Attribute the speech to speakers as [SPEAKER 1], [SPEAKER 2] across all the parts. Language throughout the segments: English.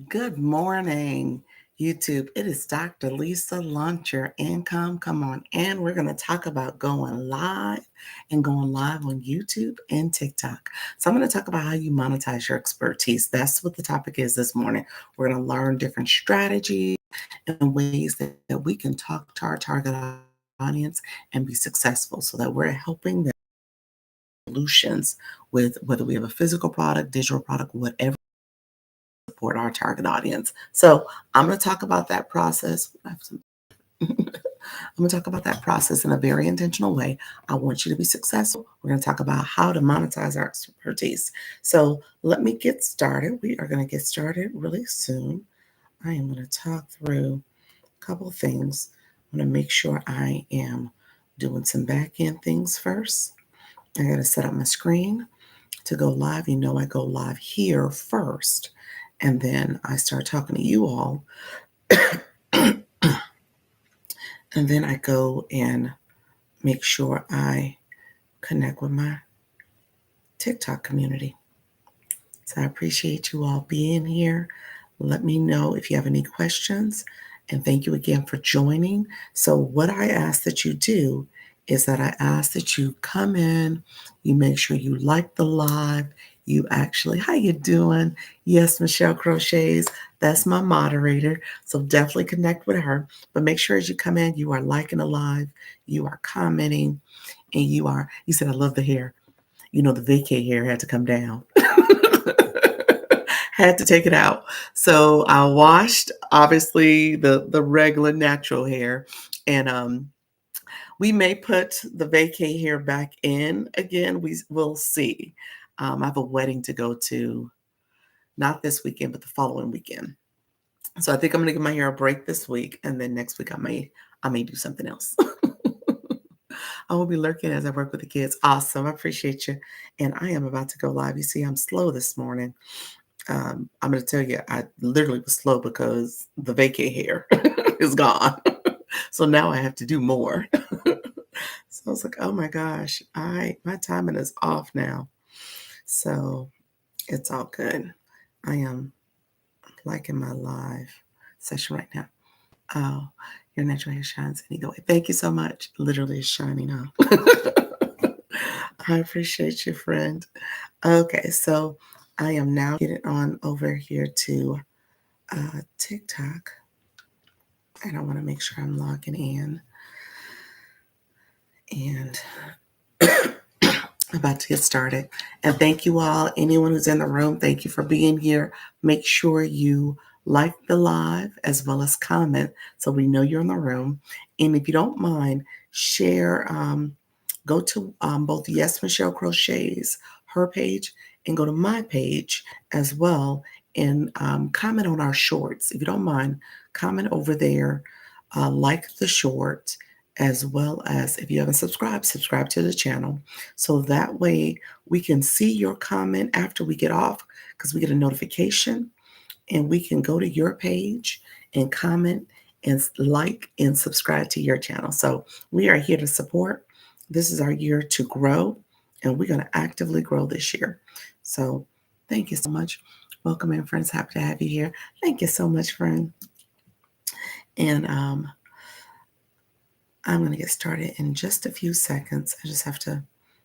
[SPEAKER 1] Good morning, YouTube. It is Dr. Lisa Launch Your Income. Come on in. We're going to talk about going live and going live on YouTube and TikTok. So I'm going to talk about how you monetize your expertise. That's what the topic is this morning. We're going to learn different strategies and ways that we can talk to our target audience and be successful so that we're helping them solutions with whether we have a physical product, digital product, whatever support our target audience. So I'm going to talk about that process. I'm going to talk about that process in a very intentional way. I want you to be successful. We're going to talk about how to monetize our expertise. So let me get started. We are going to get started really soon. I am going to talk through a couple of things. I'm going to make sure I am doing some back end things first. I got to set up my screen to go live. You know, I go live here first, and then I start talking to you all. And then I go and make sure I connect with my TikTok community. So I appreciate you all being here. Let me know if you have any questions. And thank you again for joining. So what I ask that you do is that I ask that you come in, you make sure you like the live, you actually, how you doing? Yes, Michelle Crochets, that's my moderator. So definitely connect with her. But make sure as you come in, you are liking the live, you are commenting, and you said, I love the hair. You know, the vacay hair had to come down. Had to take it out. So I washed, obviously, the regular natural hair. And we may put the vacay hair back in again. We'll see. I have a wedding to go to, not this weekend, but the following weekend. So I think I'm going to give my hair a break this week, and then next week I may do something else. I will be lurking as I work with the kids. Awesome. I appreciate you. And I am about to go live. You see, I'm slow this morning. I'm going to tell you, I literally was slow because the vacay hair is gone. So now I have to do more. So I was like, oh my gosh, my timing is off now. So it's all good. I am liking my live session right now. Oh, your natural hair shines any way. Thank you so much. Literally is shining off. I appreciate you, friend. Okay, so I am now getting on over here to TikTok. And I want to make sure I'm logging in. And about to get started. And thank you all, anyone who's in the room, thank you for being here. Make sure you like the live as well as comment so we know you're in the room. And if you don't mind, share, go to both Yes Michelle Crochets, her page, and go to my page as well, and comment on our shorts. If you don't mind, comment over there, like the short, as well as if you haven't subscribed, subscribe to the channel. So that way we can see your comment after we get off, because we get a notification and we can go to your page and comment and like and subscribe to your channel. So we are here to support. This is our year to grow, and we're going to actively grow this year. So thank you so much. Welcome in, friends. Happy to have you here. Thank you so much, friend. And I'm going to get started in just a few seconds. I just have to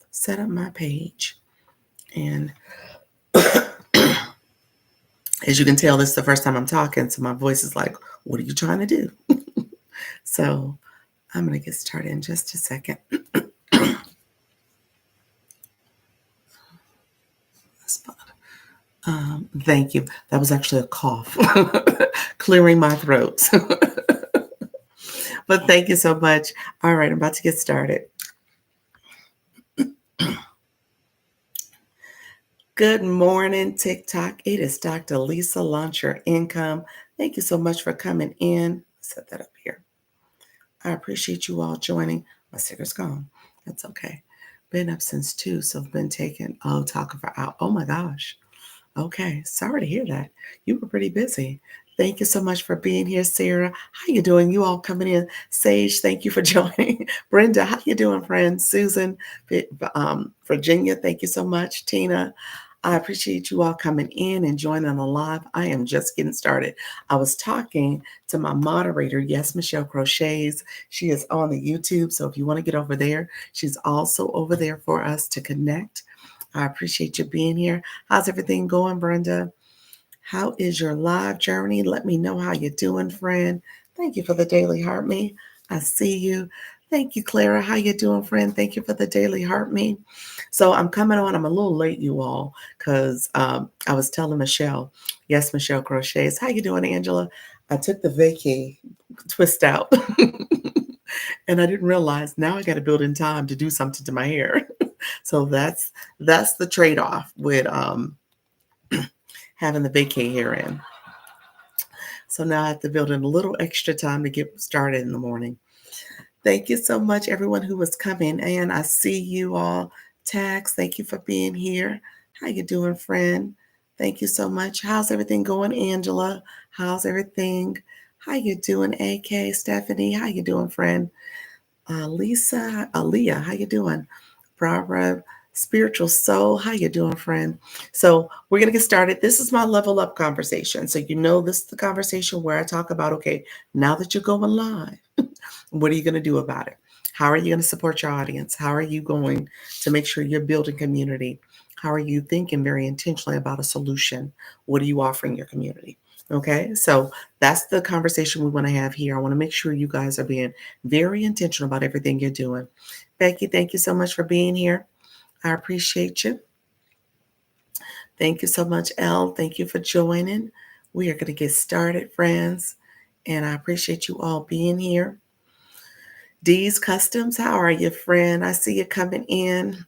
[SPEAKER 1] set up my page. And as you can tell, this is the first time I'm talking, so my voice is like, what are you trying to do? So I'm going to get started in just a second. Thank you. That was actually a cough, clearing my throat. But thank you so much. All right, I'm about to get started. Good morning, TikTok. It is Dr. Lisa Launch Your Income. Thank you so much for coming in. Set that up here. I appreciate you all joining. My sticker's gone. That's okay. Been up since 2, so I've been taking, talking for hours. Oh my gosh. Okay, sorry to hear that. You were pretty busy. Thank you so much for being here, Sarah. How you doing? You all coming in. Sage, thank you for joining. Brenda, how you doing, friend? Susan, Virginia, thank you so much. Tina, I appreciate you all coming in and joining the live. I am just getting started. I was talking to my moderator, yes, Michelle Crochets. She is on the YouTube, so if you want to get over there, she's also over there for us to connect. I appreciate you being here. How's everything going, Brenda? How is your live journey? Let me know how you're doing, friend. Thank you for the daily heart me. I see you. Thank you, Clara. How you doing, friend? Thank you for the daily heart me. So I'm coming on. I'm a little late, you all, because I was telling Michelle, yes, Michelle Crochets. How you doing, Angela? I took the vacay twist out, and I didn't realize now I got to build in time to do something to my hair. So that's the trade off with having the vacay hair in. So now I have to build in a little extra time to get started in the morning. Thank you so much, everyone who was coming. And I see you all. Tax, thank you for being here. How you doing, friend? Thank you so much. How's everything going, Angela? How's everything? How you doing, AK? Stephanie, how you doing, friend? Lisa, Aaliyah, how you doing? Barbara, Spiritual Soul, how you doing, friend? So we're gonna get started. This is my level up conversation. So you know this is the conversation where I talk about, okay, now that you're going live, what are you gonna do about it? How are you gonna support your audience? How are you going to make sure you're building community? How are you thinking very intentionally about a solution? What are you offering your community? Okay, so that's the conversation we want to have here. I want to make sure you guys are being very intentional about everything you're doing. Becky, thank you so much for being here. I appreciate you. Thank you so much, Elle. Thank you for joining. We are going to get started, friends, and I appreciate you all being here. D's Customs, how are you, friend? I see you coming in.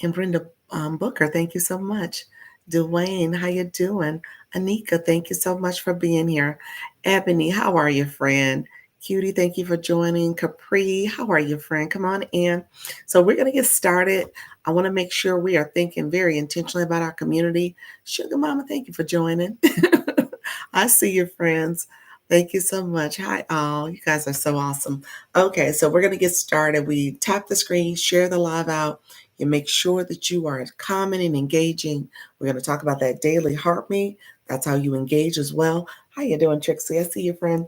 [SPEAKER 1] And Brenda Booker, thank you so much. Dwayne, how you doing? Anika, thank you so much for being here. Ebony, how are you, friend? Cutie, thank you for joining. Capri, how are you, friend? Come on in. So we're going to get started. I want to make sure we are thinking very intentionally about our community. Sugar Mama, thank you for joining. I see you, friends. Thank you so much. Hi, all. You guys are so awesome. Okay, so we're going to get started. We tap the screen, share the live out. You make sure that you are commenting, engaging. We're going to talk about that daily heart me. That's how you engage as well. How you doing, Trixie? I see you, friend.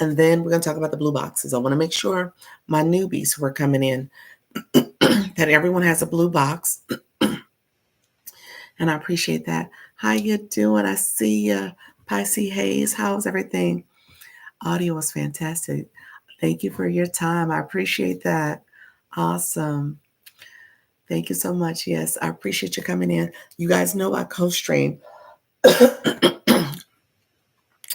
[SPEAKER 1] And then we're going to talk about the blue boxes. I want to make sure my newbies who are coming in that everyone has a blue box. And I appreciate that. How you doing? I see you, Pisces Hayes. How's everything? Audio was fantastic. Thank you for your time. I appreciate that. Awesome. Thank you so much. Yes, I appreciate you coming in. You guys know I co-stream.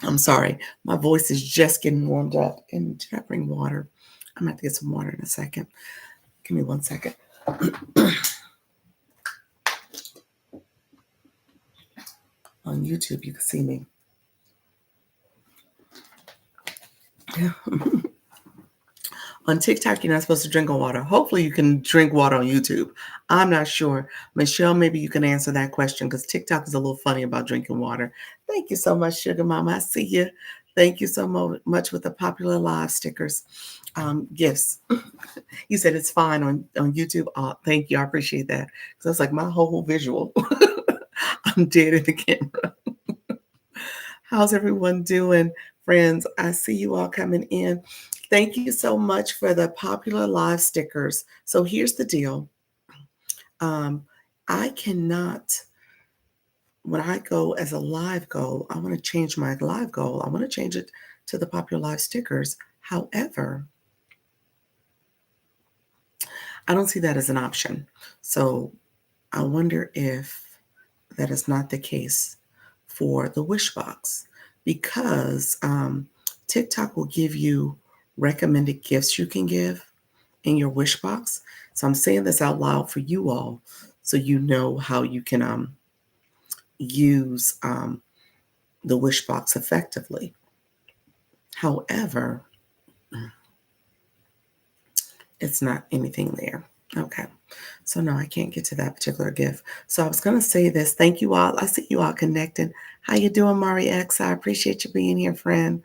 [SPEAKER 1] I'm sorry. My voice is just getting warmed up. And did I bring water? I'm going to have to get some water in a second. Give me 1 second. On YouTube, you can see me. On TikTok, you're not supposed to drink water. Hopefully, you can drink water on YouTube. I'm not sure. Michelle, maybe you can answer that question because TikTok is a little funny about drinking water. Thank you so much, Sugar Mama. I see you. Thank you so much with the popular live stickers, gifts. You said it's fine on YouTube. Thank you. I appreciate that. Because that's like my whole visual. I'm dead in the camera. How's everyone doing, friends? I see you all coming in. Thank you so much for the popular live stickers. So here's the deal. I cannot, when I go as a live goal, I want to change my live goal. I want to change it to the popular live stickers. However, I don't see that as an option. So I wonder if that is not the case for the wish box because TikTok will give you recommended gifts you can give in your wish box. So I'm saying this out loud for you all so you know how you can use the wish box effectively. However, it's not anything there. Okay. So no, I can't get to that particular gift. So I was going to say this. Thank you all. I see you all connecting. How you doing, Mari X? I appreciate you being here, friend.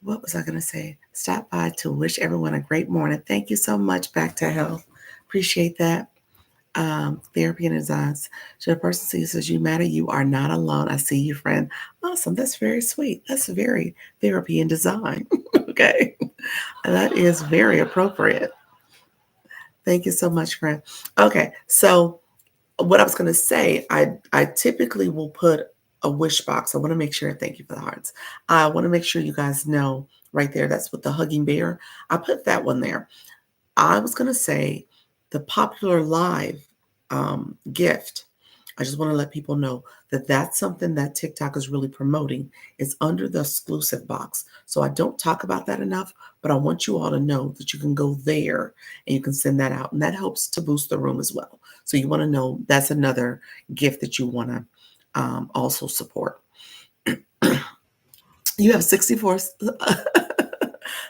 [SPEAKER 1] What was I going to say? Stop by to wish everyone a great morning. Thank you so much. Back to health. Appreciate that. Therapy and designs. So the person sees as you matter, you are not alone. I see you, friend. Awesome. That's very sweet. That's very therapy and design. Okay. That is very appropriate. Thank you so much, friend. Okay. So what I was going to say, I typically will put a wish box. I want to make sure, thank you for the hearts. I want to make sure you guys know right there. That's with the hugging bear. I put that one there. I was going to say the popular live gift. I just want to let people know that that's something that TikTok is really promoting. It's under the exclusive box. So I don't talk about that enough, but I want you all to know that you can go there and you can send that out. And that helps to boost the room as well. So you want to know that's another gift that you want to also support. You have 64.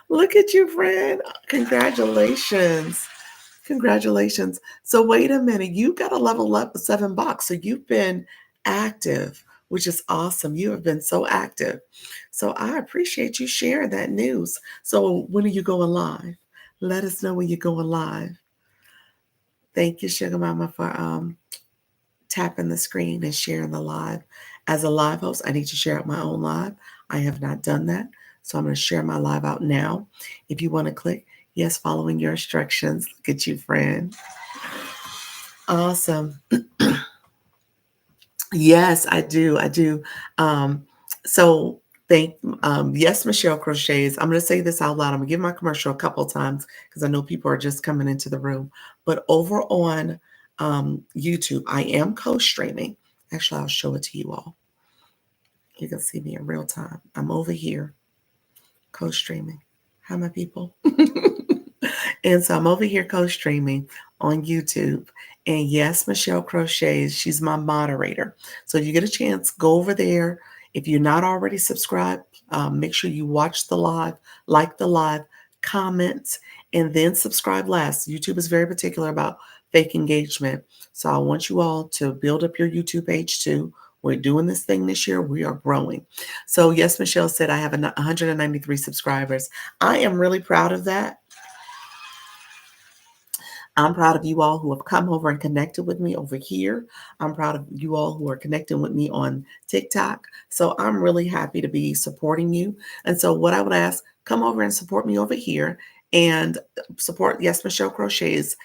[SPEAKER 1] Look at you, friend. Congratulations. Congratulations. So wait a minute, you got a level up 7 bucks. So you've been active, which is awesome. You have been so active. So I appreciate you sharing that news. So when are you going live? Let us know when you're going live. Thank you, Sugar Mama, for tapping the screen and sharing the live. As a live host, I need to share out my own live. I have not done that. So I'm going to share my live out now. If you want to click, yes, following your instructions. Look at you, friend. Awesome. Yes, I do. I do. Um, so thank yes, Michelle Crochets. I'm gonna say this out loud. I'm gonna give my commercial a couple of times because I know people are just coming into the room. But over on YouTube, I am co-streaming. Actually, I'll show it to you all. You can see me in real time. I'm over here co-streaming. Hi, my people. And so I'm over here co-streaming on YouTube. And yes, Michelle Crochets, she's my moderator. So if you get a chance, go over there. If you're not already subscribed, make sure you watch the live, like the live, comment, and then subscribe last. YouTube is very particular about fake engagement. So I want you all to build up your YouTube page too. We're doing this thing this year. We are growing. So yes, Michelle said I have 193 subscribers. I am really proud of that. I'm proud of you all who have come over and connected with me over here. I'm proud of you all who are connecting with me on TikTok. So I'm really happy to be supporting you. And so what I would ask, come over and support me over here and support, yes, Michelle Crochets.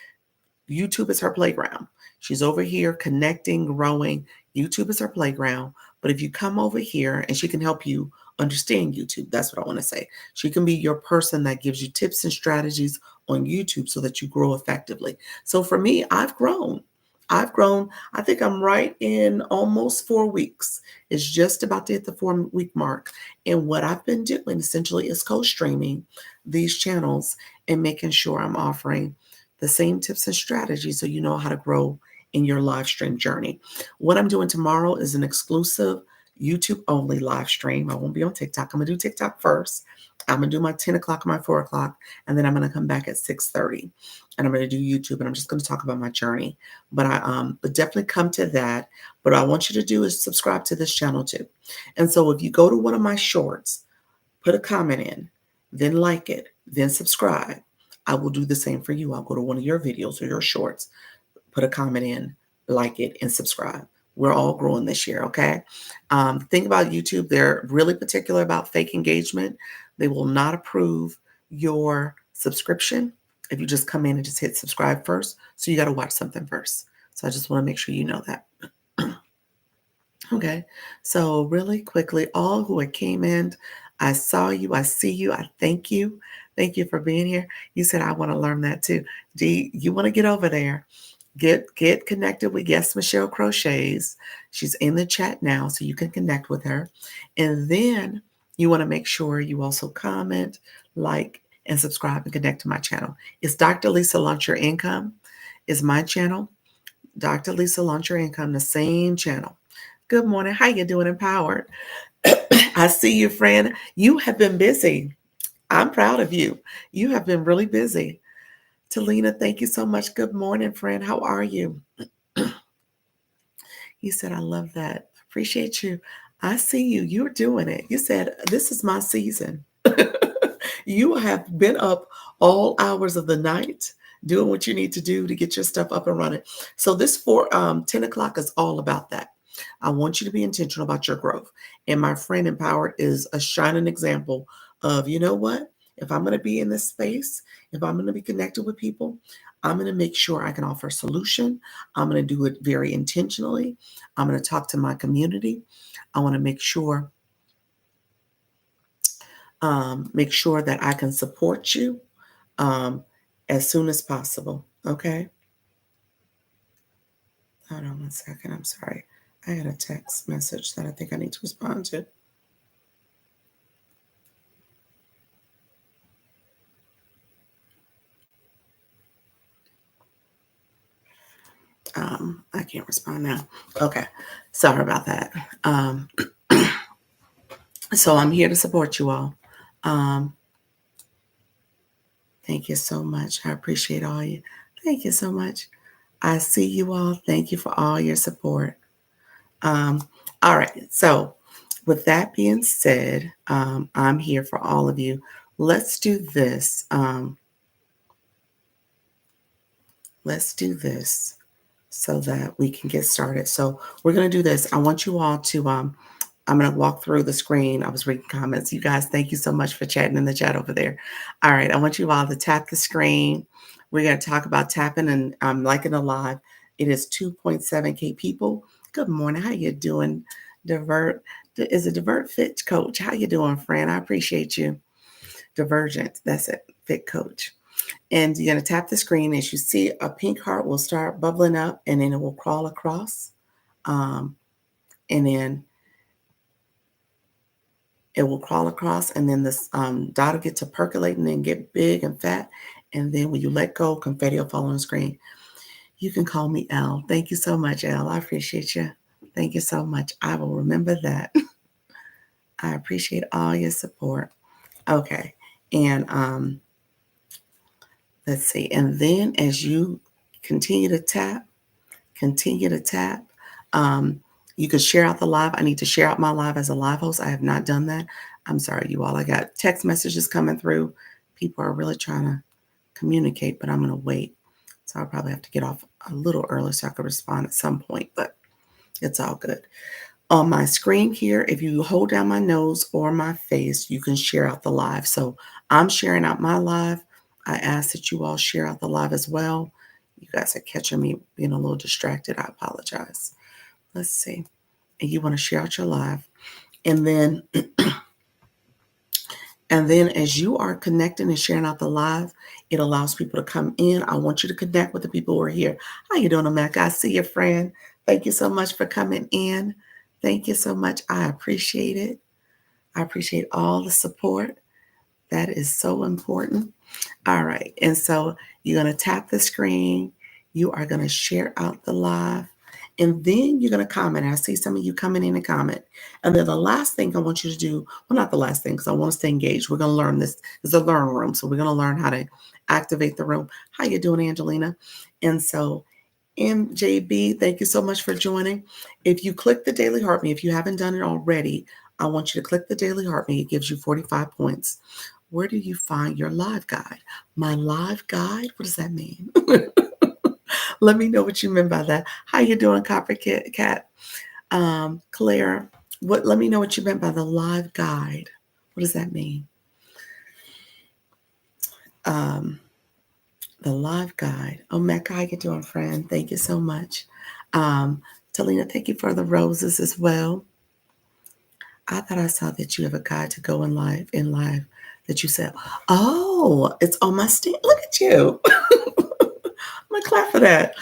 [SPEAKER 1] YouTube is her playground. She's over here connecting, growing. YouTube is her playground. But if you come over here and she can help you understand YouTube, that's what I want to say. She can be your person that gives you tips and strategies on YouTube so that you grow effectively. So for me, I've grown. I've grown. I think I'm right in almost 4 weeks. It's just about to hit the 4 week mark. And what I've been doing essentially is co-streaming these channels and making sure I'm offering the same tips and strategies so you know how to grow in your live stream journey. What I'm doing tomorrow is an exclusive YouTube only live stream. I won't be on TikTok. I'm gonna do TikTok first. I'm gonna do my 10 o'clock, my 4 o'clock, and then I'm gonna come back at 6:30. And I'm gonna do YouTube and I'm just gonna talk about my journey. But definitely come to that. But what I want you to do is subscribe to this channel too. And so if you go to one of my shorts, put a comment in, then like it, then subscribe. I will do the same for you. I'll go to one of your videos or your shorts, put a comment in, like it, and subscribe. We're all growing this year, okay? The thing about YouTube, they're really particular about fake engagement. They will not approve your subscription if you just come in and just hit subscribe first. So you got to watch something first. So I just want to make sure you know that. Okay, so really quickly, all who came in, I saw you, I see you, I thank you. Thank you for being here. You said I want to learn that too. Dee, you want to get over there. Get connected with Yes Michelle Crochets. She's in the chat now, so you can connect with her. And then you want to make sure you also comment, like, and subscribe and connect to my channel. It's Dr. Lisa Launch Your Income is my channel. Dr. Lisa Launch Your Income, the same channel. Good morning. How you doing, Empowered? I see you, friend. You have been busy. I'm proud of you. You have been really busy. Talina, thank you so much. Good morning, friend. How are you? You said, I love that. Appreciate you. I see you. You're doing it. You said, this is my season. You have been up all hours of the night doing what you need to do to get your stuff up and running. So this 10 o'clock is all about that. I want you to be intentional about your growth. And my friend Empowered is a shining example of, you know what? If I'm going to be in this space, if I'm going to be connected with people, I'm going to make sure I can offer a solution. I'm going to do it very intentionally. I'm going to talk to my community. I want to make sure that I can support you um, as soon as possible. Okay. Hold on one second. I'm sorry. I had a text message that I think I need to respond to. I can't respond now. Okay. Sorry about that. So I'm here to support you all. Um, thank you so much. I appreciate all you. Thank you so much. I see you all. Thank you for all your support. Um, all right. So, with that being said, I'm here for all of you. Let's do this. Let's do this so that we can get started. So, we're going to do this. I want you all to, I'm going to walk through the screen. I was reading comments. You guys, thank you so much for chatting in the chat over there. All right. I want you all to tap the screen. We're going to talk about tapping and liking a live. It is 2.7K people. Good morning. How you doing? Divert is a Divert Fit Coach. How you doing, friend? I appreciate you. Divergent. That's it. Fit Coach. And you're going to tap the screen. As you see, a pink heart will start bubbling up and then it will crawl across. And then it will crawl across, and then this dot will get to percolating and get big and fat. And then when you let go, confetti will fall on the screen. You can call me Elle. Thank you so much, Elle. I appreciate you. Thank you so much. I will remember that. I appreciate all your support. Okay. And let's see. And then as you continue to tap, continue to tap. You could share out the live. I need to share out my live as a live host. I have not done that. I'm sorry, you all. I got text messages coming through. People are really trying to communicate, but I'm going to wait. So I'll probably have to get off a little early so I can respond at some point, but it's all good. On my screen here, if you hold down my nose or my face, you can share out the live. So I'm sharing out my live. I ask that you all share out the live as well. You guys are catching me being a little distracted. I apologize. Let's see. And you want to share out your live. And then as you are connecting and sharing out the live, it allows people to come in. I want you to connect with the people who are here. How you doing, America? I see your friend. Thank you so much for coming in. Thank you so much. I appreciate it. I appreciate all the support. That is so important. All right. And so you're going to tap the screen. You are going to share out the live. And then you're going to comment. I see some of you coming in and comment. And then the last thing I want you to do, well, not the last thing, because I want to stay engaged. We're going to learn this. It's a learn room. So we're going to learn how to activate the room. How you doing, Angelina? And so MJB, thank you so much for joining. If you click the Daily Heart Me, if you haven't done it already, I want you to click the Daily Heart Me. It gives you 45 points. Where do you find your live guide? My live guide? What does that mean? Let me know what you meant by that. How you doing, Copper Cat? Claire, let me know what you meant by the live guide. What does that mean? The live guide. Oh, Mecca, how you doing, friend? Thank you so much. Talina, thank you for the roses as well. I thought I saw that you have a guide to go in live that you said, oh, it's on my stand. Look at you. I'm gonna clap for that.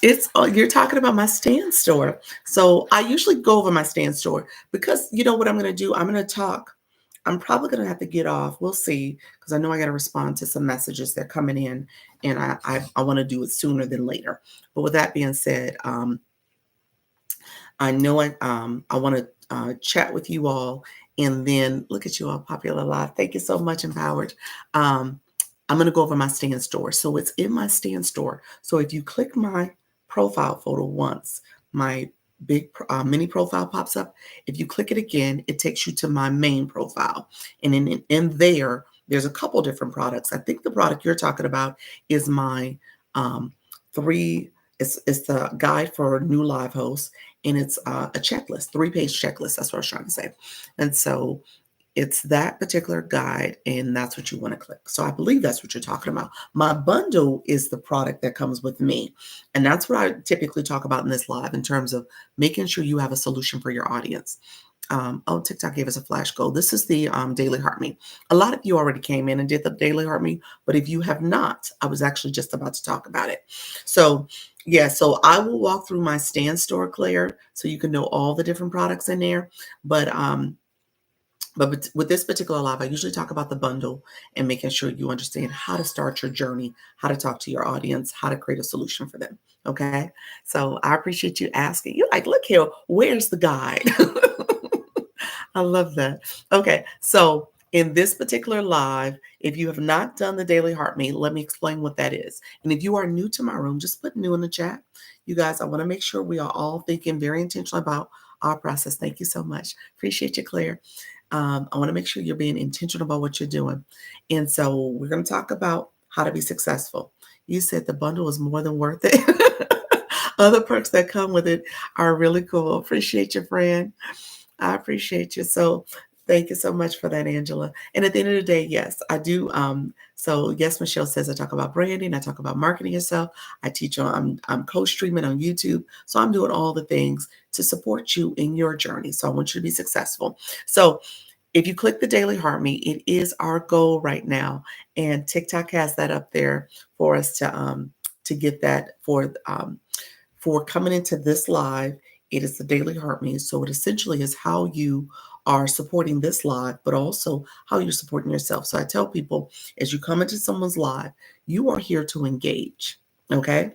[SPEAKER 1] You're talking about my stand store. So I usually go over my stand store because you know what I'm going to do? I'm going to talk. I'm probably going to have to get off. We'll see, because I know I got to respond to some messages that are coming in, and I want to do it sooner than later. But with that being said, I know I want to chat with you all, and then look at you all, Popular Live. Thank you so much, Empowered. I'm going to go over my stand store. So it's in my stand store. So if you click my profile photo once, my big mini profile pops up. If you click it again, it takes you to my main profile. And in there, There's a couple different products. I think the product you're talking about is my um, three. It's the guide for new live hosts, and it's a checklist, 3-page checklist. That's what I was trying to say. And so it's that particular guide, and that's what you want to click. So I believe that's what you're talking about. My bundle is the product that comes with me. And that's what I typically talk about in this live in terms of making sure you have a solution for your audience. Oh, TikTok gave us a flash goal. This is the Daily Heart Me. A lot of you already came in and did the Daily Heart Me, but if you have not, I was actually just about to talk about it. So, yeah, so I will walk through my stand store, Claire, so you can know all the different products in there. But with this particular live, I usually talk about the bundle and making sure you understand how to start your journey, how to talk to your audience, how to create a solution for them. Okay. So I appreciate you asking. You're like, look here, where's the guide? I love that. Okay. So in this particular live, if you have not done the Daily Heart Me, let me explain what that is. And if you are new to my room, just put new in the chat. You guys, I want to make sure we are all thinking very intentionally about our process. Thank you so much. Appreciate you, Claire. I want to make sure you're being intentional about what you're doing. And so we're going to talk about how to be successful. You said the bundle is more than worth it. Other perks that come with it are really cool. Appreciate you, friend. I appreciate you. So thank you so much for that, Angela. And at the end of the day, yes, I do. So yes, Michelle says I talk about branding, I talk about marketing yourself. I teach on I'm co-streaming on YouTube. So I'm doing all the things to support you in your journey. So I want you to be successful. So if you click the Daily Heart Me, it is our goal right now. And TikTok has that up there for us to get that for coming into this live. It is the Daily Heart Me. So it essentially is how you are supporting this live, but also how you're supporting yourself. So I tell people as you come into someone's live, you are here to engage. Okay.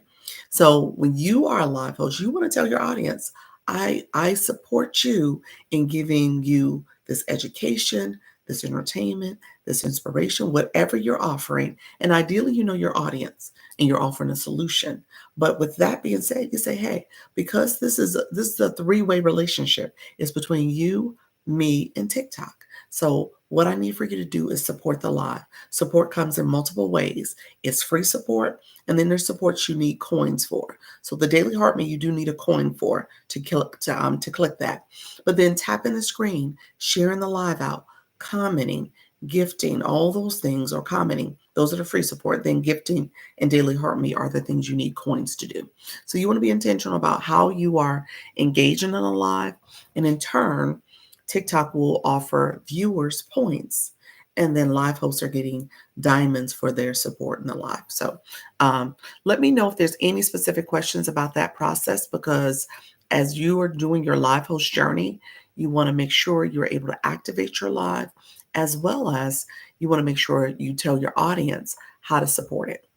[SPEAKER 1] So when you are a live host, you want to tell your audience, I support you in giving you this education, this entertainment, this inspiration, whatever you're offering. And ideally, you know your audience and you're offering a solution. But with that being said, you say, hey, because this is a three-way relationship. It's between you, me, and TikTok. So what I need for you to do is support the live. Support comes in multiple ways. It's free support, and then there's supports you need coins for. So the Daily Heart Me, you do need a coin for to click that. But then tapping the screen, sharing the live out, commenting, gifting, all those things, or commenting. Those are the free support. Then gifting and Daily Heart Me are the things you need coins to do. So you want to be intentional about how you are engaging in a live, and in turn, TikTok will offer viewers points, and then live hosts are getting diamonds for their support in the live. So let me know if there's any specific questions about that process, because as you are doing your live host journey, you want to make sure you're able to activate your live, as well as you want to make sure you tell your audience how to support it.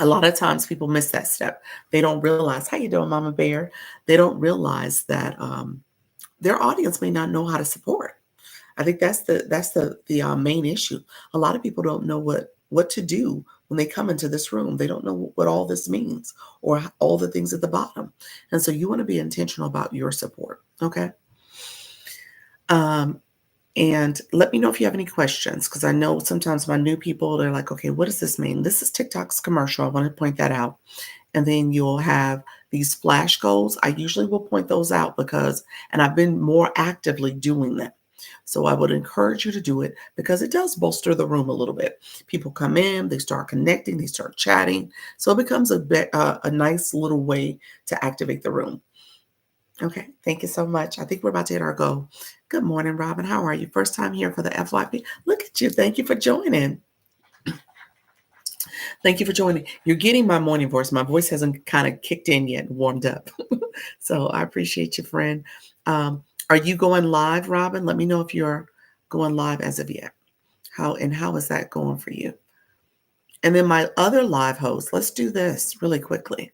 [SPEAKER 1] A lot of times people miss that step. They don't realize, how you doing, Mama Bear? They don't realize that their audience may not know how to support. I think that's the main issue. A lot of people don't know what to do when they come into this room. They don't know what all this means or all the things at the bottom. And so you want to be intentional about your support. Okay. Um, and let me know if you have any questions, because I know sometimes my new people, they're like, okay, what does this mean? This is TikTok's commercial. I want to point that out. And then you'll have these flash goals. I usually will point those out and I've been more actively doing them. So I would encourage you to do it because it does bolster the room a little bit. People come in, they start connecting, they start chatting. So it becomes a nice little way to activate the room. Okay, thank you so much. I think we're about to hit our goal. Good morning, Robin. How are you? First time here for the FYP. Look at you. Thank you for joining. Thank you for joining. You're getting my morning voice. My voice hasn't kind of kicked in yet, warmed up. So I appreciate you, friend. Are you going live, Robin? Let me know if you're going live as of yet. How is that going for you? And then my other live host, let's do this really quickly.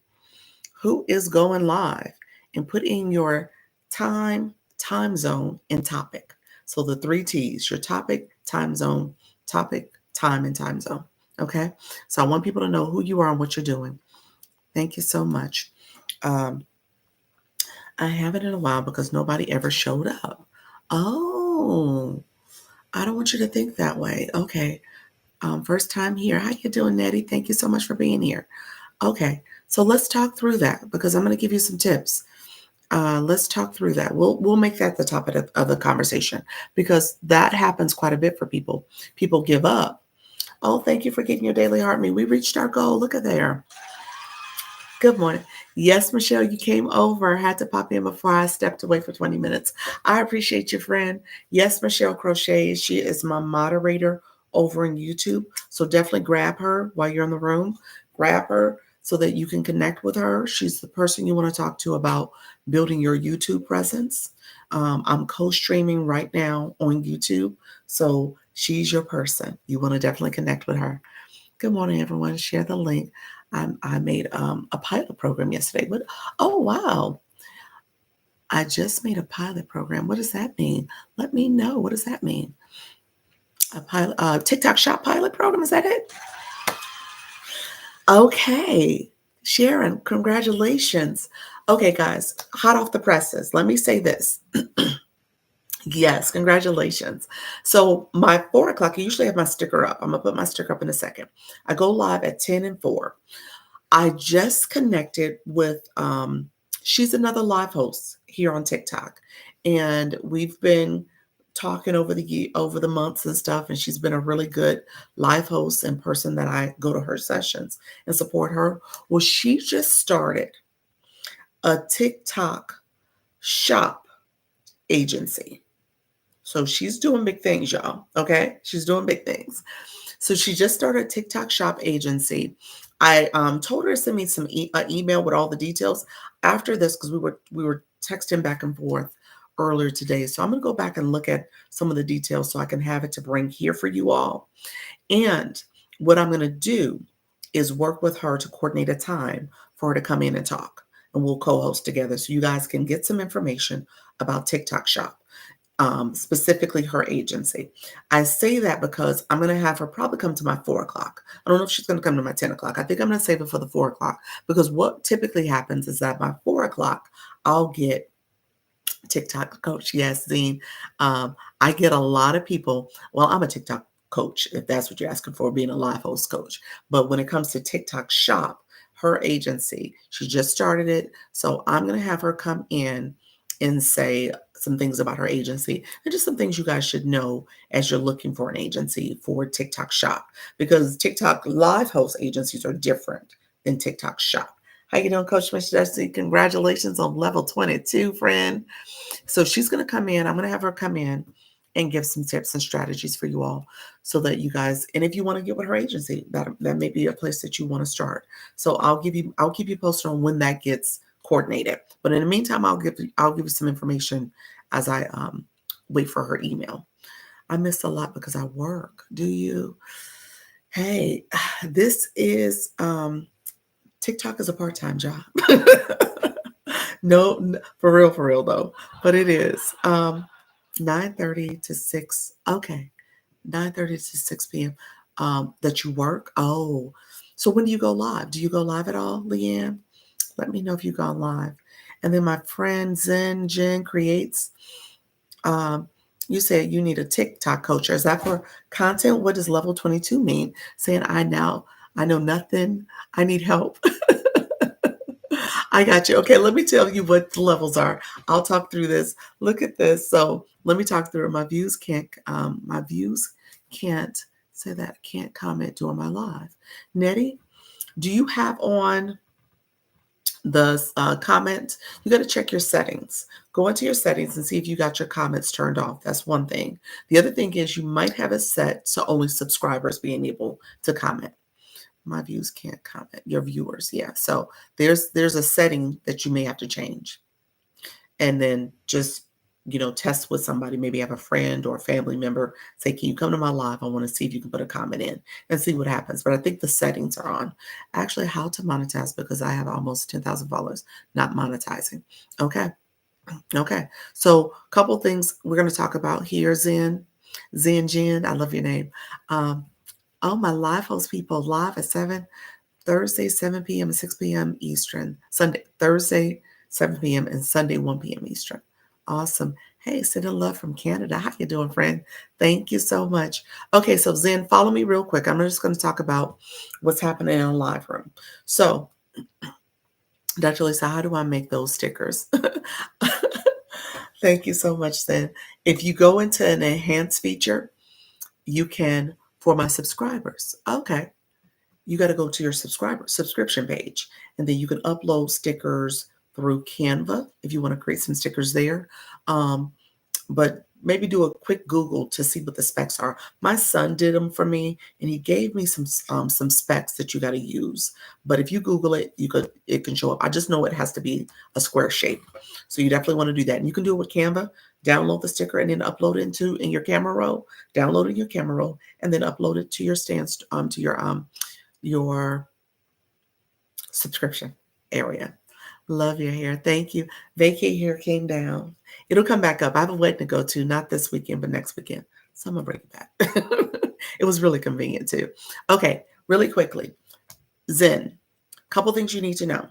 [SPEAKER 1] Who is going live? And put in your time zone, and topic. So the 3 T's, your topic, time zone, topic, time, and time zone. Okay. So I want people to know who you are and what you're doing. Thank you so much. Um, I haven't in a while because nobody ever showed up. Oh, I don't want you to think that way. Okay. First time here. How you doing, Nettie? Thank you so much for being here. Okay. So let's talk through that because I'm going to give you some tips. Let's talk through that. We'll make that the topic of the conversation because that happens quite a bit for people. People give up. Oh, thank you for getting your daily heart meet. We reached our goal. Look at there. Good morning. Yes, Michelle, you came over. Had to pop in before I stepped away for 20 minutes. I appreciate you, friend. Yes, Michelle Crochet. She is my moderator over in YouTube. So definitely grab her while you're in the room. Grab her so that you can connect with her. She's the person you want to talk to about building your YouTube presence. I'm co-streaming right now on YouTube. So she's your person. You want to definitely connect with her. Good morning, everyone. Share the link. I made a pilot program yesterday. But oh wow, I just made a pilot program. What does that mean? Let me know. What does that mean? A pilot, TikTok Shop pilot program. Is that it? Okay, Sharon, congratulations. Okay, guys, hot off the presses. Let me say this. Yes, congratulations. So my 4 o'clock, I usually have my sticker up. I'm gonna put my sticker up in a second. I go live at 10 and 4. I just connected with she's another live host here on TikTok. And we've been talking over the months and stuff, and she's been a really good live host and person that I go to her sessions and support her. Well, she just started a TikTok shop agency. So she's doing big things, y'all. Okay? She's doing big things. So she just started a TikTok shop agency. I told her to send me some email with all the details after this because we were texting back and forth earlier today. So I'm going to go back and look at some of the details so I can have it to bring here for you all. And what I'm going to do is work with her to coordinate a time for her to come in and talk. And we'll co-host together so you guys can get some information about TikTok shop. Specifically her agency. I say that because I'm going to have her probably come to my 4 o'clock. I don't know if she's going to come to my 10 o'clock. I think I'm going to save it for the 4 o'clock because what typically happens is that by 4 o'clock, I'll get TikTok coach. Yes, Zine. I get a lot of people. Well, I'm a TikTok coach, if that's what you're asking for, being a live host coach. But when it comes to TikTok shop, her agency, she just started it. So I'm going to have her come in and say some things about her agency and just some things you guys should know as you're looking for an agency for TikTok shop because TikTok live host agencies are different than TikTok shop. How you doing, Coach Miss Jessie? Congratulations on level 22, friend. So she's going to come in. I'm going to have her come in and give some tips and strategies for you all so that you guys, and if you want to get with her agency, that may be a place that you want to start. So I'll keep you posted on when that gets coordinated. But in the meantime, I'll give you some information as I wait for her email. I miss a lot because I work. Do you? Hey, this is TikTok is a part-time job. No, for real though. But it is 9:30 to 6. Okay. 9:30 to 6 p.m. That you work. Oh. So when do you go live? Do you go live at all, Leanne? Let me know if you go live. And then my friend Jen creates. You said you need a TikTok coach. Is that for content? What does level 22 mean? Saying I know nothing. I need help. I got you. Okay, let me tell you what the levels are. I'll talk through this. Look at this. So let me talk through it. My views can't say that. Can't comment during my live. Nettie, do you have on the comment? You got to check your settings. Go into your settings and see if you got your comments turned off. That's one thing. The other thing is you might have it set so only subscribers being able to comment. My views can't comment. Your viewers, yeah. So there's a setting that you may have to change, and then just test with somebody. Maybe have a friend or a family member say, "Can you come to my live? I want to see if you can put a comment in and see what happens." But I think the settings are on. Actually, how to monetize because I have almost 10,000 followers, not monetizing. Okay. So a couple things we're going to talk about here. Jen, I love your name. Oh, my live host people live at 7 Thursday, 7 p.m. and 6 p.m. Eastern. Thursday, 7 p.m. and Sunday, 1 p.m. Eastern. Awesome. Hey, sending love from Canada. How you doing, friend? Thank you so much. Okay, so Zen, follow me real quick. I'm just going to talk about what's happening in our live room. So, Dr. Lisa, how do I make those stickers? Thank you so much, Zen. If you go into an enhanced feature, you can, for my subscribers. Okay. You got to go to your subscription page, and then you can upload stickers through Canva if you want to create some stickers there. Um, but maybe do a quick Google to see what the specs are. My son did them for me, and he gave me some specs that you got to use. But if you Google it, it can show up. I just know it has to be a square shape, so you definitely want to do that. And you can do it with Canva. Download the sticker and then upload it in your camera roll. Download it in your camera roll, and then upload it to your your subscription area. Love your hair. Thank you. Vacay hair came down. It'll come back up. I have a wedding to go to, not this weekend, but next weekend. So I'm going to bring it back. It was really convenient too. Okay, really quickly. Zen, couple things you need to know.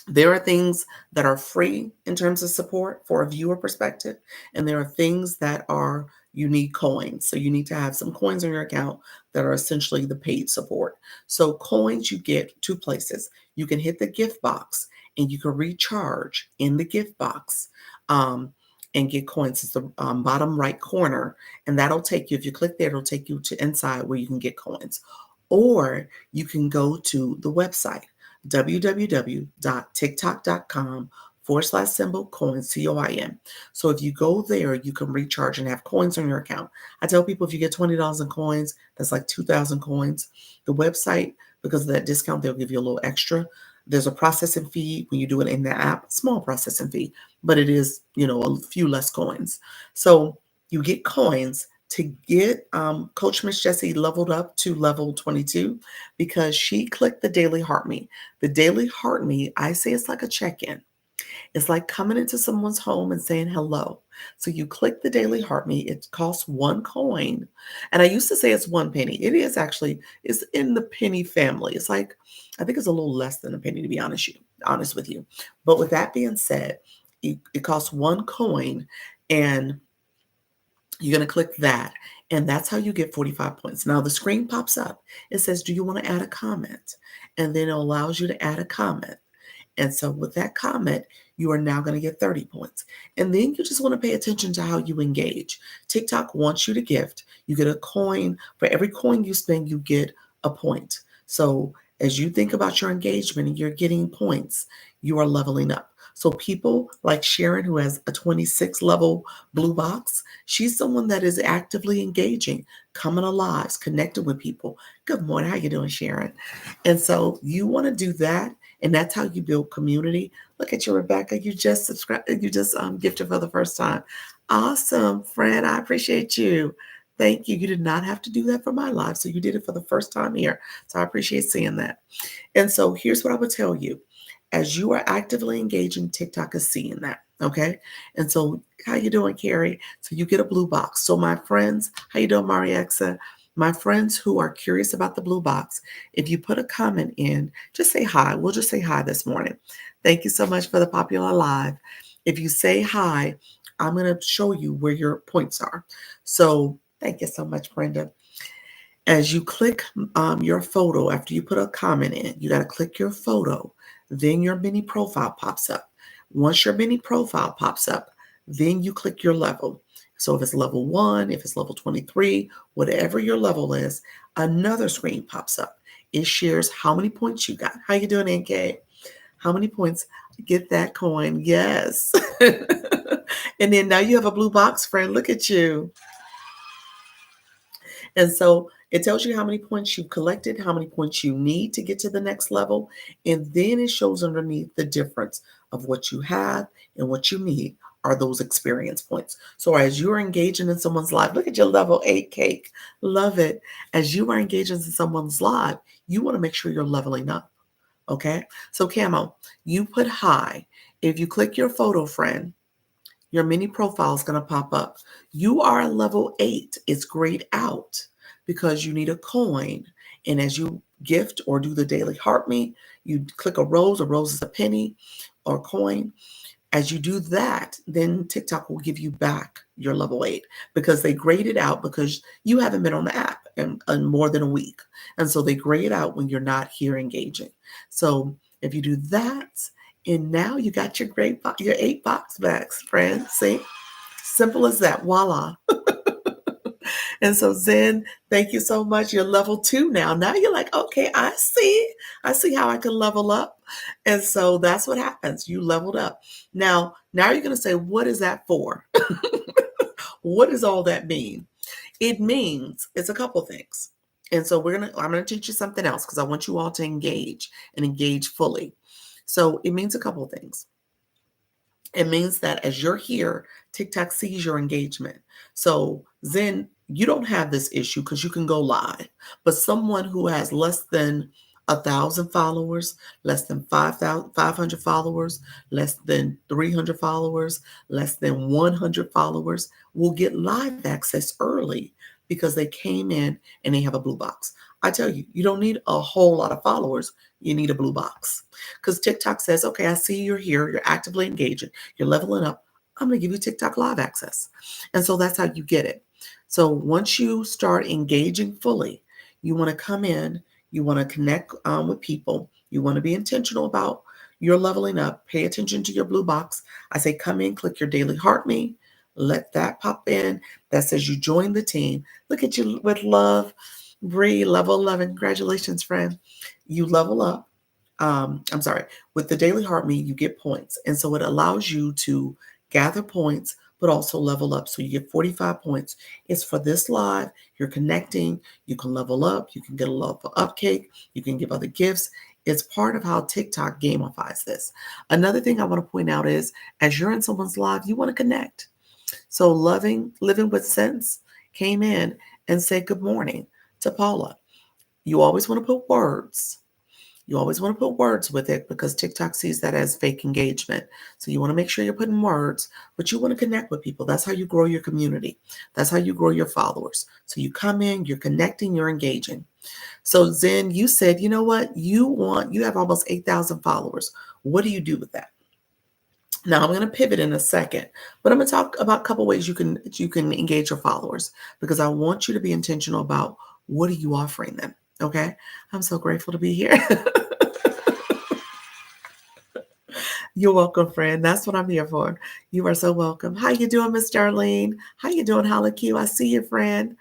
[SPEAKER 1] There are things that are free in terms of support for a viewer perspective, and there are things that are you need coins. So you need to have some coins on your account that are essentially the paid support. So coins you get two places. You can hit the gift box and you can recharge in the gift box and get coins. It's the bottom right corner, and that'll take you, if you click there, it'll take you to inside where you can get coins. Or you can go to the website www.tiktok.com/symbol coins, COIN. So if you go there, you can recharge and have coins on your account. I tell people if you get $20 in coins, that's like 2,000 coins. The website, because of that discount, they'll give you a little extra. There's a processing fee when you do it in the app, small processing fee, but it is, a few less coins. So you get coins to get Coach Miss Jessie leveled up to level 22 because she clicked the Daily Heart Me. The Daily Heart Me, I say it's like a check-in. It's like coming into someone's home and saying hello. So you click the Daily Heart Me. It costs 1 coin. And I used to say it's 1 penny. It is actually, it's in the penny family. It's like, I think it's a little less than a penny, to be honest with you. But with that being said, it costs 1 coin, and you're going to click that, and that's how you get 45 points. Now the screen pops up. It says, do you want to add a comment? And then it allows you to add a comment. And so with that comment, you are now going to get 30 points. And then you just want to pay attention to how you engage. TikTok wants you to gift. You get a coin. For every coin you spend, you get a point. So as you think about your engagement and you're getting points, you are leveling up. So people like Sharon, who has a 26 level blue box, she's someone that is actively engaging, coming alive, connecting with people. Good morning. How you doing, Sharon? And so you want to do that. And that's how you build community. Look at you, Rebecca. You just subscribed. You just gifted for the first time. Awesome, friend. I appreciate you. Thank you. You did not have to do that for my life. So you did it for the first time here. So I appreciate seeing that. And so here's what I would tell you. As you are actively engaging, TikTok is seeing that. Okay. And so how you doing, Carrie? So you get a blue box. So my friends, how you doing, Mariexa? My friends who are curious about the blue box, if you put a comment in, just say hi. We'll just say hi this morning. Thank you so much for the popular live. If you say hi, I'm going to show you where your points are. So thank you so much, Brenda. As you click your photo, after you put a comment in, you got to click your photo. Then your mini profile pops up. Once your mini profile pops up, then you click your level. So if it's level 1, if it's level 23, whatever your level is, another screen pops up. It shares how many points you got. How you doing, NK? How many points? Get that coin. Yes. And then now you have a blue box, friend. Look at you. And so it tells you how many points you've collected, how many points you need to get to the next level. And then it shows underneath the difference of what you have and what you need are those experience points. So as you're engaging in someone's life, look at your level 8 cake. Love it. As you are engaging in someone's life, you want to make sure you're leveling up. Okay. So Camo, you put hi. If you click your photo, friend, your mini profile is going to pop up. You are a level 8. It's grayed out because you need a coin. And as you gift or do the daily heart me, you click a rose. A rose is a penny or coin. As you do that, then TikTok will give you back your level 8 because they grade it out because you haven't been on the app in more than a week. And so they grade out when you're not here engaging. So if you do that, and now you got your your 8 box backs, friends. See? Simple as that. Voila. And so Zen, thank you so much. You're level 2 now. Now you're like, okay, I see. I see how I can level up. And so that's what happens. You leveled up. Now you're going to say, what is that for? What does all that mean? It means it's a couple things. And so I'm going to teach you something else because I want you all to engage and engage fully. So it means a couple things. It means that as you're here, TikTok sees your engagement. So then you don't have this issue because you can go live. But someone who has less than 1,000 followers, less than 500 followers, less than 300 followers, less than 100 followers will get live access early because they came in and they have a blue box. I tell you, you don't need a whole lot of followers. You need a blue box because TikTok says, okay, I see you're here. You're actively engaging. You're leveling up. I'm going to give you TikTok live access. And so that's how you get it. So once you start engaging fully, you want to come in, you want to connect with people. You want to be intentional about your leveling up. Pay attention to your blue box. I say, come in, click your daily heart me. Let that pop in. That says you joined the team. Look at you with love. Bree, level 11. Congratulations, friend. You level up. I'm sorry, with the daily heart me, you get points. And so it allows you to gather points, but also level up. So you get 45 points. It's for this live. You're connecting. You can level up. You can get a level up cake. You can give other gifts. It's part of how TikTok gamifies this. Another thing I want to point out is as you're in someone's live, you want to connect. So living with sense came in and said good morning to Paula. You always want to put words. You always want to put words with it because TikTok sees that as fake engagement. So you want to make sure you're putting words, but you want to connect with people. That's how you grow your community. That's how you grow your followers. So you come in, you're connecting, you're engaging. So Zen, you said, you know what? You have almost 8,000 followers. What do you do with that? Now I'm going to pivot in a second, but I'm going to talk about a couple ways you can engage your followers because I want you to be intentional about what are you offering them. Okay. I'm so grateful to be here. You're welcome, friend. That's what I'm here for. You are so welcome. How you doing, Miss Darlene? How you doing, Holly Q? I see you, friend.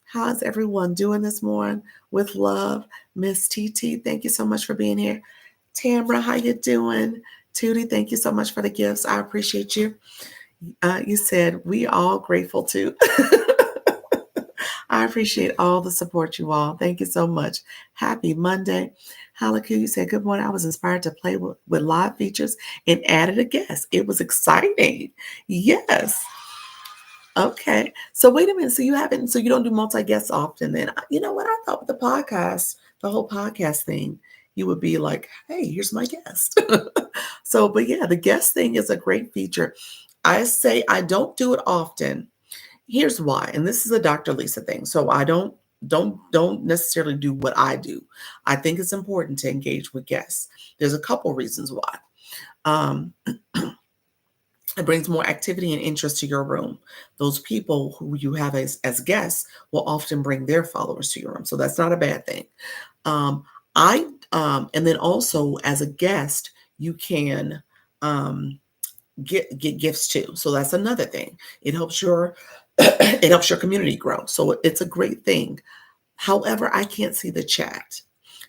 [SPEAKER 1] How's everyone doing this morning? With love, Miss TT. Thank you so much for being here. Tamra, how you doing? Tootie, thank you so much for the gifts. I appreciate you. You said we all grateful too. I appreciate all the support, you all. Thank you so much. Happy Monday. Halaku, you said, good morning. I was inspired to play with live features and added a guest. It was exciting. Yes. Okay. So wait a minute. So you don't do multi-guests often then. You know what? I thought with the podcast, the whole podcast thing, you would be like, hey, here's my guest. But yeah, the guest thing is a great feature. I say I don't do it often. Here's why, and this is a Dr. Lisa thing. So I don't necessarily do what I do. I think it's important to engage with guests. There's a couple reasons why. Um, it brings more activity and interest to your room. Those people who you have as guests will often bring their followers to your room. So that's not a bad thing. And then also as a guest, you can get gifts too. So that's another thing. It helps your community grow. So it's a great thing. However, I can't see the chat.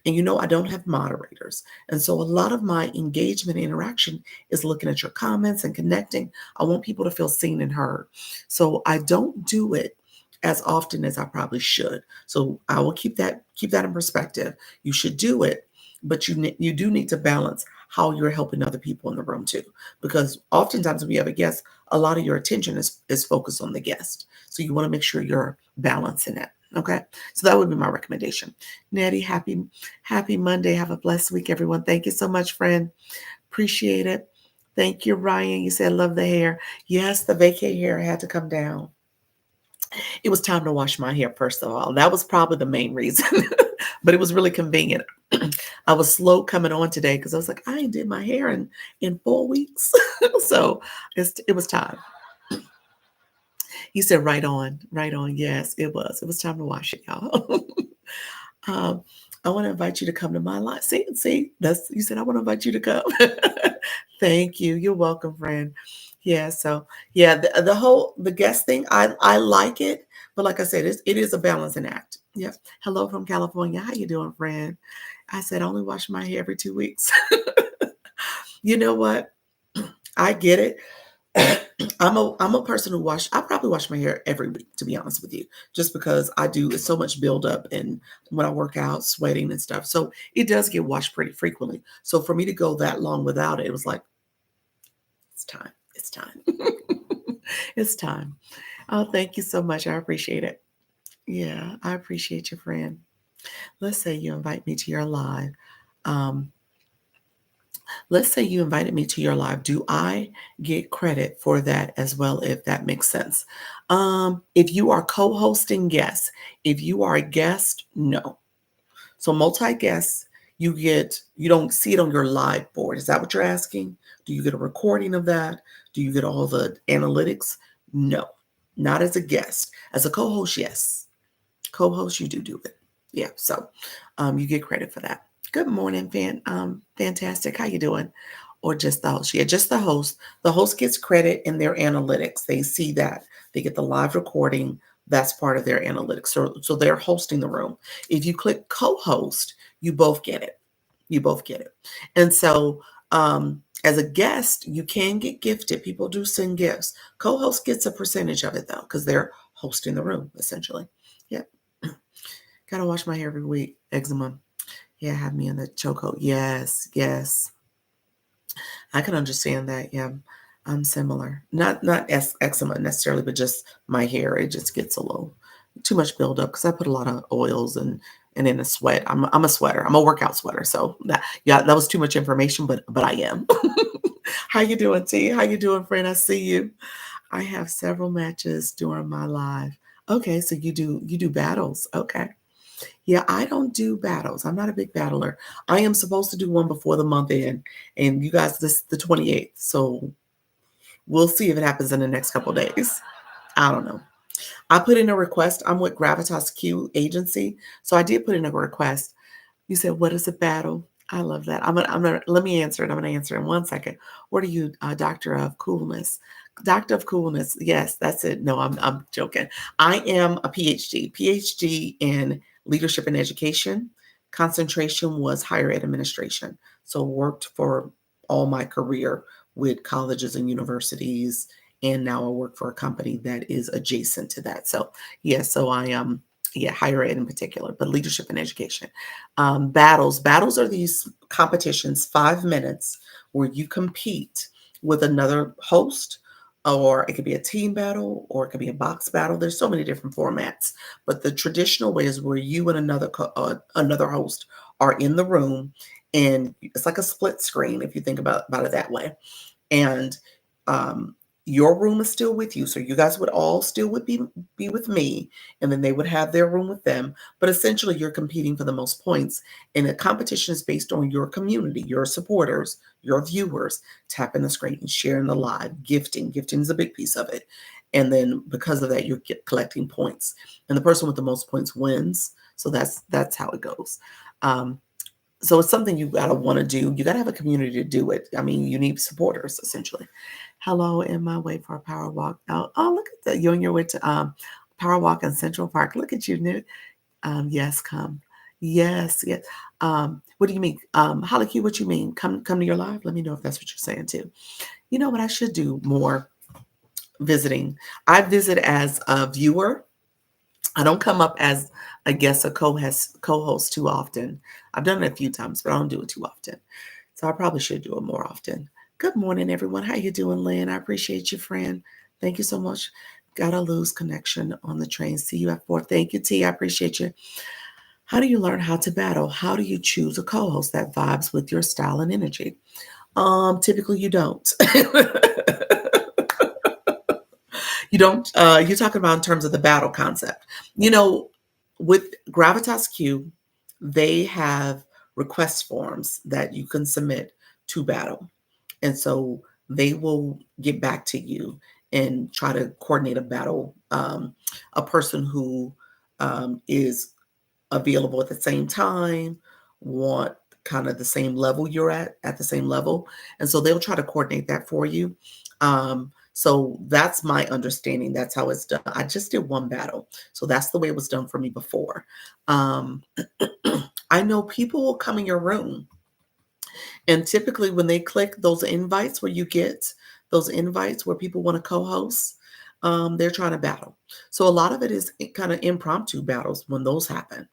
[SPEAKER 1] And I don't have moderators. And so a lot of my engagement and interaction is looking at your comments and connecting. I want people to feel seen and heard. So I don't do it as often as I probably should. So I will keep that in perspective. You should do it, but you do need to balance how you're helping other people in the room too. Because oftentimes when you have a guest, a lot of your attention is focused on the guest. So you want to make sure you're balancing it. Okay. So that would be my recommendation. Nettie, happy Monday. Have a blessed week, everyone. Thank you so much, friend. Appreciate it. Thank you, Ryan. You said love the hair. Yes, the vacay hair had to come down. It was time to wash my hair, first of all. That was probably the main reason. but it was really convenient. I was slow coming on today because I was like, I ain't did my hair in 4 weeks. So it was time. You said right on, right on. Yes, it was. It was time to wash it, y'all. um, I want to invite you to come to my live. See, that's you said I want to invite you to come. Thank you. You're welcome, friend. Yeah. So yeah, the guest thing, I like it, but like I said, it is a balancing act. Yeah. Hello from California. How you doing, friend? I said I only wash my hair every 2 weeks. You know what? I get it. I'm a person who I probably wash my hair every week, to be honest with you, just because I do it's so much buildup and when I work out, sweating and stuff. So it does get washed pretty frequently. So for me to go that long without it, it was like, it's time. It's time. It's time. Oh, thank you so much. I appreciate it. Yeah, I appreciate you, friend. Let's say you invite me to your live. Um, let's say you invited me to your live. Do I get credit for that as well, if that makes sense? If you are co-hosting, yes. If you are a guest, no. So multi-guests, you don't see it on your live board. Is that what you're asking? Do you get a recording of that? Do you get all the analytics? No, not as a guest. As a co-host, yes. Co-host, you do it. Yeah, so you get credit for that. Good morning, fantastic. How you doing? Or just the host? Yeah, just the host. The host gets credit in their analytics. They see that. They get the live recording. That's part of their analytics. So they're hosting the room. If you click co-host, you both get it. You both get it. And so as a guest, you can get gifted. People do send gifts. Co-host gets a percentage of it though, because they're hosting the room essentially. Yep. Gotta wash my hair every week. Eczema. Yeah, have me in the chokehold. Yes, yes. I can understand that. Yeah, I'm similar. Not eczema necessarily, but just my hair. It just gets a little too much buildup because I put a lot of oils and in a sweat. I'm a sweater. I'm a workout sweater. So that was too much information, but I am. How you doing, T? How you doing, friend? I see you. I have several matches during my live. Okay, so you do battles. Okay. Yeah, I don't do battles. I'm not a big battler. I am supposed to do one before the month end, and you guys, this the 28th. So we'll see if it happens in the next couple of days. I don't know. I put in a request. I'm with Gravitas Q agency, so I did put in a request. You said, "What is a battle?" I love that. I'm gonna let me answer it. I'm gonna answer in 1 second. What are you, Doctor of Coolness? Doctor of Coolness. Yes, that's it. No, I'm joking. I am a PhD in leadership and education. Concentration was higher ed administration. So worked for all my career with colleges and universities, and now I work for a company that is adjacent to that. So yeah, so I am higher ed in particular, but leadership and education. Battles are these competitions, 5 minutes, where you compete with another host, or it could be a team battle, or it could be a box battle. There's so many different formats, but the traditional way is where you and another host are in the room, and it's like a split screen if you think about it that way. And um, your room is still with you. So you guys would all still would be with me, and then they would have their room with them. But essentially, you're competing for the most points. And the competition is based on your community, your supporters, your viewers, tapping the screen, sharing the live, gifting. Gifting is a big piece of it. And then because of that, you're collecting points. And the person with the most points wins. So that's how it goes. So it's something you gotta want to do. You gotta have a community to do it. I mean, you need supporters essentially. Hello, in my way for a power walk. Oh, look at that! You're on your way to power walk in Central Park. Look at you, Newt. Yes, come. Yes, yes. What do you mean, Holly Q? What you mean? Come to your live. Let me know if that's what you're saying too. You know what? I should do more visiting. I visit as a viewer. I don't come up as a guest or co-host too often. I've done it a few times, but I don't do it too often. So I probably should do it more often. Good morning, everyone. How you doing, Lynn? I appreciate you, friend. Thank you so much. Gotta lose connection on the train. See you at 4. Thank you, T. I appreciate you. How do you learn how to battle? How do you choose a co-host that vibes with your style and energy? Typically you don't. You don't, you're talking about in terms of the battle concept. You know, with Gravitas Q, they have request forms that you can submit to battle. And so they will get back to you and try to coordinate a battle, a person who is available at the same time, want kind of the same level you're at the same level. And so they'll try to coordinate that for you. So that's my understanding. That's how it's done. I just did one battle. So that's the way it was done for me before. Um, I know people will come in your room, and typically when they click those invites where you get those invites where people want to co-host, they're trying to battle. So a lot of it is kind of impromptu battles when those happen.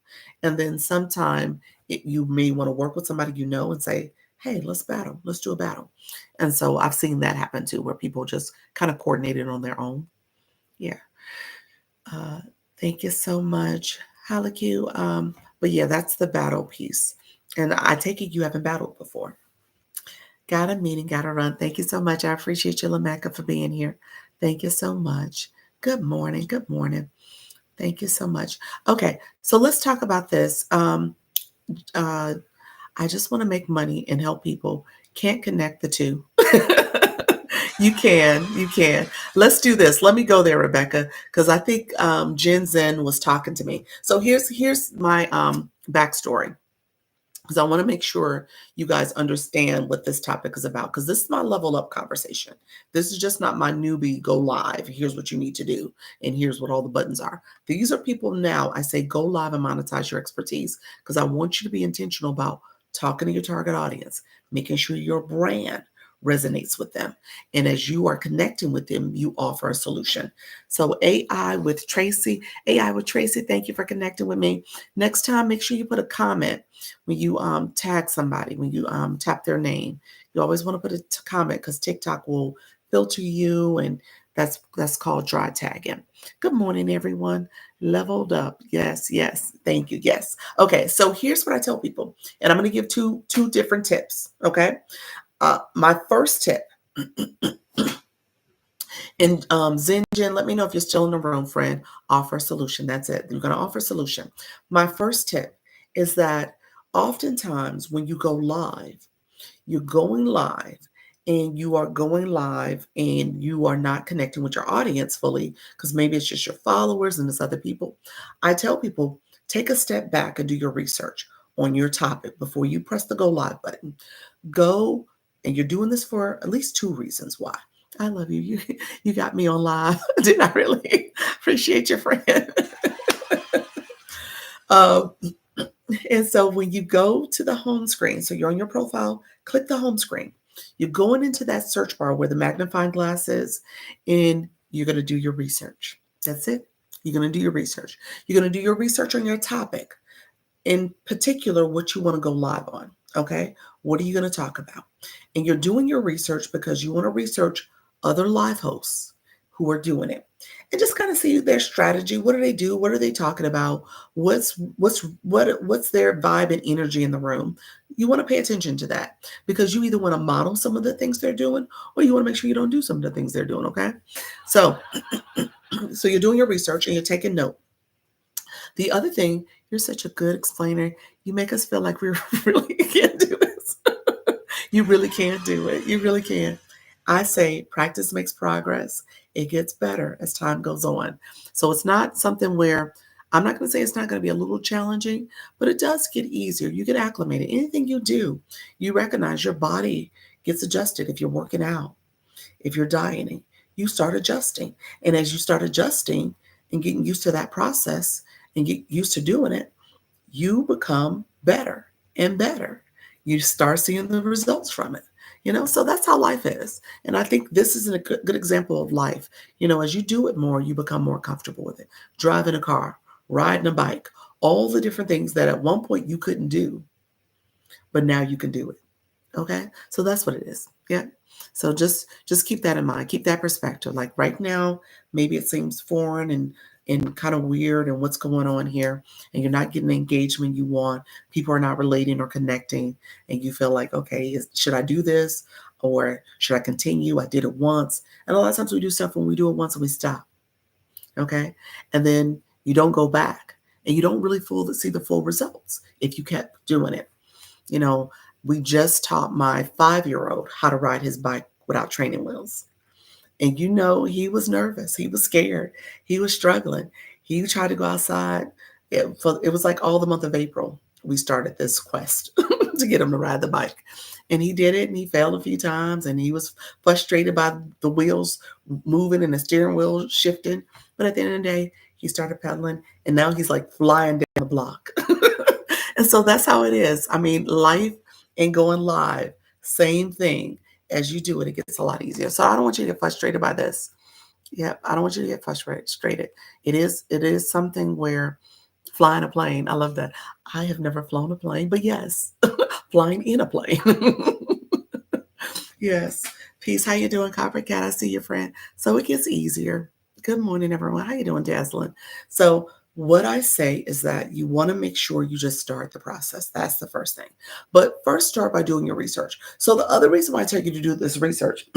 [SPEAKER 1] And then sometime you may want to work with somebody you know and say, hey, let's battle. Let's do a battle. And so I've seen that happen too, where people just kind of coordinate it on their own. Yeah. Uh, Thank you so much, Halaku. But yeah, that's the battle piece. And I take it you haven't battled before. Got a meeting, got to run. Thank you so much. I appreciate you, Lamecca, for being here. Thank you so much. Good morning. Good morning. Thank you so much. Okay, so let's talk about this. Uh, I just want to make money and help people. Can't connect the two. You can. You can. Let's do this. Let me go there, Rebecca, because I think Jen Zen was talking to me. So here's my backstory, because I want to make sure you guys understand what this topic is about, because this is my level up conversation. This is just not my newbie go live. Here's what you need to do, and here's what all the buttons are. These are people now. I say go live and monetize your expertise, because I want you to be intentional about talking to your target audience, making sure your brand resonates with them. And as you are connecting with them, you offer a solution. So AI with Tracy, thank you for connecting with me. Next time, make sure you put a comment when you tag somebody, when you tap their name. You always want to put a comment, because TikTok will filter you, and that's called dry tagging. Good morning, everyone. Leveled up. Yes, yes. Thank you. Yes. Okay. So here's what I tell people, and I'm going to give two different tips. Okay. My first tip, and Zinjan, let me know if you're still in the room, friend. Offer a solution. That's it. You're going to offer a solution. My first tip is that oftentimes when you go live, you're going live and you are going live and you are not connecting with your audience fully, because maybe it's just your followers and it's other people. I tell people, take a step back and do your research on your topic before you press the go live button. Go, and you're doing this for at least two reasons why. I love you. You got me on live. Did I really? Appreciate your friend. um, and so when you go to the home screen, so you're on your profile, click the home screen. You're going into that search bar where the magnifying glass is, and you're going to do your research. That's it. You're going to do your research. You're going to do your research on your topic, in particular, what you want to go live on. Okay. What are you going to talk about? And you're doing your research because you want to research other live hosts who are doing it, and just kind of see their strategy. What do they do? What are they talking about? What's their vibe and energy in the room? You want to pay attention to that, because you either want to model some of the things they're doing, or you want to make sure you don't do some of the things they're doing. Okay. So you're doing your research and you're taking note. The other thing, you're such a good explainer. You make us feel like we really can't do this. You really can do it. You really can. I say practice makes progress. It gets better as time goes on. So it's not something where, I'm not going to say it's not going to be a little challenging, but it does get easier. You get acclimated. Anything you do, you recognize your body gets adjusted. If you're working out, if you're dieting, you start adjusting. And as you start adjusting and getting used to that process and get used to doing it, you become better and better. You start seeing the results from it. So that's how life is. And I think this is a good example of life. As you do it more, you become more comfortable with it. Driving a car, riding a bike, all the different things that at one point you couldn't do, but now you can do it. Okay. So that's what it is. Yeah. So just keep that in mind. Keep that perspective. Like right now, maybe it seems foreign and kind of weird and what's going on here, and you're not getting the engagement you want. People are not relating or connecting, and you feel like, okay, should I do this or should I continue? I did it once. And a lot of times we do stuff when we do it once and we stop. Okay. And then you don't go back and you don't really see the full results if you kept doing it. You know, we just taught my 5-year-old how to ride his bike without training wheels. And he was nervous. He was scared. He was struggling. He tried to go outside. It was like all the month of April. We started this quest to get him to ride the bike. And he did it, and he failed a few times, and he was frustrated by the wheels moving and the steering wheel shifting. But at the end of the day, he started pedaling, and now he's like flying down the block. And so that's how it is. I mean, life and going live, same thing. As you do it, it gets a lot easier. So I don't want you to get frustrated by this. Yeah, I don't want you to get frustrated. It is something where flying a plane. I love that. I have never flown a plane, but yes, flying in a plane. Yes. Peace. How you doing, Coppercat? I see your friend. So it gets easier. Good morning, everyone. How you doing, Dazzling? So what I say is that you want to make sure you just start the process. That's the first thing. But first start by doing your research. So the other reason why I tell you to do this research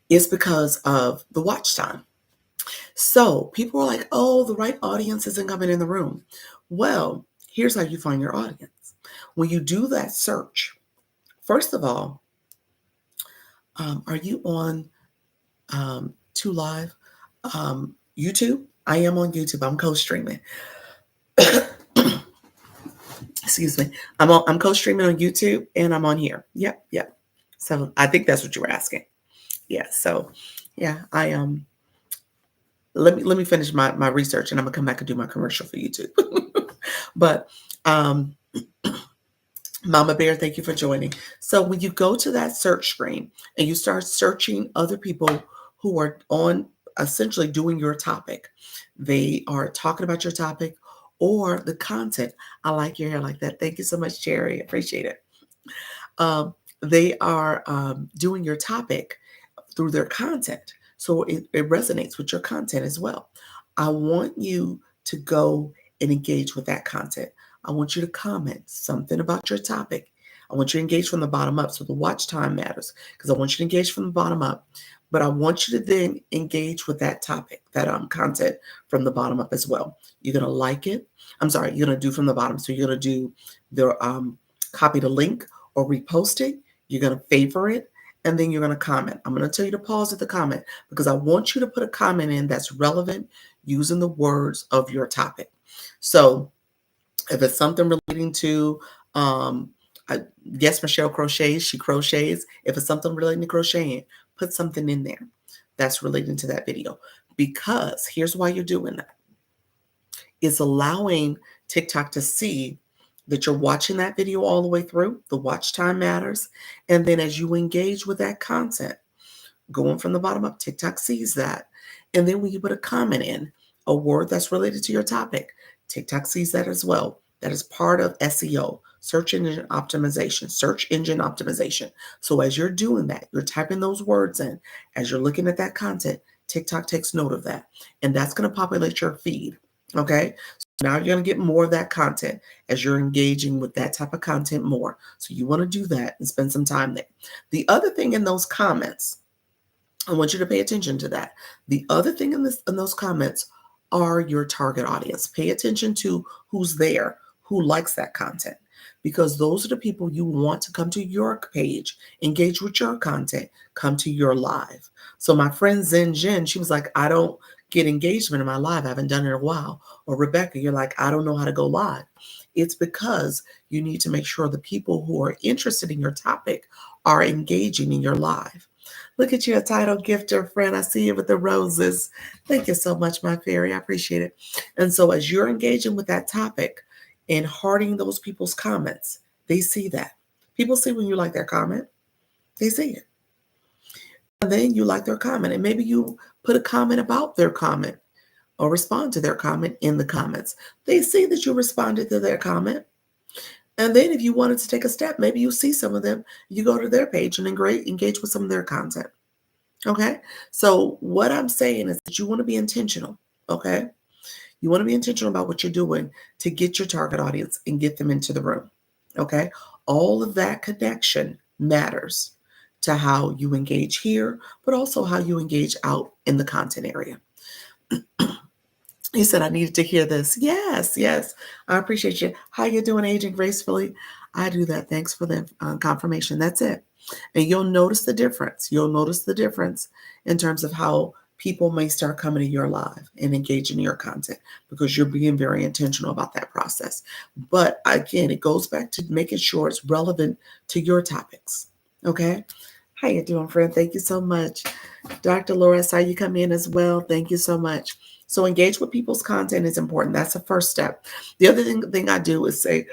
[SPEAKER 1] is because of the watch time. So people are like, oh, the right audience isn't coming in the room. Well, here's how you find your audience. When you do that search, first of all, are you on Two Live YouTube? I am on YouTube. I'm co-streaming. Excuse me. I'm co-streaming on YouTube, and I'm on here. Yep. So I think that's what you were asking. Yeah. So yeah, I let me finish my research, and I'm gonna come back and do my commercial for YouTube. But Mama Bear, thank you for joining. So when you go to that search screen and you start searching other people who are on essentially doing your topic, they are talking about your topic or the content. I like your hair like that. Thank you so much, Cherry. Appreciate it. They are doing your topic through their content. So it resonates with your content as well. I want you to go and engage with that content. I want you to comment something about your topic. I want you to engage from the bottom up. So the watch time matters because I want you to engage from the bottom up. But I want you to then engage with that topic, that content from the bottom up as well. You're going to like it. I'm sorry, you're going to do from the bottom. So you're going to do the copy the link or repost it. You're going to favor it. And then you're going to comment. I'm going to tell you to pause at the comment because I want you to put a comment in that's relevant using the words of your topic. So if it's something relating to, yes, Michelle crochets, she crochets. If it's something relating to crocheting, put something in there that's relating to that video. Because here's why you're doing that. It's allowing TikTok to see that you're watching that video all the way through. The watch time matters. And then as you engage with that content, going from the bottom up, TikTok sees that. And then when you put a comment in, a word that's related to your topic, TikTok sees that as well. That is part of SEO, search engine optimization, search engine optimization. So as you're doing that, you're typing those words in, as you're looking at that content, TikTok takes note of that. And that's going to populate your feed. Okay. So now you're going to get more of that content as you're engaging with that type of content more. So you want to do that and spend some time there. The other thing in those comments, I want you to pay attention to that. The other thing in those comments are your target audience. Pay attention to who's there, who likes that content, because those are the people you want to come to your page, engage with your content, come to your live. So my friend Zen Jen, she was like, I don't get engagement in my live. I haven't done it in a while. Or Rebecca, you're like, I don't know how to go live. It's because you need to make sure the people who are interested in your topic are engaging in your live. Look at you, a title gifter, friend. I see you with the roses. Thank you so much, my fairy. I appreciate it. And so as you're engaging with that topic and hearting those people's comments, they see that. People see when you like their comment. They see it. And then you like their comment. And maybe you put a comment about their comment or respond to their comment in the comments. They see that you responded to their comment. And then if you wanted to take a step, maybe you see some of them, you go to their page and engage with some of their content. Okay. So what I'm saying is that you want to be intentional. Okay. You want to be intentional about what you're doing to get your target audience and get them into the room. Okay. All of that connection matters to how you engage here, but also how you engage out in the content area. He said, I needed to hear this. Yes, yes. I appreciate you. How you doing, Aging Gracefully? I do that. Thanks for the confirmation. That's it. And you'll notice the difference. You'll notice the difference in terms of how people may start coming to your live and engaging in your content because you're being very intentional about that process. But again, it goes back to making sure it's relevant to your topics. Okay? How you doing, friend? Thank you so much. Dr. Laura, I saw you come in as well. Thank you so much. So engage with people's content is important. That's the first step. The other thing I do is say,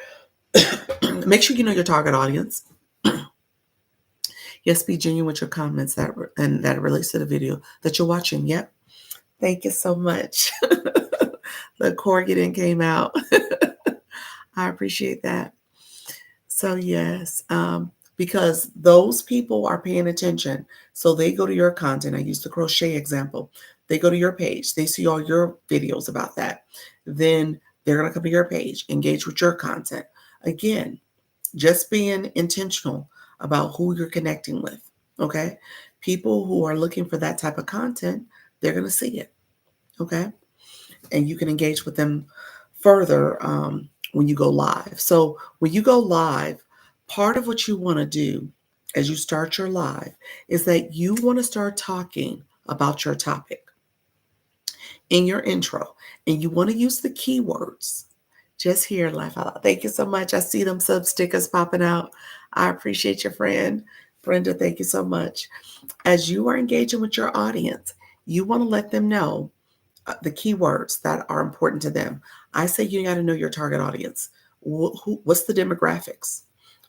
[SPEAKER 1] make sure you know your target audience. Yes, be genuine with your comments and that relates to the video that you're watching. Yep. Thank you so much. The Corrigan came out. I appreciate that. So yes, because those people are paying attention. So they go to your content. I used the crochet example. They go to your page. They see all your videos about that. Then they're going to come to your page, engage with your content. Again, just being intentional about who you're connecting with. Okay. People who are looking for that type of content, they're going to see it. Okay. And you can engage with them further when you go live. So when you go live, part of what you want to do as you start your live is that you want to start talking about your topic in your intro, and you want to use the keywords. Just here, laugh out loud. Thank you so much. I see them sub stickers popping out. I appreciate your friend. Brenda, thank you so much. As you are engaging with your audience, you want to let them know the keywords that are important to them. I say you got to know your target audience. What's the demographics?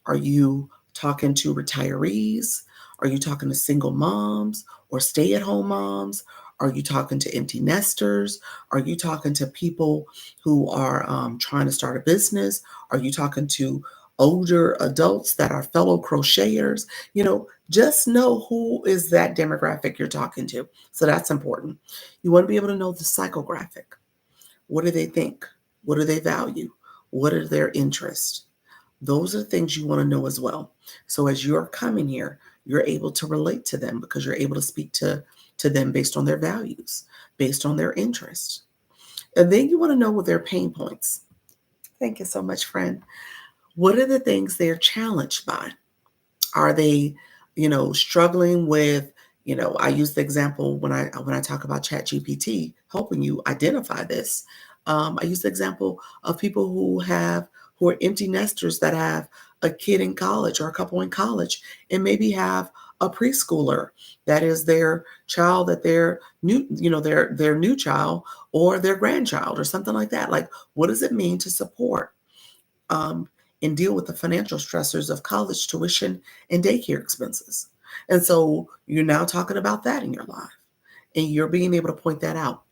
[SPEAKER 1] Are you talking to retirees? Are you talking to single moms or stay at home moms? Are you talking to empty nesters? Are you talking to people who are trying to start a business? Are you talking to older adults that are fellow crocheters? Just know who is that demographic you're talking to. So that's important. You want to be able to know the psychographic. What do they think? What do they value? What are their interests? Those are things you want to know as well. So as you're coming here, you're able to relate to them because you're able to speak to them based on their values, based on their interests. And then you want to know what their pain points. Thank you so much, friend. What are the things they're challenged by? Are they, struggling with, I use the example when I talk about ChatGPT helping you identify this. I use the example of people who are empty nesters that have a kid in college or a couple in college and maybe have a preschooler that is their child that their new, their new child or their grandchild or something like that. Like, what does it mean to support um, and deal with the financial stressors of college tuition and daycare expenses? And so you're now talking about that in your life and you're being able to point that out.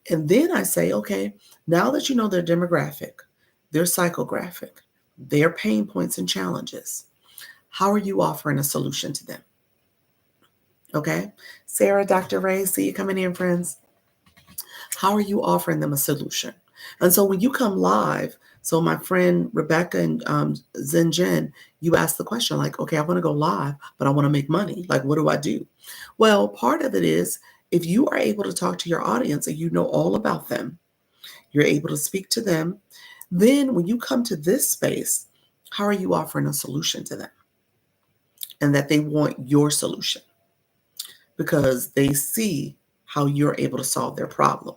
[SPEAKER 1] And then I say, okay, now that you know their demographic, their psychographic, their pain points and challenges, how are you offering a solution to them? Okay. Sarah, Dr. Ray, see you coming in, friends. How are you offering them a solution? And so when you come live, so my friend Rebecca and Zinjen, you ask the question like, okay, I want to go live, but I want to make money. Like, what do I do? Well, part of it is if you are able to talk to your audience and you know all about them, you're able to speak to them. Then when you come to this space, how are you offering a solution to them? And that they want your solution because they see how you're able to solve their problem.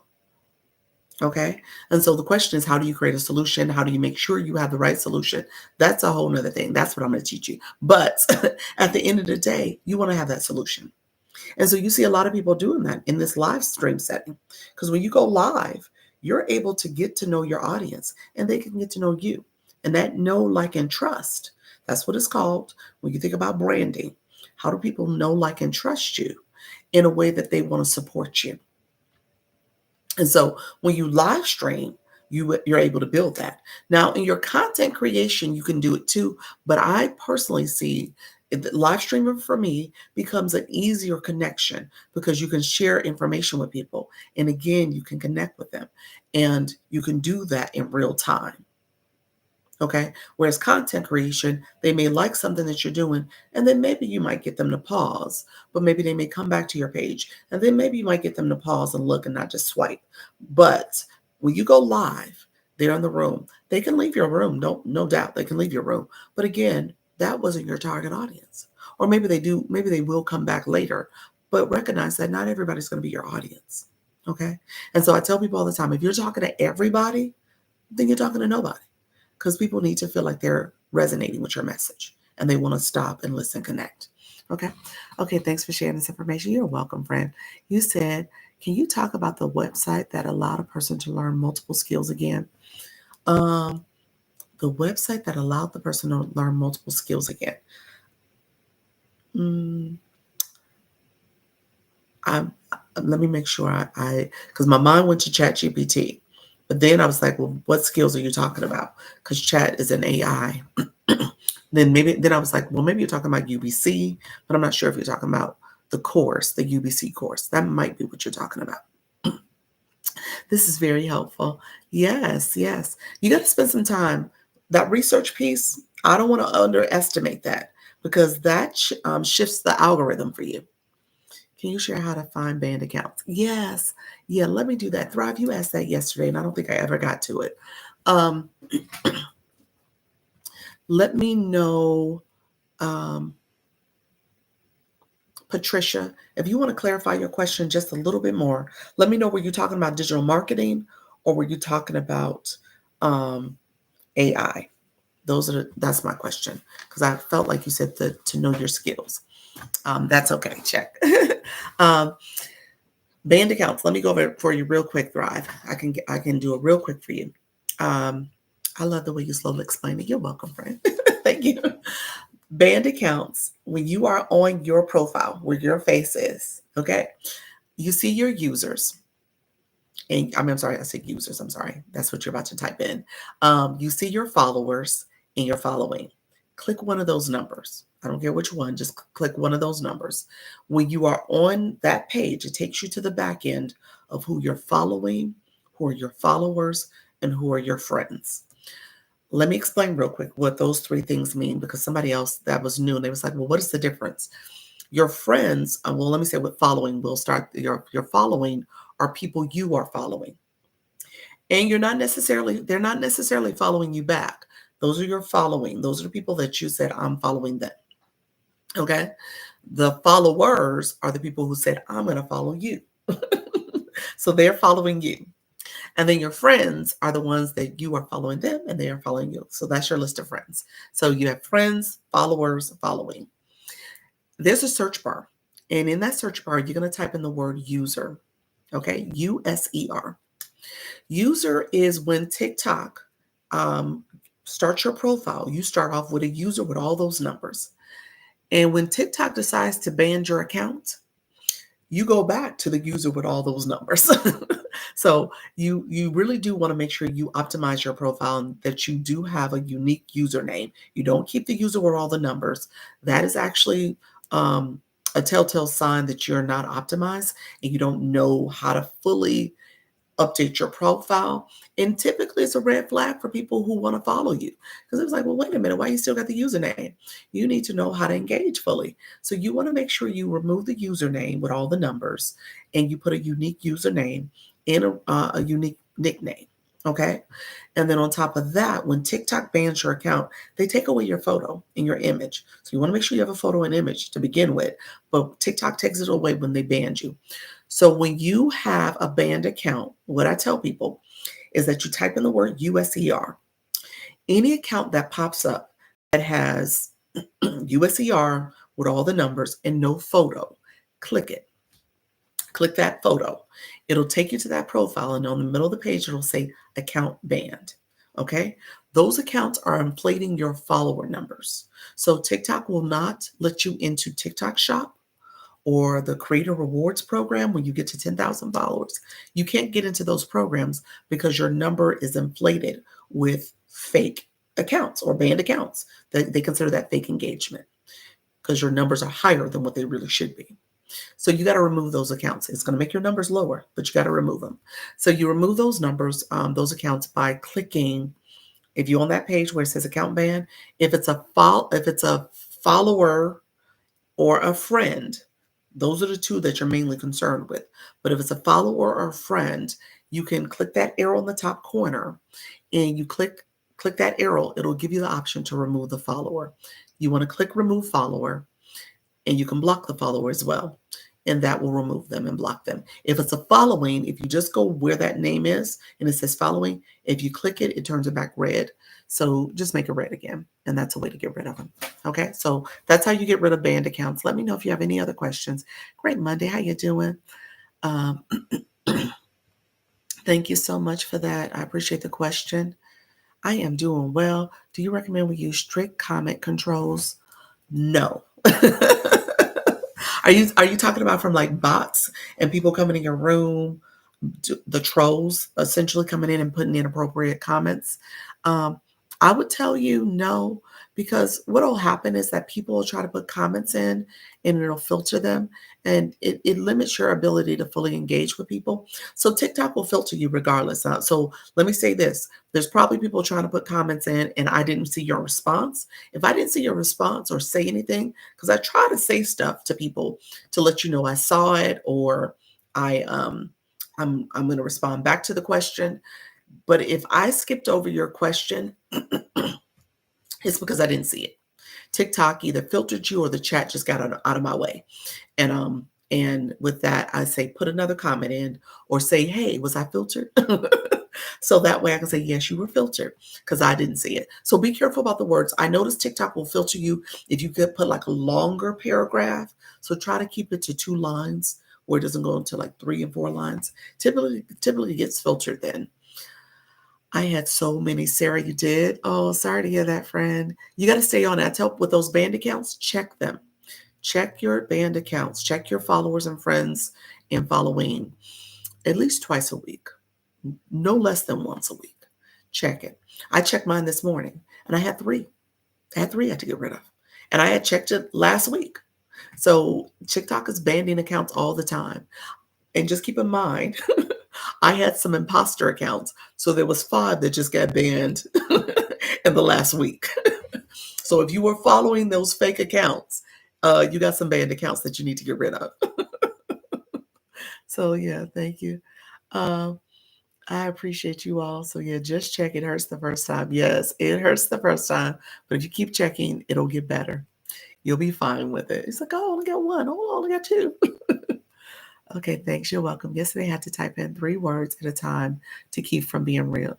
[SPEAKER 1] Okay. And so the question is, how do you create a solution? How do you make sure you have the right solution? That's a whole nother thing. That's what I'm going to teach you. But at the end of the day, you want to have that solution. And so you see a lot of people doing that in this live stream setting. Because when you go live, you're able to get to know your audience and they can get to know you. And that know, like, and trust, that's what it's called when you think about branding. How do people know, like, and trust you in a way that they want to support you? And so when you live stream, you're able to build that. Now, in your content creation, you can do it too. But I personally see live streaming for me becomes an easier connection because you can share information with people. And again, you can connect with them and you can do that in real time. Okay. Whereas content creation, they may like something that you're doing, and then maybe you might get them to pause, but maybe they may come back to your page, and then maybe you might get them to pause and look and not just swipe. But when you go live, they're in the room. They can leave your room, no doubt. They can leave your room. But again, that wasn't your target audience. Or maybe they do, maybe they will come back later. But recognize that not everybody's going to be your audience. Okay. And so I tell people all the time, if you're talking to everybody, then you're talking to nobody. Because people need to feel like they're resonating with your message and they want to stop and listen, connect. Okay. Okay. Thanks for sharing this information. You're welcome, friend. You said, can you talk about the website that allowed a person to learn multiple skills again? Um, the website that allowed the person to learn multiple skills again. Mm, I let me make sure I because my mind went to Chat GPT, but then I was like, well, what skills are you talking about? Because Chat is an AI. Then I was like, well, maybe you're talking about UBC, but I'm not sure if you're talking about the course, the UBC course. That might be what you're talking about. This is very helpful. Yes, yes. You got to spend some time. That research piece, I don't want to underestimate that because that shifts the algorithm for you. Can you share how to find banned accounts? Yes. Yeah, let me do that. Thrive, you asked that yesterday, and I don't think I ever got to it. Um, let me know, um, Patricia, if you want to clarify your question just a little bit more, let me know, were you talking about digital marketing or were you talking about um, AI? That's my question because I felt like you said to know your skills. That's okay. Check. um, Banned accounts. Let me go over it for you real quick, Thrive. I can do it real quick for you. Um, I love the way you slowly explain it. You're welcome, friend. Thank you. Banned accounts, when you are on your profile where your face is, okay, you see your users. And I'm sorry, I said users. I'm sorry. That's what you're about to type in. You see your followers and your following. Click one of those numbers. I don't care which one, just click one of those numbers. When you are on that page, it takes you to the back end of who you're following, who are your followers, and who are your friends. Let me explain real quick what those three things mean because somebody else that was new, and they was like, well, what is the difference? Your friends, well, let me say with following, we'll start your following are people you are following. And they're not necessarily following you back. Those are your following. Those are the people that you said, I'm following them. Okay. The followers are the people who said, I'm going to follow you. So they're following you. And then your friends are the ones that you are following them and they are following you. So that's your list of friends. So you have friends, followers, following. There's a search bar. And in that search bar, you're going to type in the word user. Okay. USER. User is when TikTok starts your profile. You start off with a user with all those numbers. And when TikTok decides to ban your account, you go back to the user with all those numbers. So you really do want to make sure you optimize your profile and that you do have a unique username. You don't keep the user with all the numbers. That is actually a telltale sign that you're not optimized and you don't know how to fully update your profile. And typically it's a red flag for people who want to follow you. Because it's like, well, wait a minute, why you still got the username? You need to know how to engage fully. So you want to make sure you remove the username with all the numbers and you put a unique username in a unique nickname. Okay. And then on top of that, when TikTok bans your account, they take away your photo and your image. So you want to make sure you have a photo and image to begin with. But TikTok takes it away when they ban you. So when you have a banned account, what I tell people is that you type in the word USER. Any account that pops up that has USER with all the numbers and no photo, click it. Click that photo. It'll take you to that profile, and on the middle of the page, it'll say account banned. Okay? Those accounts are inflating your follower numbers. So TikTok will not let you into TikTok Shop or the Creator Rewards program when you get to 10,000 followers. You can't get into those programs because your number is inflated with fake accounts or banned accounts. They consider that fake engagement because your numbers are higher than what they really should be. So you got to remove those accounts. It's going to make your numbers lower, but you got to remove them. So you remove those numbers, those accounts by clicking. If you're on that page where it says account ban, if it's a follower or a friend, those are the two that you're mainly concerned with. But if it's a follower or a friend, you can click that arrow in the top corner, and you click that arrow. It'll give you the option to remove the follower. You want to click remove follower, and you can block the follower as well. And that will remove them and block them. If it's a following, if you just go where that name is and it says following, if you click it, it turns it back red. So just make it red again. And that's a way to get rid of them. Okay, so that's how you get rid of banned accounts. Let me know if you have any other questions. Great Monday. How you doing? Um, thank you so much for that. I appreciate the question. I am doing well. Do you recommend we use strict comment controls? No. Are you talking about from like bots and people coming in your room, the trolls essentially coming in and putting inappropriate comments? Um, I would tell you no, because what will happen is that people will try to put comments in and it'll filter them, and it limits your ability to fully engage with people. So TikTok will filter you regardless. So let me say this: there's probably people trying to put comments in and I didn't see your response. If I didn't see your response or say anything, because I try to say stuff to people to let you know I saw it, or I'm going to respond back to the question. But if I skipped over your question, it's because I didn't see it. TikTok either filtered you or the chat just got out of my way. And with that, I say put another comment in, or say, hey, was I filtered? So that way I can say, yes, you were filtered, because I didn't see it. So be careful about the words. I noticed TikTok will filter you if you could put like a longer paragraph. So try to keep it to 2 lines, where it doesn't go into like 3 and 4 lines. Typically gets filtered then. I had so many. Sarah, you did? Oh, sorry to hear that, friend. You got to stay on it. I tell with those banned accounts, check them. Check your banned accounts. Check your followers and friends and following at least twice a week. No less than once a week. Check it. I checked mine this morning and I had 3. I had 3 I had to get rid of. And I had checked it last week. So TikTok is banning accounts all the time. And just keep in mind, I had some imposter accounts. So there was 5 that just got banned in the last week. So if you were following those fake accounts, you got some banned accounts that you need to get rid of. So yeah, thank you. Um, I appreciate you all. So yeah, just check. It hurts the first time. Yes, it hurts the first time. But if you keep checking, it'll get better. You'll be fine with it. It's like, oh, I only got 1. Oh, I only got 2. Okay, thanks. You're welcome. Yesterday I had to type in 3 words at a time to keep from being real.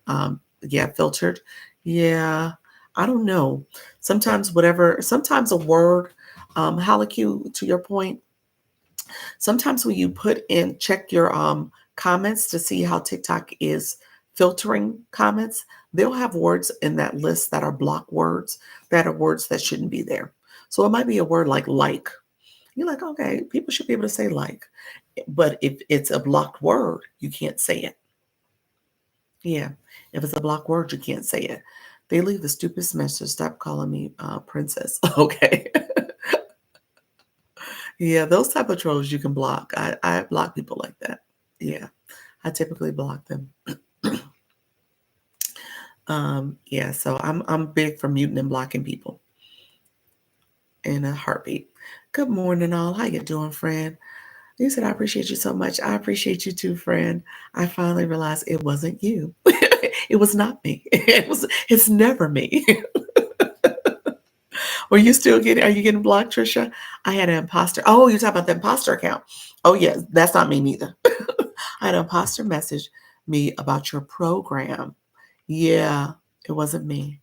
[SPEAKER 1] Yeah, filtered. Yeah, I don't know. Sometimes a word, Halaku, to your point, sometimes when you check your comments to see how TikTok is filtering comments, they'll have words in that list that are block words, that are words that shouldn't be there. So it might be a word like. You're like, okay, people should be able to say like. But if it's a blocked word, you can't say it. Yeah. If it's a blocked word, you can't say it. They leave the stupidest message. Stop calling me princess. Okay. Yeah, those type of trolls you can block. I block people like that. Yeah. I typically block them. Yeah, so I'm big for muting and blocking people in a heartbeat. Good morning, all. How you doing, friend? You said, I appreciate you so much. I appreciate you too, friend. I finally realized it wasn't you. It was not me. It's never me. Are you getting blocked, Trisha? I had an imposter. Oh, you're talking about the imposter account. Oh, yeah, that's not me neither. I had an imposter message me about your program. Yeah, it wasn't me.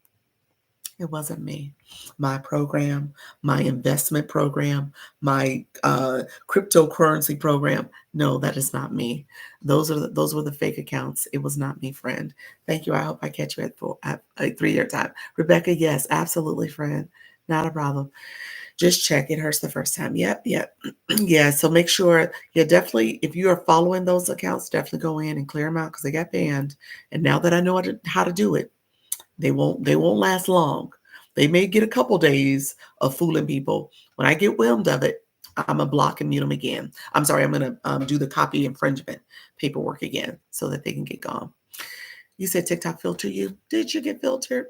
[SPEAKER 1] It wasn't me. My program, my investment program, my cryptocurrency program. No, that is not me. Those were the fake accounts. It was not me, friend. Thank you. I hope I catch you at a 3-year time. Rebecca, yes, absolutely, friend. Not a problem. Just check. It hurts the first time. Yep. Yeah. So make sure definitely, if you are following those accounts, definitely go in and clear them out because they got banned. And now that I know how to do it, they won't last long. They may get a couple days of fooling people. When I get whelmed of it, I'm gonna block and mute them again. I'm sorry, I'm gonna do the copy infringement paperwork again so that they can get gone. You said TikTok filter you. Did you get filtered?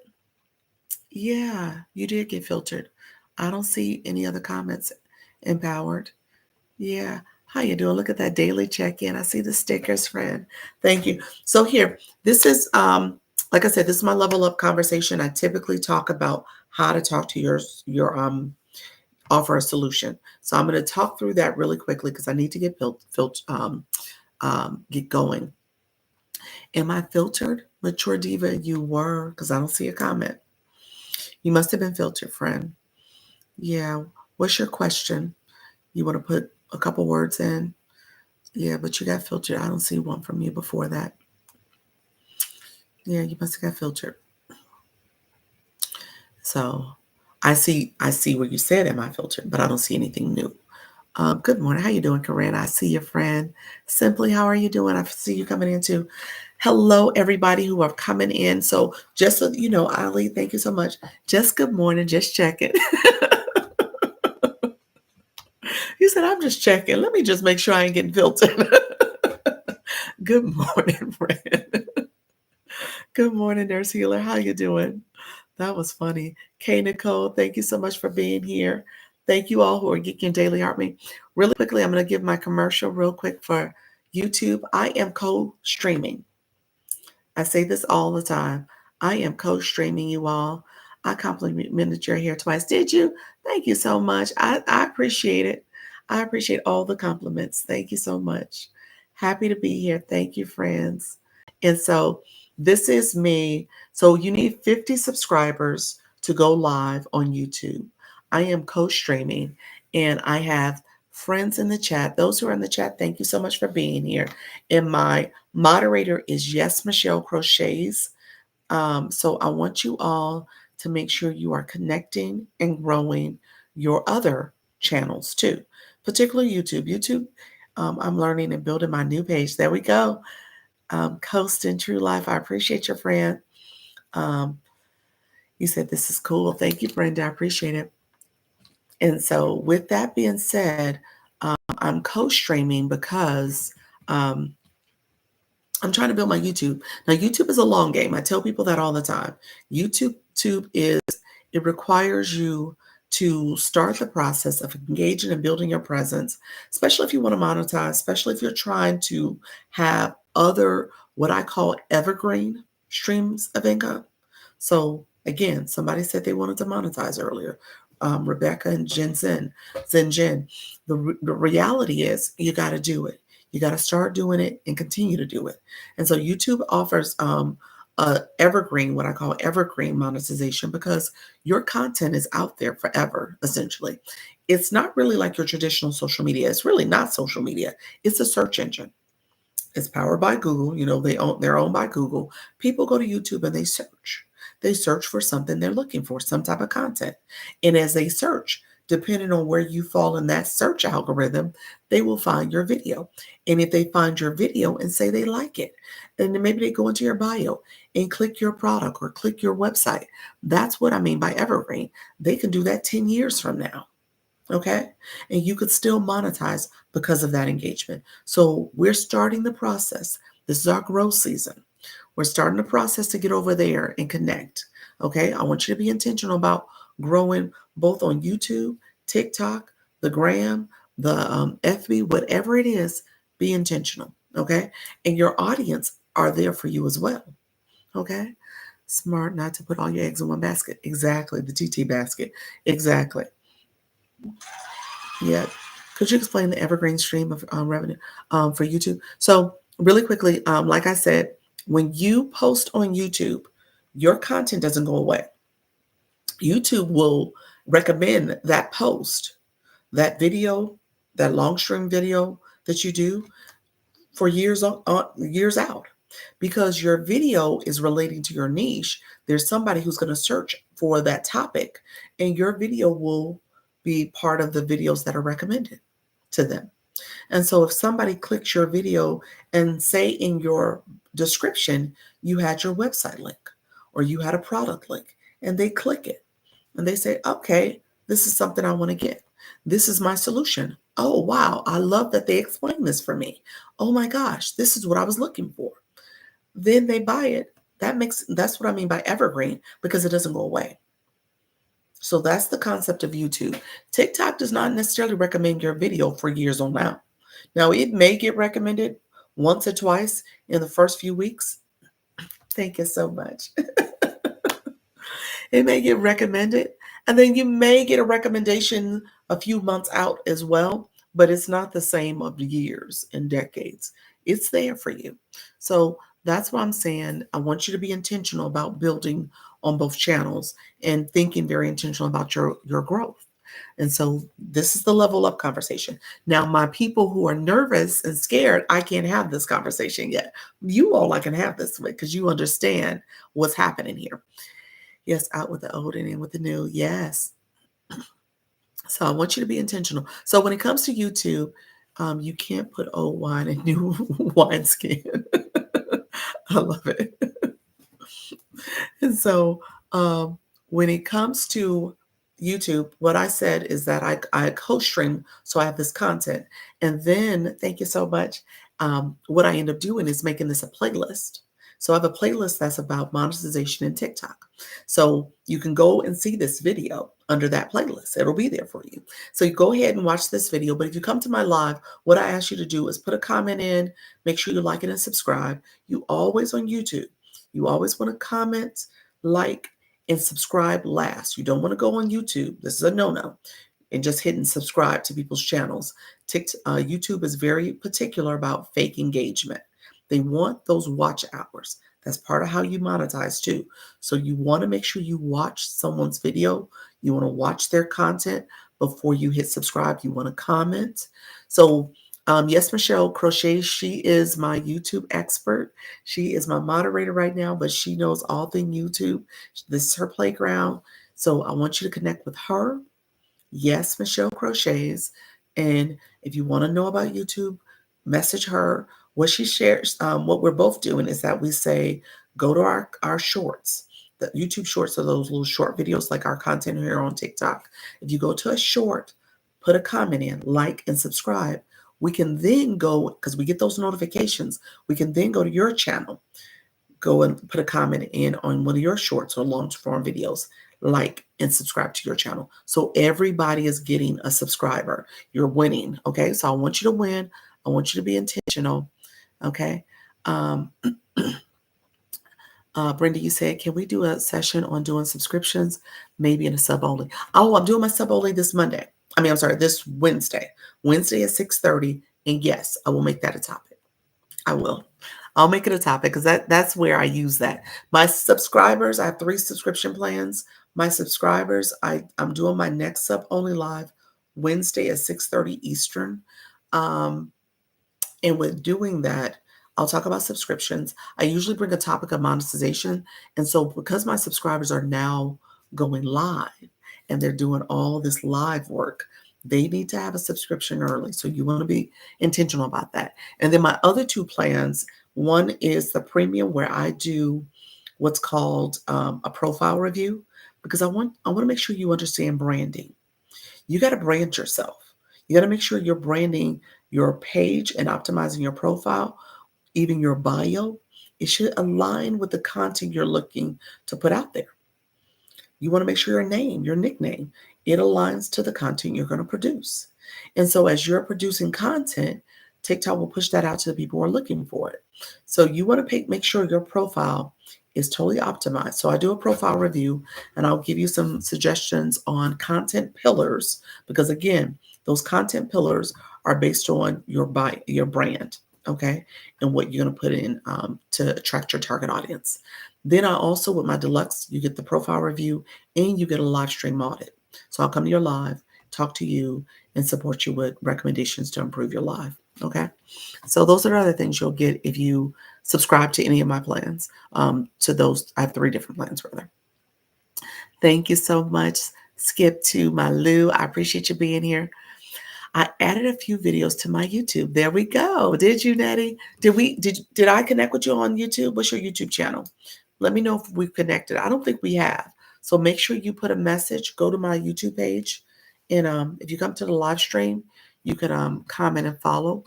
[SPEAKER 1] Yeah, you did get filtered. I don't see any other comments. Empowered. Yeah, How you doing? Look at that daily check-in. I see the stickers, friend. Thank you. So here, this is like I said, this is my level up conversation. I typically talk about how to talk to your offer a solution. So I'm going to talk through that really quickly because I need to get going. Am I filtered? Mature Diva, you were, because I don't see a comment. You must have been filtered, friend. Yeah. What's your question? You want to put a couple words in? Yeah, but you got filtered. I don't see one from you before that. Yeah, you must have got filtered. So I see where you said am I filtered, but I don't see anything new. Good morning. How you doing, Corinne? I see your friend. Simply, how are you doing? I see you coming in too. Hello, everybody who are coming in. So just so you know, Ali, thank you so much. Just good morning. Just checking. You said, I'm just checking. Let me just make sure I ain't getting filtered. Good morning, friend. Good morning, Nurse Healer. How you doing? That was funny. Kay Nicole, thank you so much for being here. Thank you all who are Geeking Daily Art Me. Really quickly, I'm going to give my commercial real quick for YouTube. I am co-streaming. I say this all the time. I am co-streaming, you all. I complimented your hair twice. Did you? Thank you so much. I appreciate it. I appreciate all the compliments. Thank you so much. Happy to be here. Thank you, friends. And so this is me. So you need 50 subscribers to go live on YouTube. I am co-streaming and I have friends in the chat. Those who are in the chat, thank you so much for being here. And my moderator is Yes Michelle Crochets. So I want you all to make sure you are connecting and growing your other channels too, particularly YouTube. YouTube, I'm learning and building my new page. There we go. Coast in True Life. I appreciate your friend. Um, you said this is cool. Thank you, Brenda. I appreciate it. And so, with that being said, I'm co-streaming because um, I'm trying to build my YouTube. Now, YouTube is a long game. I tell people that all the time. YouTube is, it requires you to start the process of engaging and building your presence, especially if you want to monetize, especially if you're trying to have other, what I call evergreen streams of income. So again, somebody said they wanted to monetize earlier. Rebecca and Zen. The reality is you got to do it. You got to start doing it and continue to do it. And so YouTube offers evergreen, what I call evergreen monetization, because your content is out there forever, essentially. It's not really like your traditional social media. It's really not social media. It's a search engine. It's powered by Google. You know, they're owned by Google. People go to YouTube and they search. They search for something they're looking for, some type of content. And as they search, depending on where you fall in that search algorithm, they will find your video. And if they find your video and say they like it, and then maybe they go into your bio and click your product or click your website. That's what I mean by evergreen. They can do that 10 years from now. Okay. And you could still monetize because of that engagement. So we're starting the process. This is our growth season. We're starting the process to get over there and connect. Okay. I want you to be intentional about growing both on YouTube, TikTok, the Gram, the FB, whatever it is, be intentional. Okay. And your audience are there for you as well. Okay. Smart not to put all your eggs in one basket. Exactly. The TT basket. Exactly. Yeah. Could you explain the evergreen stream of revenue for YouTube? So really quickly, like I said, when you post on YouTube, your content doesn't go away. YouTube will recommend that post, that video, that long stream video that you do for years out, because your video is relating to your niche. There's somebody who's going to search for that topic, and your video will be part of the videos that are recommended to them. And so if somebody clicks your video and say in your description you had your website link or you had a product link, and they click it and they say, okay, this is something I want to get. This is my solution. Oh, wow. I love that they explained this for me. Oh my gosh, this is what I was looking for. Then they buy it. That's what I mean by evergreen, because it doesn't go away. So that's the concept of YouTube. TikTok does not necessarily recommend your video for years on now. Now, it may get recommended once or twice in the first few weeks. Thank you so much. It may get recommended, and then you may get a recommendation a few months out as well, but it's not the same of years and decades. It's there for you. So that's why I'm saying I want you to be intentional about building on both channels and thinking very intentional about your growth. And so this is the level up conversation. Now, my people who are nervous and scared, I can't have this conversation yet. You all I can have this with because you understand what's happening here. Yes, out with the old and in with the new. Yes. So I want you to be intentional. So when it comes to YouTube, you can't put old wine in new wineskin. I love it. And so when it comes to YouTube, what I said is that I co-stream, so I have this content. And then, thank you so much. What I end up doing is making this a playlist. So I have a playlist that's about monetization in TikTok. So you can go and see this video under that playlist. It'll be there for you. So you go ahead and watch this video. But if you come to my live, what I ask you to do is put a comment in, make sure you like it and subscribe. You always on YouTube, you always want to comment, like, and subscribe last. You don't want to go on YouTube. This is a no-no. And just hitting subscribe to people's channels. YouTube is very particular about fake engagement. They want those watch hours. That's part of how you monetize too. So you want to make sure you watch someone's video. You want to watch their content before you hit subscribe. You want to comment. So yes, Michelle Crochet, she is my YouTube expert. She is my moderator right now, but she knows all things YouTube. This is her playground. So I want you to connect with her. Yes, Michelle Crochets. And if you want to know about YouTube, message her. What she shares, what we're both doing is that we say, go to our shorts. The YouTube shorts are those little short videos like our content here on TikTok. If you go to a short, put a comment in, like and subscribe. We can then go, because we get those notifications, we can then go to your channel, go and put a comment in on one of your shorts or long form videos, like and subscribe to your channel. So everybody is getting a subscriber. You're winning. Okay. So I want you to win. I want you to be intentional. Okay. Brenda, you said, can we do a session on doing subscriptions? Maybe in a sub only. Oh, I'm doing my sub only this Monday. I'm sorry, this Wednesday. Wednesday at 6:30. And yes, I will make that a topic. I will. I'll make it a topic because that's where I use that. My subscribers, I have 3 subscription plans. My subscribers, I'm doing my next sub only live Wednesday at 6:30 Eastern. And with doing that, I'll talk about subscriptions. I usually bring a topic of monetization. And so because my subscribers are now going live and they're doing all this live work, they need to have a subscription early. So you want to be intentional about that. And then my other 2 plans, one is the premium where I do what's called a profile review, because I want to make sure you understand branding. You got to brand yourself. You got to make sure you're branding your page and optimizing your profile, even your bio. It should align with the content you're looking to put out there. You want to make sure your name, your nickname, it aligns to the content you're going to produce. And so as you're producing content, TikTok will push that out to the people who are looking for it. So you want to make sure your profile is totally optimized. So I do a profile review and I'll give you some suggestions on content pillars, because again, those content pillars are based on your brand, okay, and what you're going to put in to attract your target audience. Then I also, with my deluxe, you get the profile review and you get a live stream audit. So I'll come to your live, talk to you, and support you with recommendations to improve your live. Okay. So those are other things you'll get if you subscribe to any of my plans. To those, I have 3 different plans rather. Thank you so much. Skip to my Lou. I appreciate you being here. I added a few videos to my YouTube. There we go. Did you, Nettie? Did I connect with you on YouTube? What's your YouTube channel? Let me know if we've connected. I don't think we have. So make sure you put a message, go to my YouTube page. And if you come to the live stream, you can comment and follow.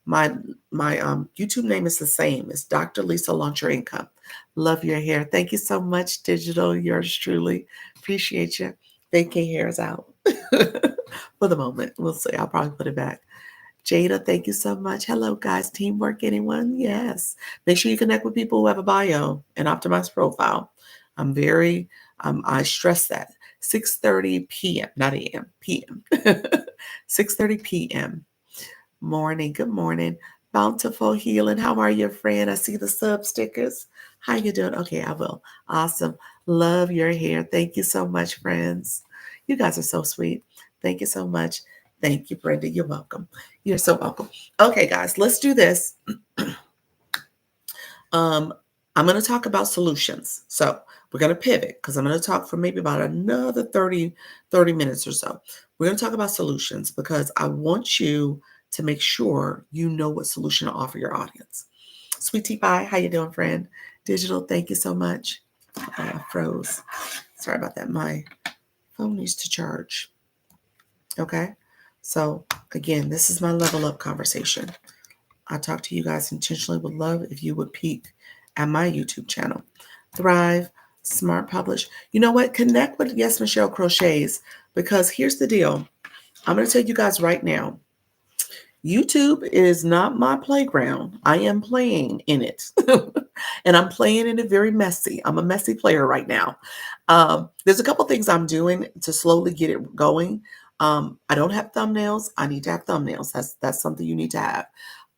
[SPEAKER 1] My YouTube name is the same. It's Dr. Lisa Launch Your Income. Love your hair. Thank you so much, Digital. Yours truly. Appreciate you. Vacay hair is out for the moment. We'll see. I'll probably put it back. Jada, thank you so much. Hello, guys. Teamwork, anyone? Yes. Make sure you connect with people who have a bio and optimized profile. I'm very, I stress that. 6:30 p.m., not a.m., p.m. 6:30 p.m. Morning. Good morning. Bountiful Healing. How are you, friend? I see the sub stickers. How you doing? Okay, I will. Awesome. Love your hair. Thank you so much, friends. You guys are so sweet. Thank you so much. Thank you, Brenda. You're welcome. You're so welcome. Okay, guys, let's do this. Um, I'm going to talk about solutions. So we're going to pivot because I'm going to talk for maybe about another 30 minutes or so. We're going to talk about solutions because I want you to make sure you know what solution to offer your audience. Sweet Tea Pie, how you doing, friend? Digital, thank you so much. I froze. Sorry about that. My phone needs to charge. Okay. So again, this is my level up conversation. I talk to you guys intentionally. Would love if you would peek at my YouTube channel. Thrive, Smart Publish. You know what? Connect with Yes Michelle Crochets because here's the deal. I'm going to tell you guys right now. YouTube is not my playground. I am playing in it. And I'm playing in it very messy. I'm a messy player right now. There's a couple things I'm doing to slowly get it going. I don't have thumbnails. I need to have thumbnails. That's something you need to have.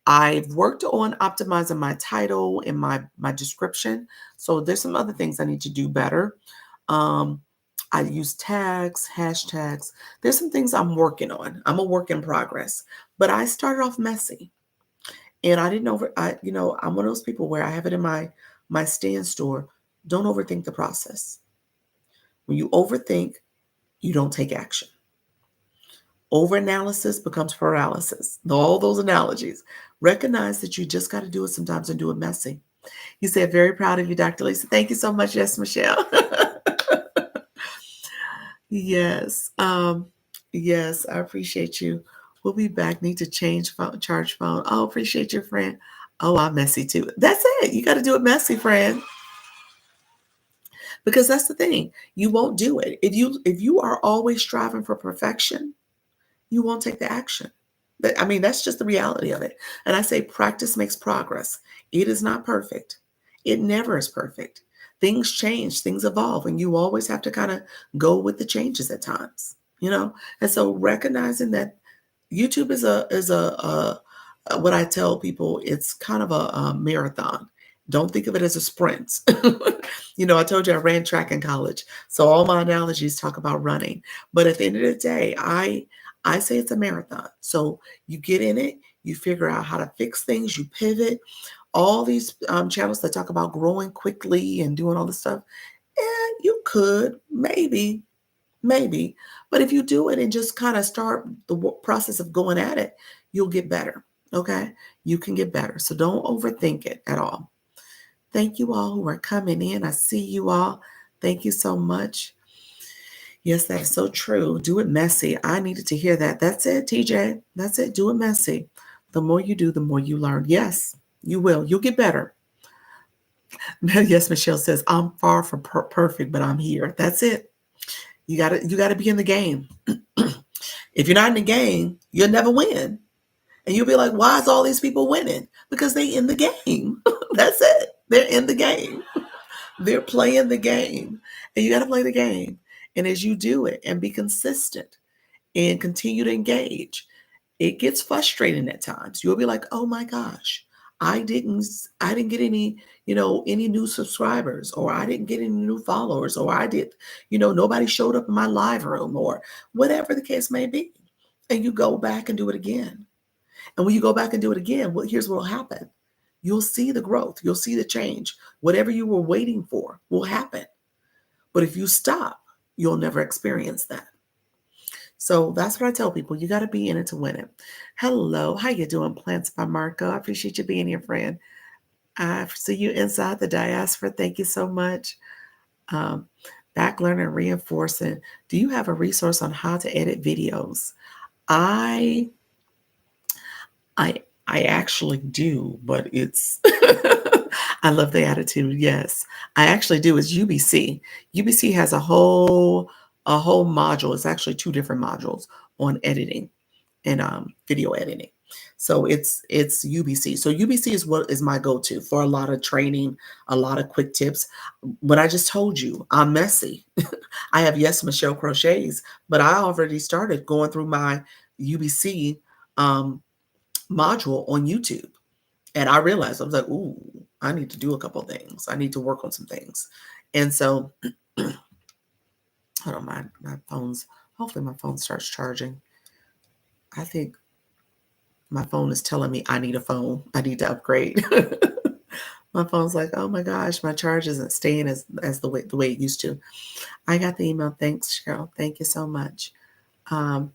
[SPEAKER 1] I've worked on optimizing my title and my description. So there's some other things I need to do better. Um, I use tags, hashtags. There's some things I'm working on. I'm a work in progress. But I started off messy. And I didn't I'm one of those people where I have it in my stand store. Don't overthink the process. When you overthink, you don't take action. Overanalysis becomes paralysis. All those analogies. Recognize that you just got to do it sometimes and do it messy. You said, very proud of you, Dr. Lisa. Thank you so much. Yes, Michelle. Yes. Yes, I appreciate you. We'll be back. Need to change phone, charge phone. Oh, appreciate your friend. Oh, I'm messy too. That's it. You got to do it messy, friend. Because that's the thing. You won't do it. If you are always striving for perfection, you won't take the action. I mean, that's just the reality of it. And I say practice makes progress. It is not perfect. It never is perfect. Things change, things evolve, and you always have to kind of go with the changes at times, you know? And so recognizing that YouTube is what I tell people, it's kind of a marathon. Don't think of it as a sprint. I told you I ran track in college. So all my analogies talk about running. But at the end of the day, I say it's a marathon. So you get in it, you figure out how to fix things, you pivot. All these channels that talk about growing quickly and doing all this stuff, and you could maybe, but if you do it and just kind of start the process of going at it, you'll get better. Okay, you can get better. So don't overthink it at all. Thank you all who are coming in. I see you all. Thank you so much. Yes, that is so true. Do it messy. I needed to hear that. That's it, TJ. That's it. Do it messy. The more you do, the more you learn. Yes, you will. You'll get better. Yes, Michelle says, I'm far from perfect, but I'm here. That's it. You gotta be in the game. If you're not in the game, you'll never win. And you'll be like, why is all these people winning? Because they in the game. That's it. They're in the game. They're playing the game. And you got to play the game. And as you do it and be consistent and continue to engage, it gets frustrating at times. You'll be like, oh my gosh, I didn't get any new subscribers, or I didn't get any new followers, or nobody showed up in my live room, or whatever the case may be. And you go back and do it again. And when you go back and do it again, here's what will happen. You'll see the growth. You'll see the change. Whatever you were waiting for will happen. But if you stop, you'll never experience that. So that's what I tell people. You got to be in it to win it. Hello. How you doing, Plants by Marco? I appreciate you being here, friend. I see you inside the diaspora. Thank you so much. Um, Back learning, reinforcing. Do you have a resource on how to edit videos? I I actually do, but it's I love the attitude. Yes, I actually do. It's UBC. UBC has a whole module. It's actually two different modules on editing and video editing. So it's UBC. So UBC is what is my go-to for a lot of training, a lot of quick tips. What I just told you, I'm messy. I have Yes Michelle Crochets, but I already started going through my UBC um, module on YouTube. And I realized I was like, ooh, I need to do a couple things. I need to work on some things. And so, hold on, my phone's, hopefully my phone starts charging. I think my phone is telling me I need a phone. I need to upgrade. My phone's like, oh my gosh, my charge isn't staying as the way it used to. I got the email. Thanks, Cheryl. Thank you so much. Um,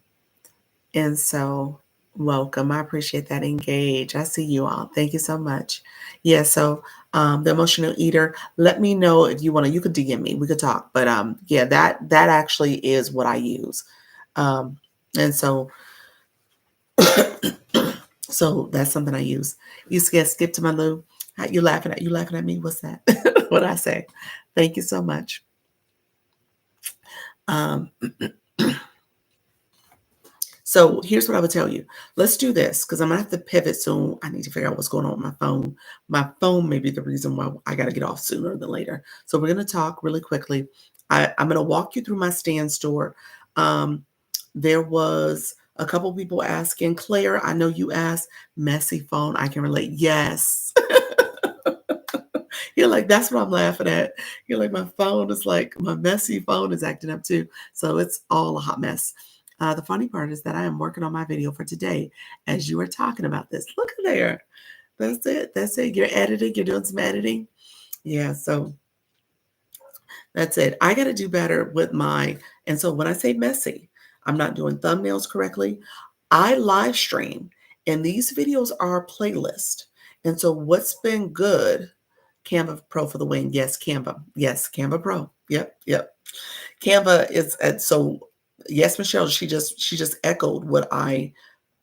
[SPEAKER 1] and so welcome. I appreciate that. Engage. I see you all. Thank you so much. Yeah. So the emotional eater. Let me know if you want to. You could DM me. We could talk. But yeah, that actually is what I use. Um, and so so that's something I use. You get skip to my loo. You laughing at me? What's that? What I say? Thank you so much. Um, so here's what I would tell you. Let's do this because I'm gonna have to pivot soon. I need to figure out what's going on with my phone. My phone may be the reason why I got to get off sooner than later. So we're gonna talk really quickly. I'm gonna walk you through my stand store. There was a couple people asking, Claire, I know you asked, messy phone. I can relate. Yes. You're like, that's what I'm laughing at. You're like, my phone is like, my messy phone is acting up too. So it's all a hot mess. The funny part is that I am working on my video for today as you were talking about this. Look at there. That's it. That's it. You're editing. You're doing some editing. Yeah. So that's it. I got to do better with my, and so when I say messy, I'm not doing thumbnails correctly. I live stream and these videos are a playlist. And so what's been good, Canva Pro for the win. Yes, Canva. Yes, Canva Pro. Yep, yep. Canva is so yes, Michelle, she just echoed what I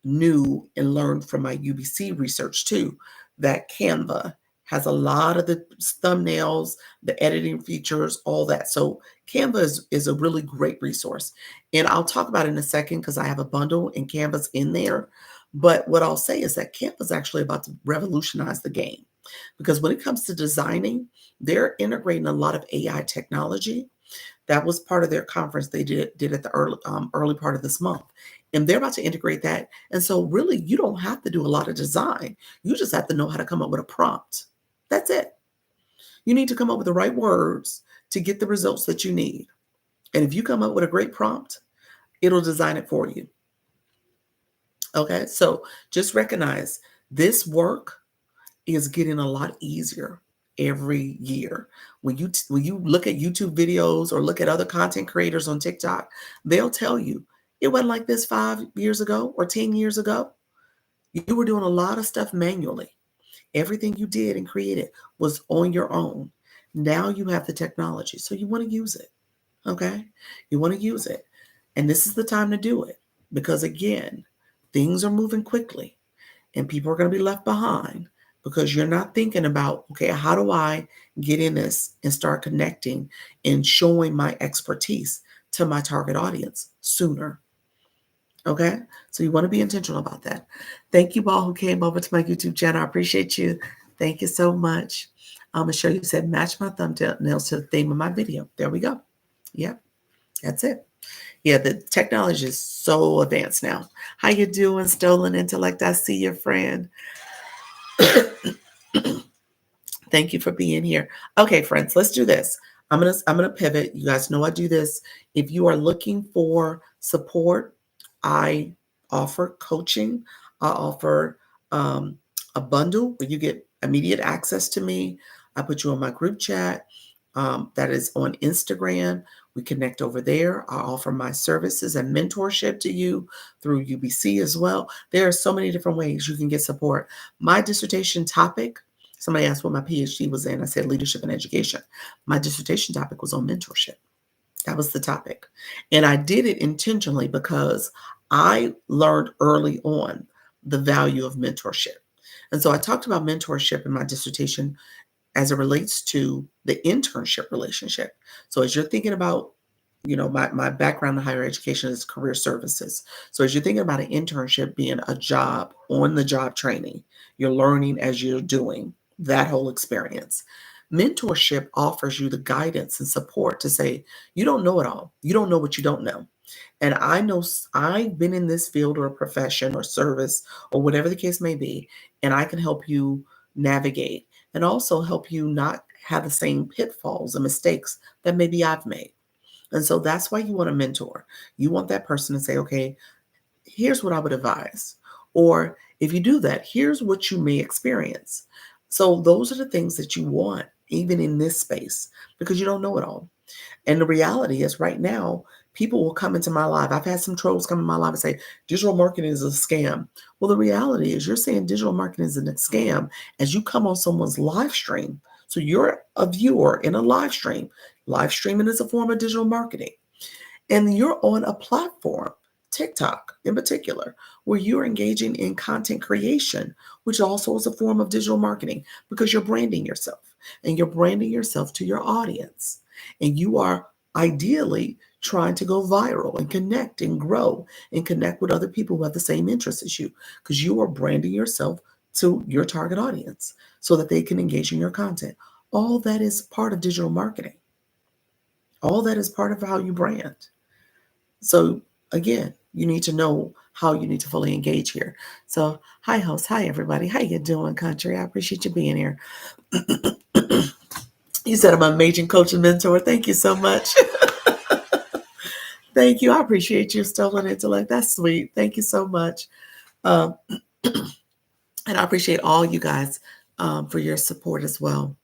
[SPEAKER 1] knew and learned from my UBC research too, that Canva has a lot of the thumbnails, the editing features, all that. So Canva is a really great resource. And I'll talk about it in a second because I have a bundle and Canva's in there. But what I'll say is that Canva's actually about to revolutionize the game because when it comes to designing, they're integrating a lot of AI technology. That was part of their conference they did at the early part of this month. And they're about to integrate that. And so really you don't have to do a lot of design. You just have to know how to come up with a prompt. That's it. You need to come up with the right words to get the results that you need. And if you come up with a great prompt, it'll design it for you. Okay? So just recognize this work is getting a lot easier every year. When you look at YouTube videos or look at other content creators on TikTok, they'll tell you it wasn't like this 5 years ago or 10 years ago. You were doing a lot of stuff manually. Everything you did and created was on your own. Now you have the technology, so you want to use it. Okay? You want to use it. And this is the time to do it because again, things are moving quickly and people are going to be left behind because you're not thinking about, okay, how do I get in this and start connecting and showing my expertise to my target audience sooner? Okay, so you want to be intentional about that. Thank you all who came over to my YouTube channel. I appreciate you. Thank you so much. I'm gonna show you said match my thumbnails to the theme of my video. There we go. Yep, that's it. Yeah, the technology is so advanced now. How you doing, Stolen Intellect? I see your friend. Thank you for being here. Okay, friends, let's do this. I'm gonna pivot. You guys know I do this. If you are looking for support, I offer coaching. I offer a bundle where you get immediate access to me. I put you on my group chat. That is on Instagram. We connect over there. I offer my services and mentorship to you through UBC as well. There are so many different ways you can get support. My dissertation topic, somebody asked what my PhD was in. I said leadership and education. My dissertation topic was on mentorship. That was the topic. And I did it intentionally because I learned early on the value of mentorship. And so I talked about mentorship in my dissertation as it relates to the internship relationship. So as you're thinking about my background in higher education is career services. So as you're thinking about an internship being a job, on the job training, you're learning as you're doing that whole experience. Mentorship offers you the guidance and support to say, you don't know it all. You don't know what you don't know. And I know I've been in this field or profession or service or whatever the case may be, and I can help you navigate and also help you not have the same pitfalls and mistakes that maybe I've made. And so that's why you want a mentor. You want that person to say, okay, here's what I would advise. Or if you do that, here's what you may experience. So those are the things that you want, even in this space, because you don't know it all. And the reality is, right now, people will come into my life. I've had some trolls come in my life and say, digital marketing is a scam. Well, the reality is, you're saying digital marketing is a scam as you come on someone's live stream. So you're a viewer in a live stream. Live streaming is a form of digital marketing. And you're on a platform, TikTok in particular, where you're engaging in content creation, which also is a form of digital marketing because you're branding yourself and you're branding yourself to your audience. And you are ideally trying to go viral and connect and grow and connect with other people who have the same interests as you because you are branding yourself to your target audience so that they can engage in your content. All that is part of digital marketing. All that is part of how you brand. So again, you need to know how you need to fully engage here. So hi host, hi everybody. How you doing, country? I appreciate you being here. You said I'm an amazing coach and mentor. Thank you so much. Thank you. I appreciate you, stolen intellect. That's sweet. Thank you so much. Um, and I appreciate all you guys for your support as well.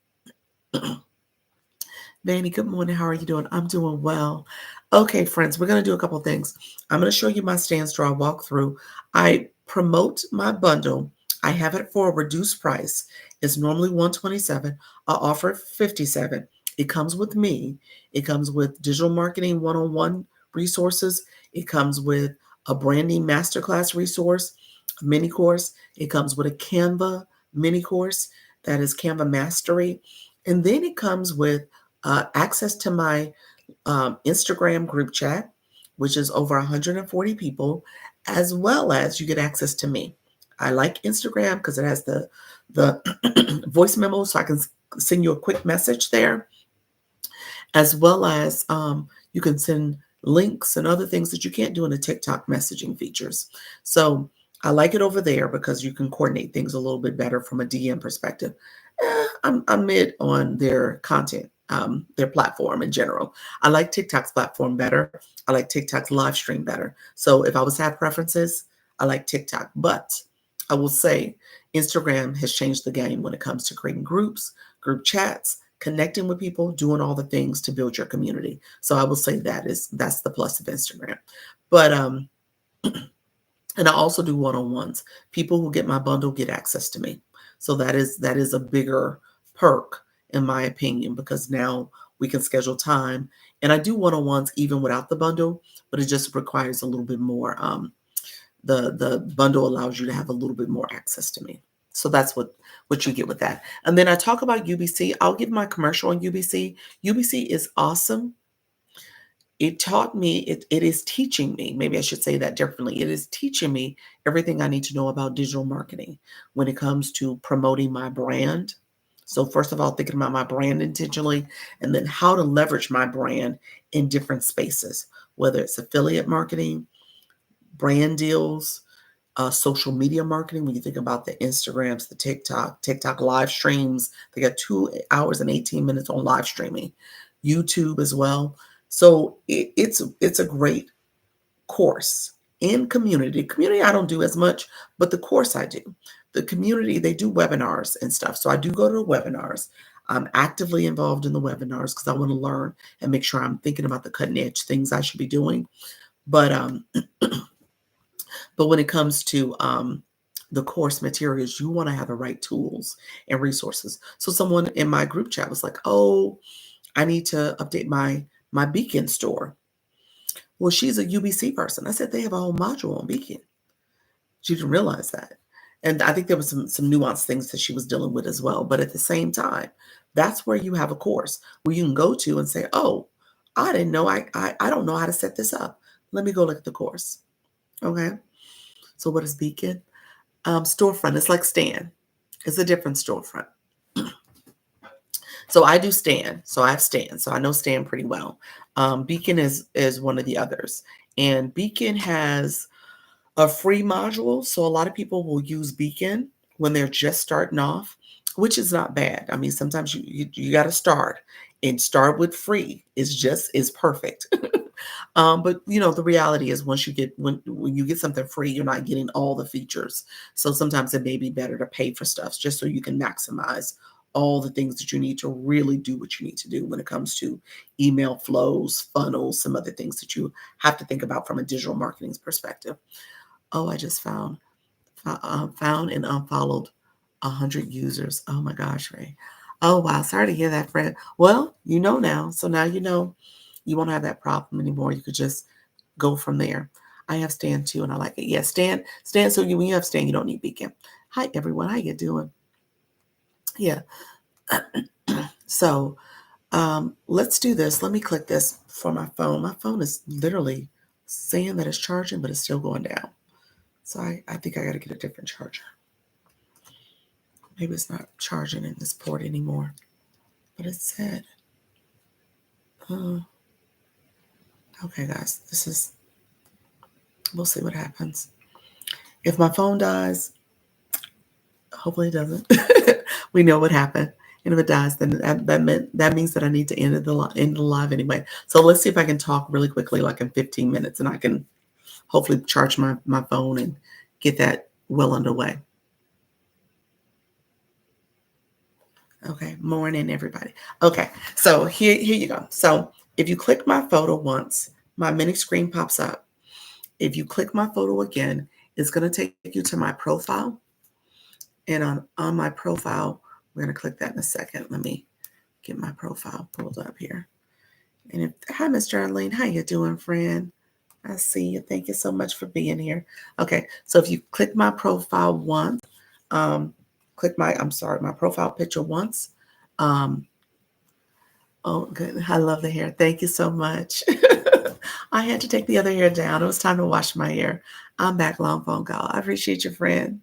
[SPEAKER 1] Vanny, good morning. How are you doing? I'm doing well. Okay, friends, we're going to do a couple of things. I'm going to show you my stance draw walkthrough. I promote my bundle. I have it for a reduced price. It's normally $127. I offer it $57. It comes with me. It comes with digital marketing one-on-one resources. It comes with a branding masterclass resource, a mini course. It comes with a Canva mini course that is Canva Mastery. And then it comes with access to my Instagram group chat, which is over 140 people, as well as you get access to me. I like Instagram because it has the voice memo, so I can send you a quick message there, as well as you can send links and other things that you can't do in the TikTok messaging features. So I like it over there because you can coordinate things a little bit better from a DM perspective. I'm mid on their content, their platform in general. I like TikTok's platform better. I like TikTok's live stream better. So if I was to have preferences, I like TikTok. But I will say Instagram has changed the game when it comes to creating groups, group chats, connecting with people, doing all the things to build your community. So I will say that's the plus of Instagram. But and I also do one-on-ones. People who get my bundle get access to me. So that is a bigger perk in my opinion because now we can schedule time. And I do one-on-ones even without the bundle, but it just requires a little bit more. The bundle allows you to have a little bit more access to me. So that's what you get with that. And then I talk about UBC. I'll give my commercial on UBC. UBC is awesome. It taught me, it is teaching me, maybe I should say that differently. It is teaching me everything I need to know about digital marketing when it comes to promoting my brand. So first of all, thinking about my brand intentionally, and then how to leverage my brand in different spaces, whether it's affiliate marketing, brand deals, social media marketing. When you think about the Instagrams, the TikTok live streams, they got 2 hours and 18 minutes on live streaming, YouTube as well. So it's a great course in community. Community I don't do as much, but the course I do. The community, they do webinars and stuff. So I do go to the webinars. I'm actively involved in the webinars because I want to learn and make sure I'm thinking about the cutting edge things I should be doing. But but when it comes to the course materials, you want to have the right tools and resources. So someone in my group chat was like, "Oh, I need to update my Beacon store." Well, she's a UBC person. I said they have a whole module on Beacon. She didn't realize that. And I think there was some nuanced things that she was dealing with as well. But at the same time, that's where you have a course where you can go to and say, "Oh, I didn't know, I don't know how to set this up. Let me go look at the course. Okay. So what is Beacon? Storefront. It's like Stan. It's a different storefront. So I do Stan. So I have Stan. So I know Stan pretty well. Beacon is one of the others. And Beacon has a free module. So a lot of people will use Beacon when they're just starting off, which is not bad. I mean, sometimes you got to start, and start with free is perfect. But the reality is once you get when you get something free, you're not getting all the features. So sometimes it may be better to pay for stuff just so you can maximize all the things that you need to really do what you need to do when it comes to email flows, funnels, some other things that you have to think about from a digital marketing perspective. Oh, I just found and unfollowed 100 users. Oh my gosh, Ray. Oh wow, sorry to hear that, friend. Well, you know now. So now you know you won't have that problem anymore. You could just go from there. I have Stan too, and I like it. Yeah, Stan. So when you have Stan, you don't need Beacon. Hi everyone, how you doing? Yeah. So let's do this. Let me click this for my phone. My phone is literally saying that it's charging, but it's still going down. So I think I got to get a different charger. Maybe it's not charging in this port anymore. But it said, okay, guys, we'll see what happens. If my phone dies, hopefully it doesn't. We know what happened. And if it dies, then that means that I need to end the live anyway. So let's see if I can talk really quickly, like in 15 minutes, and I can hopefully charge my phone and get that well underway. Okay, morning, everybody. Okay, so here you go. So if you click my photo once, my mini screen pops up. If you click my photo again, it's going to take you to my profile. And on my profile, we're going to click that in a second. Let me get my profile pulled up here. And hi, Miss Darlene. How you doing, friend? I see you. Thank you so much for being here. Okay, so if you click my profile once, click my profile picture once. Oh, good. I love the hair. Thank you so much. I had to take the other hair down. It was time to wash my hair. I'm back. Long phone call. I appreciate you, friend.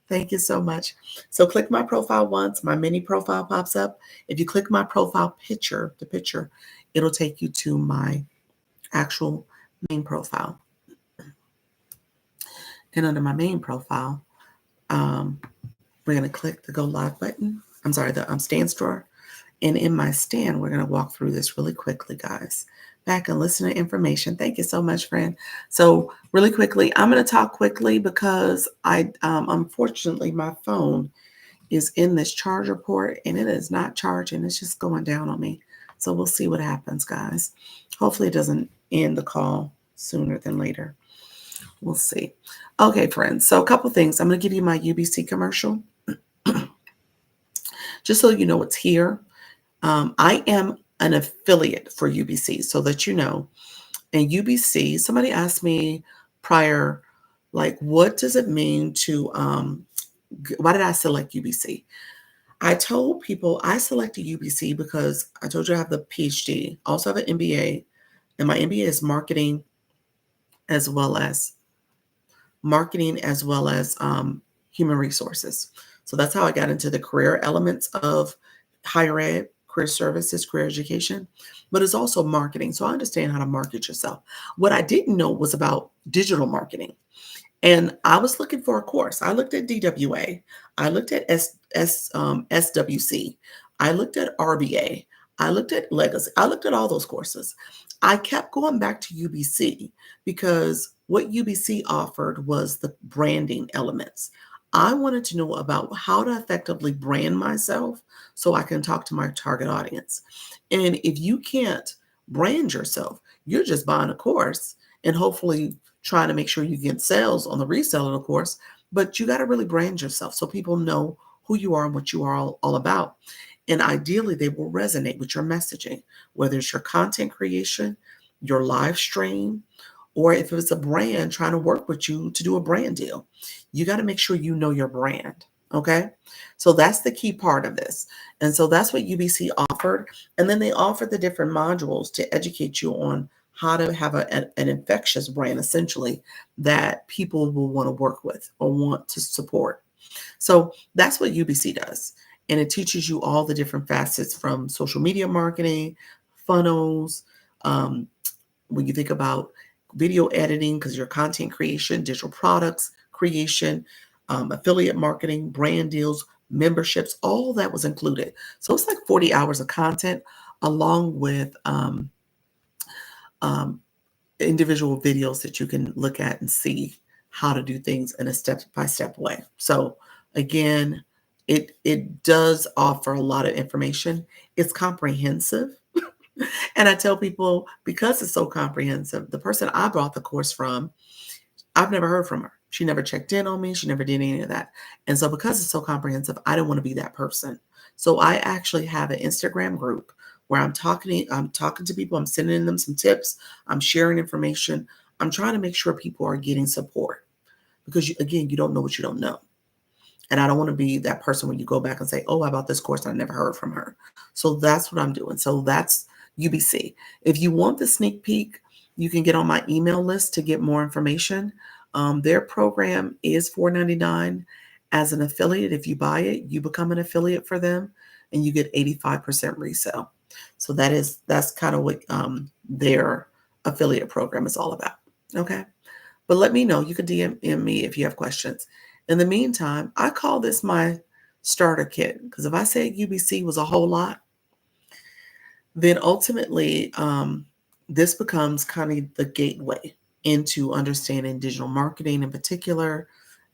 [SPEAKER 1] Thank you so much. So click my profile once. My mini profile pops up. If you click my profile picture, the picture, it'll take you to my actual main profile. And under my main profile, we're going to click the go live button. I'm sorry, the stand store. And in my stand, we're going to walk through this really quickly, guys. Back and listen to information. Thank you so much, friend. So really quickly, I'm going to talk quickly because unfortunately, my phone is in this charger port and it is not charging. It's just going down on me. So we'll see what happens, guys. Hopefully it doesn't end the call sooner than later. We'll see. Okay, friends. So a couple things. I'm going to give you my UBC commercial. Just so you know what's here. I am an affiliate for UBC, so that you know. And UBC, somebody asked me prior, like, what does it mean to, why did I select UBC? I told people I selected UBC because I told you I have the PhD, also have an MBA, and my MBA is as well as human resources. So that's how I got into the career elements of higher ed, career services, career education, but it's also marketing. So I understand how to market yourself. What I didn't know was about digital marketing. And I was looking for a course. I looked at DWA. I looked at SWC. I looked at RBA. I looked at Legacy. I looked at all those courses. I kept going back to UBC because what UBC offered was the branding elements. I wanted to know about how to effectively brand myself so I can talk to my target audience. And if you can't brand yourself, you're just buying a course and hopefully trying to make sure you get sales on the resale of the course, but you got to really brand yourself so people know who you are and what you are all about. And ideally, they will resonate with your messaging, whether it's your content creation, your live stream, or if it's a brand trying to work with you to do a brand deal. You got to make sure you know your brand. Okay. So that's the key part of this. And so that's what UBC offered. And then they offered the different modules to educate you on how to have an infectious brand, essentially, that people will want to work with or want to support. So that's what UBC does. And it teaches you all the different facets from social media marketing, funnels, um, when you think about video editing, because your content creation, digital products creation, affiliate marketing, brand deals, memberships, all that was included. So it's like 40 hours of content along with um, individual videos that you can look at and see how to do things in a step-by-step way. So again, it does offer a lot of information. It's comprehensive. And I tell people, because it's so comprehensive, the person I bought the course from, I've never heard from her. She never checked in on me. She never did any of that. And so because it's so comprehensive, I don't want to be that person. So I actually have an Instagram group where I'm talking to people, I'm sending them some tips, I'm sharing information. I'm trying to make sure people are getting support because again, you don't know what you don't know. And I don't want to be that person when you go back and say, oh, I bought this course and I never heard from her. So that's what I'm doing. So that's UBC. If you want the sneak peek, you can get on my email list to get more information. Their program is $4.99 as an affiliate. If you buy it, you become an affiliate for them and you get 85% resale. So that's kind of what their affiliate program is all about. Okay. But let me know. You can DM me if you have questions. In the meantime, I call this my starter kit because if I said UBC was a whole lot, then ultimately this becomes kind of the gateway into understanding digital marketing in particular.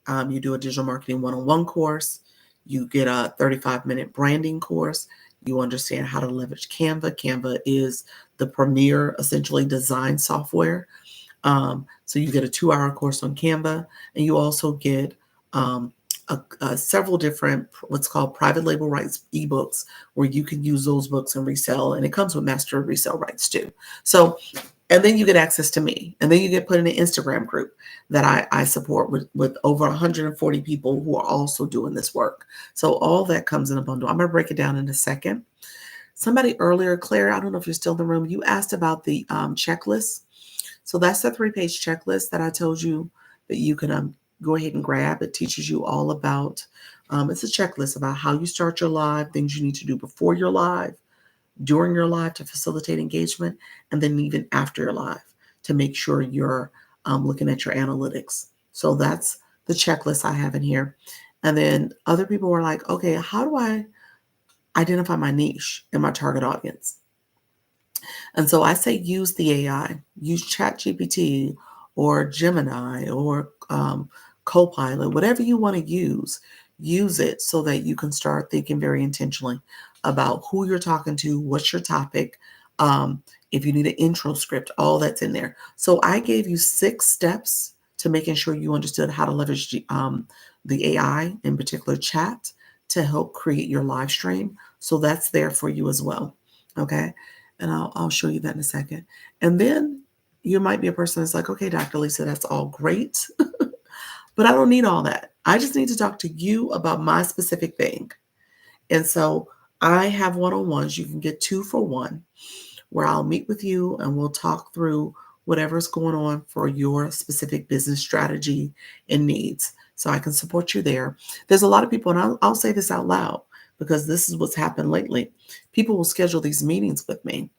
[SPEAKER 1] You do a digital marketing one-on-one course. You get a 35-minute branding course. You understand how to leverage Canva. Canva is the premier, essentially, design software. So you get a 2-hour course on Canva, and you also get um, several different what's called private label rights ebooks, where you can use those books and resell, and it comes with master resale rights too. So, and then you get access to me, and then you get put in an Instagram group that I support with over 140 people who are also doing this work. So all that comes in a bundle. I'm going to break it down in a second. Somebody earlier, Claire, I don't know if you're still in the room, you asked about the checklist. So that's the 3-page checklist that I told you that you can go ahead and grab. It teaches you all about, it's a checklist about how you start your live, things you need to do before your live, during your live to facilitate engagement, and then even after your live to make sure you're looking at your analytics. So that's the checklist I have in here. And then other people were like, okay, how do I identify my niche and my target audience? And so I say use the AI, use ChatGPT or Gemini or Copilot, whatever you want to use it so that you can start thinking very intentionally about who you're talking to, what's your topic, if you need an intro script, all that's in there. So I gave you 6 steps to making sure you understood how to leverage the AI, in particular chat, to help create your live stream. So that's there for you as well. Okay. And I'll show you that in a second. And then you might be a person that's like, okay, Dr. Lisa, that's all great, but I don't need all that. I just need to talk to you about my specific thing. And so I have one-on-ones. You can get 2 for 1, where I'll meet with you and we'll talk through whatever's going on for your specific business strategy and needs. So I can support you there. There's a lot of people, and I'll say this out loud because this is what's happened lately. People will schedule these meetings with me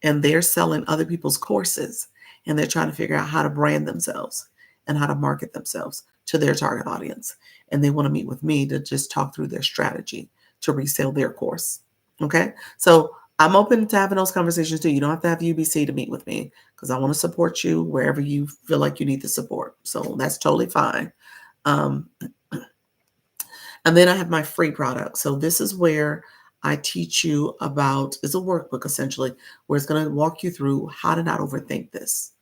[SPEAKER 1] and they're selling other people's courses and they're trying to figure out how to brand themselves and how to market themselves to their target audience. And they want to meet with me to just talk through their strategy to resell their course. Okay. So I'm open to having those conversations too. You don't have to have UBC to meet with me because I want to support you wherever you feel like you need the support. So that's totally fine. Um, and then I have my free product. So this is where I teach you about, it's a workbook essentially, where it's going to walk you through how to not overthink this.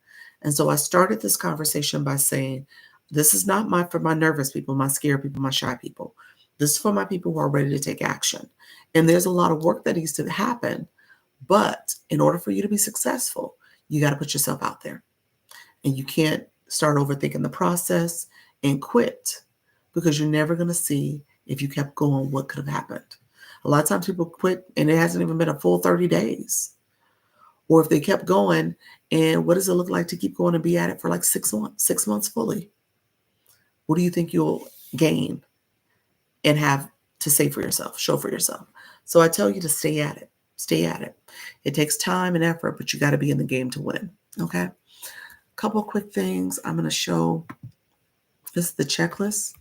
[SPEAKER 1] And so I started this conversation by saying, this is not for my nervous people, my scared people, my shy people. This is for my people who are ready to take action. And there's a lot of work that needs to happen. But in order for you to be successful, you got to put yourself out there. And you can't start overthinking the process and quit because you're never going to see If you kept going, what could have happened? A lot of times people quit and it hasn't even been a full 30 days. Or if they kept going, and what does it look like to keep going and be at it for like 6 months, 6 months fully? What do you think you'll gain and have to say for yourself, show for yourself? So I tell you to stay at it. Stay at it. It takes time and effort, but you got to be in the game to win. Okay. Couple quick things I'm going to show. This is the checklist.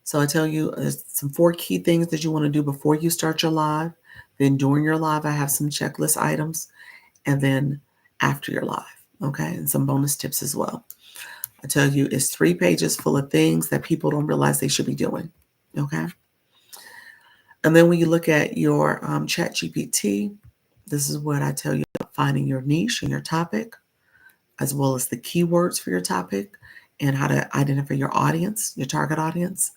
[SPEAKER 1] So I tell you there's some 4 key things that you want to do before you start your live. Then during your live, I have some checklist items. And then after your live, okay? And some bonus tips as well. I tell you, it's 3 pages full of things that people don't realize they should be doing, okay? And then when you look at your chat GPT, this is what I tell you about finding your niche and your topic, as well as the keywords for your topic and how to identify your audience, your target audience,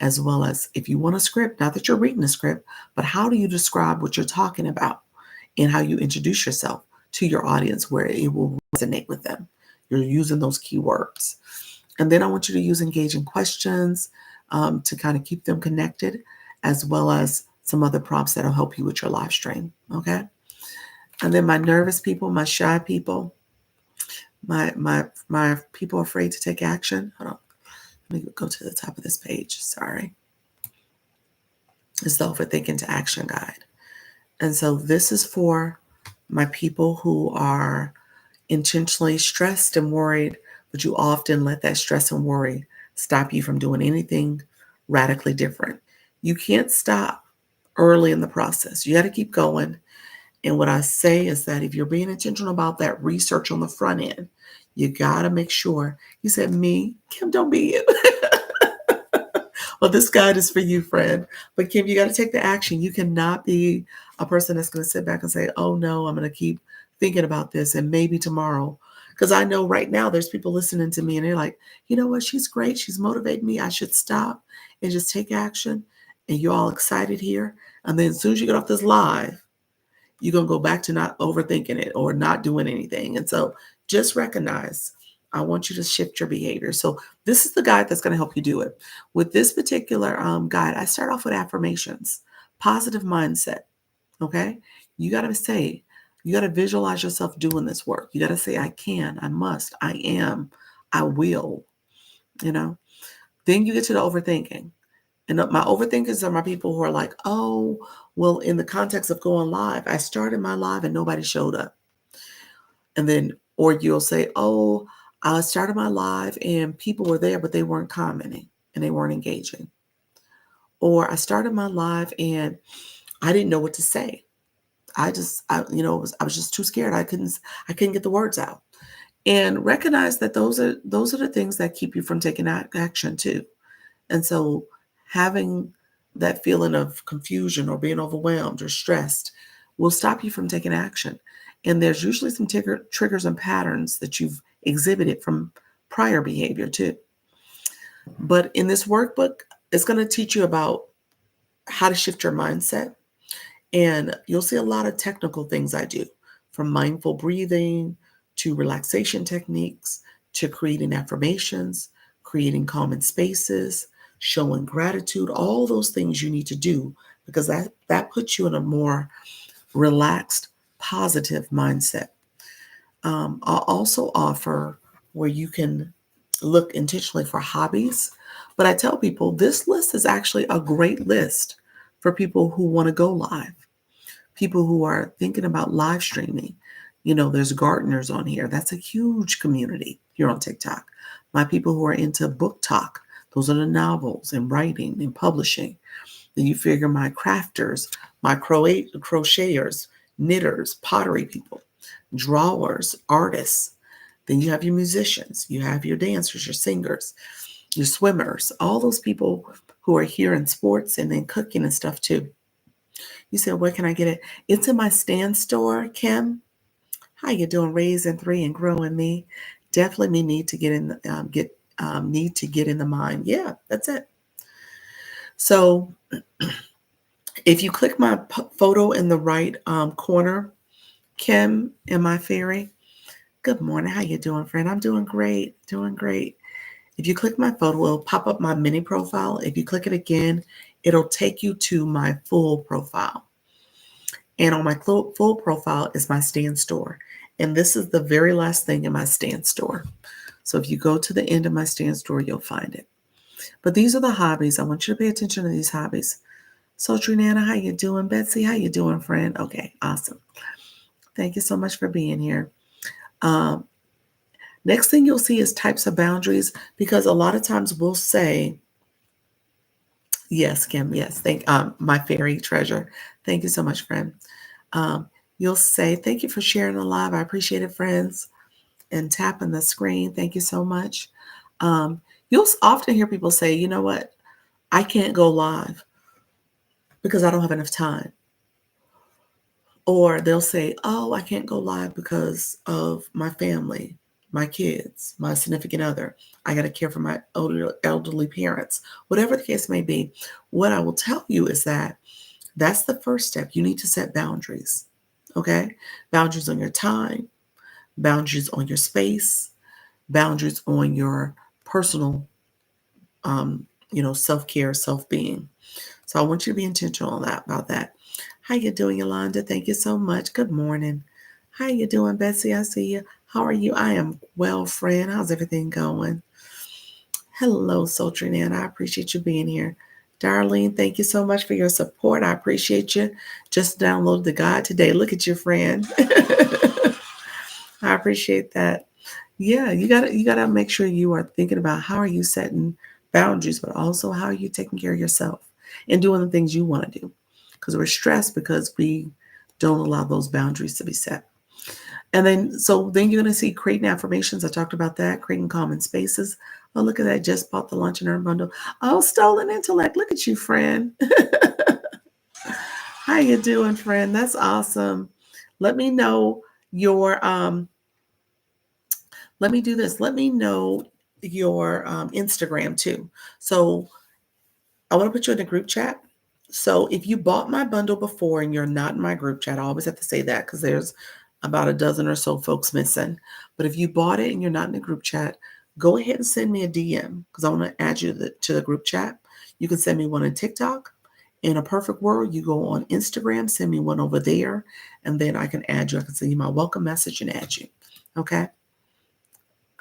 [SPEAKER 1] as well as if you want a script, not that you're reading a script, but how do you describe what you're talking about and how you introduce yourself to your audience where it will resonate with them. You're using those keywords. And then I want you to use engaging questions to kind of keep them connected, as well as some other prompts that'll help you with your live stream, okay? And then my nervous people, my shy people, my people afraid to take action. Hold on. Let me go to the top of this page. Sorry. It's the Overthinking to Action Guide. And so this is for my people who are intentionally stressed and worried, but you often let that stress and worry stop you from doing anything radically different. You can't stop early in the process. You got to keep going. And what I say is that if you're being intentional about that research on the front end, you got to make sure. You said, me, Kim, don't be you. Well, this guide is for you, friend. But Kim, you got to take the action. You cannot be a person that's going to sit back and say, oh, no, I'm going to keep thinking about this and maybe tomorrow. Because I know right now there's people listening to me and they're like, you know what? She's great. She's motivating me. I should stop and just take action. And you're all excited here. And then as soon as you get off this live, you're going to go back to not overthinking it or not doing anything. And so just recognize, I want you to shift your behavior. So this is the guide that's going to help you do it. With this particular guide, I start off with affirmations, positive mindset. Okay. You got to say, you got to visualize yourself doing this work. You got to say, I can, I must, I am, I will, you know. Then you get to the overthinking. And my overthinkers are my people who are like, oh, well, in the context of going live, I started my live and nobody showed up. And then, or you'll say, oh, I started my live and people were there, but they weren't commenting and they weren't engaging. Or I started my live and I didn't know what to say. I was just too scared. I couldn't get the words out. And recognize that those are the things that keep you from taking action too. And so having that feeling of confusion or being overwhelmed or stressed will stop you from taking action. And there's usually some triggers and patterns that you've exhibited from prior behavior too. But in this workbook, it's going to teach you about how to shift your mindset. And you'll see a lot of technical things I do, from mindful breathing to relaxation techniques to creating affirmations, creating calming spaces, showing gratitude, all those things you need to do because that puts you in a more relaxed, positive mindset. I'll also offer where you can look intentionally for hobbies. But I tell people this list is actually a great list for people who want to go live, people who are thinking about live streaming. You know, there's gardeners on here. That's a huge community here on TikTok. My people who are into book talk, those are the novels and writing and publishing. Then you figure my crafters, my crocheters, knitters, pottery people, drawers, artists. Then you have your musicians, you have your dancers, your singers, your swimmers, all those people who are here in sports and then cooking and stuff too. You said, where can I get it? It's in my Stand store, Kim. How you doing? Raising 3 and growing me. Definitely me need to get in the mind. Yeah, that's it. So if you click my photo in the right corner, Kim and my fairy. Good morning. How you doing, friend? I'm doing great. Doing great. If you click my photo, it'll pop up my mini profile. If you click it again, it'll take you to my full profile. And on my full profile is my stand store. And this is the very last thing in my stand store. So if you go to the end of my stand store, you'll find it. But these are the hobbies. I want you to pay attention to these hobbies. So Trinana, how you doing? Betsy, how you doing, friend? Okay, awesome. Thank you so much for being here. Um, Next thing you'll see is types of boundaries, because a lot of times we'll say, yes, Kim, yes, thank my fairy treasure. Thank you so much, friend. Um, you'll say, thank you for sharing the live. I appreciate it, friends. And tapping the screen. Thank you so much. You'll often hear people say, you know what? I can't go live because I don't have enough time. Or they'll say, oh, I can't go live because of my family, my kids, my significant other. I got to care for my elderly parents. Whatever the case may be, what I will tell you is that that's the first step. You need to set boundaries, okay? Boundaries on your time, boundaries on your space, boundaries on your personal, self-care, self-being. So I want you to be intentional about that. How you doing, Yolanda? Thank you so much. Good morning. How you doing, Betsy? I see you. How are you? I am well, friend. How's everything going? Hello, Sultry Nan. I appreciate you being here. Darlene, thank you so much for your support. I appreciate you. Just downloaded the guide today. Look at your friend. I appreciate that. Yeah, you gotta make sure you are thinking about how are you setting boundaries, but also how are you taking care of yourself and doing the things you want to do. Because we're stressed because we don't allow those boundaries to be set. And then you're gonna see creating affirmations. I talked about that, creating common spaces. Oh, look at that, just bought the lunch and earn bundle. Oh, stolen intellect. Look at you, friend. How you doing, friend? That's awesome. Let me know your let me do this. Let me know your Instagram too. So I want to put you in a group chat. So if you bought my bundle before and you're not in my group chat, I always have to say that because there's about a dozen or so folks missing. But if you bought it and you're not in the group chat, go ahead and send me a DM because I want to add you to the group chat. You can send me one on TikTok. In a perfect world, you go on Instagram, send me one over there, and then I can add you. I can send you my welcome message and add you. Okay?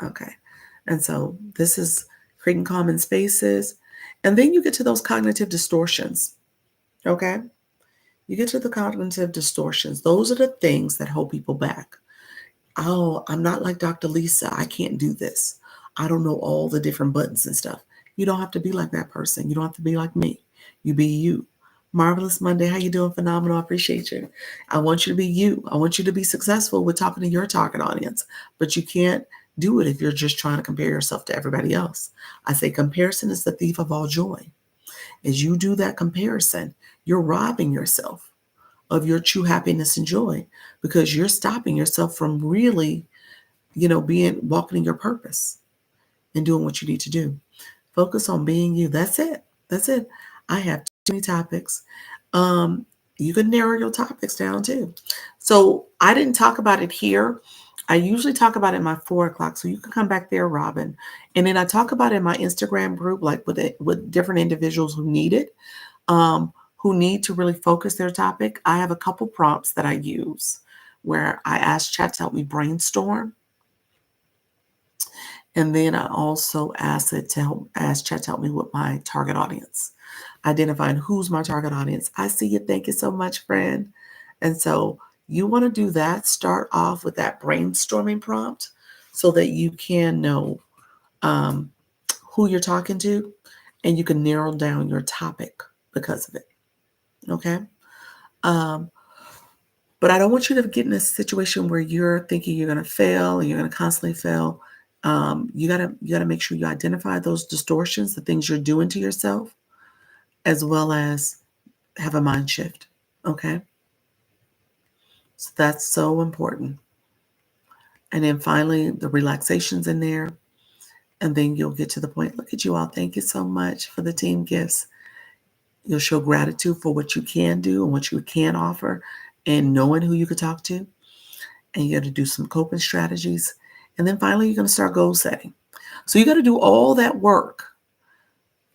[SPEAKER 1] Okay. And so this is creating common spaces. And then you get to those cognitive distortions. Okay. You get to the cognitive distortions. Those are the things that hold people back. Oh, I'm not like Dr. Lisa. I can't do this. I don't know all the different buttons and stuff. You don't have to be like that person. You don't have to be like me. You be you. Marvelous Monday. How you doing? Phenomenal. I appreciate you. I want you to be you. I want you to be successful with talking to your target audience, but you can't do it if you're just trying to compare yourself to everybody else. I say comparison is the thief of all joy. As you do that comparison, you're robbing yourself of your true happiness and joy because you're stopping yourself from really, being walking in your purpose and doing what you need to do. Focus on being you. That's it. That's it. I have too many topics. You can narrow your topics down too. So I didn't talk about it here. I usually talk about it in my 4 o'clock. So you can come back there, Robin. And then I talk about it in my Instagram group, like with different individuals who need it, who need to really focus their topic. I have a couple prompts that I use where I ask chat to help me brainstorm. And then I also ask chat to help me with my target audience, identifying who's my target audience. I see you. Thank you so much, friend. And so you want to do that. Start off with that brainstorming prompt so that you can know who you're talking to and you can narrow down your topic because of it. Okay. But I don't want you to get in a situation where you're thinking you're going to fail and you're going to constantly fail. You gotta make sure you identify those distortions, the things you're doing to yourself, as well as have a mind shift. Okay, so that's so important. And then finally, the relaxation's in there, and then you'll get to the point. Look at you all. Thank you so much for the team gifts. You'll show gratitude for what you can do and what you can offer, and knowing who you could talk to. And you got to do some coping strategies. And then finally, you're going to start goal setting. So you got to do all that work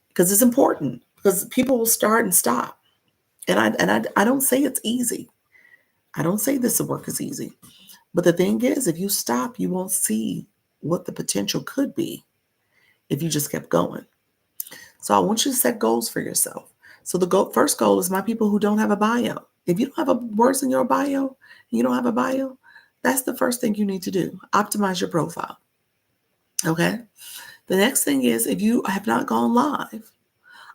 [SPEAKER 1] because it's important because people will start and stop. And I don't say it's easy. I don't say this work is easy. But the thing is, if you stop, you won't see what the potential could be if you just kept going. So I want you to set goals for yourself. So the first goal is my people who don't have a bio. If you don't have a words in your bio, and you don't have a bio, that's the first thing you need to do. Optimize your profile. Okay. The next thing is if you have not gone live,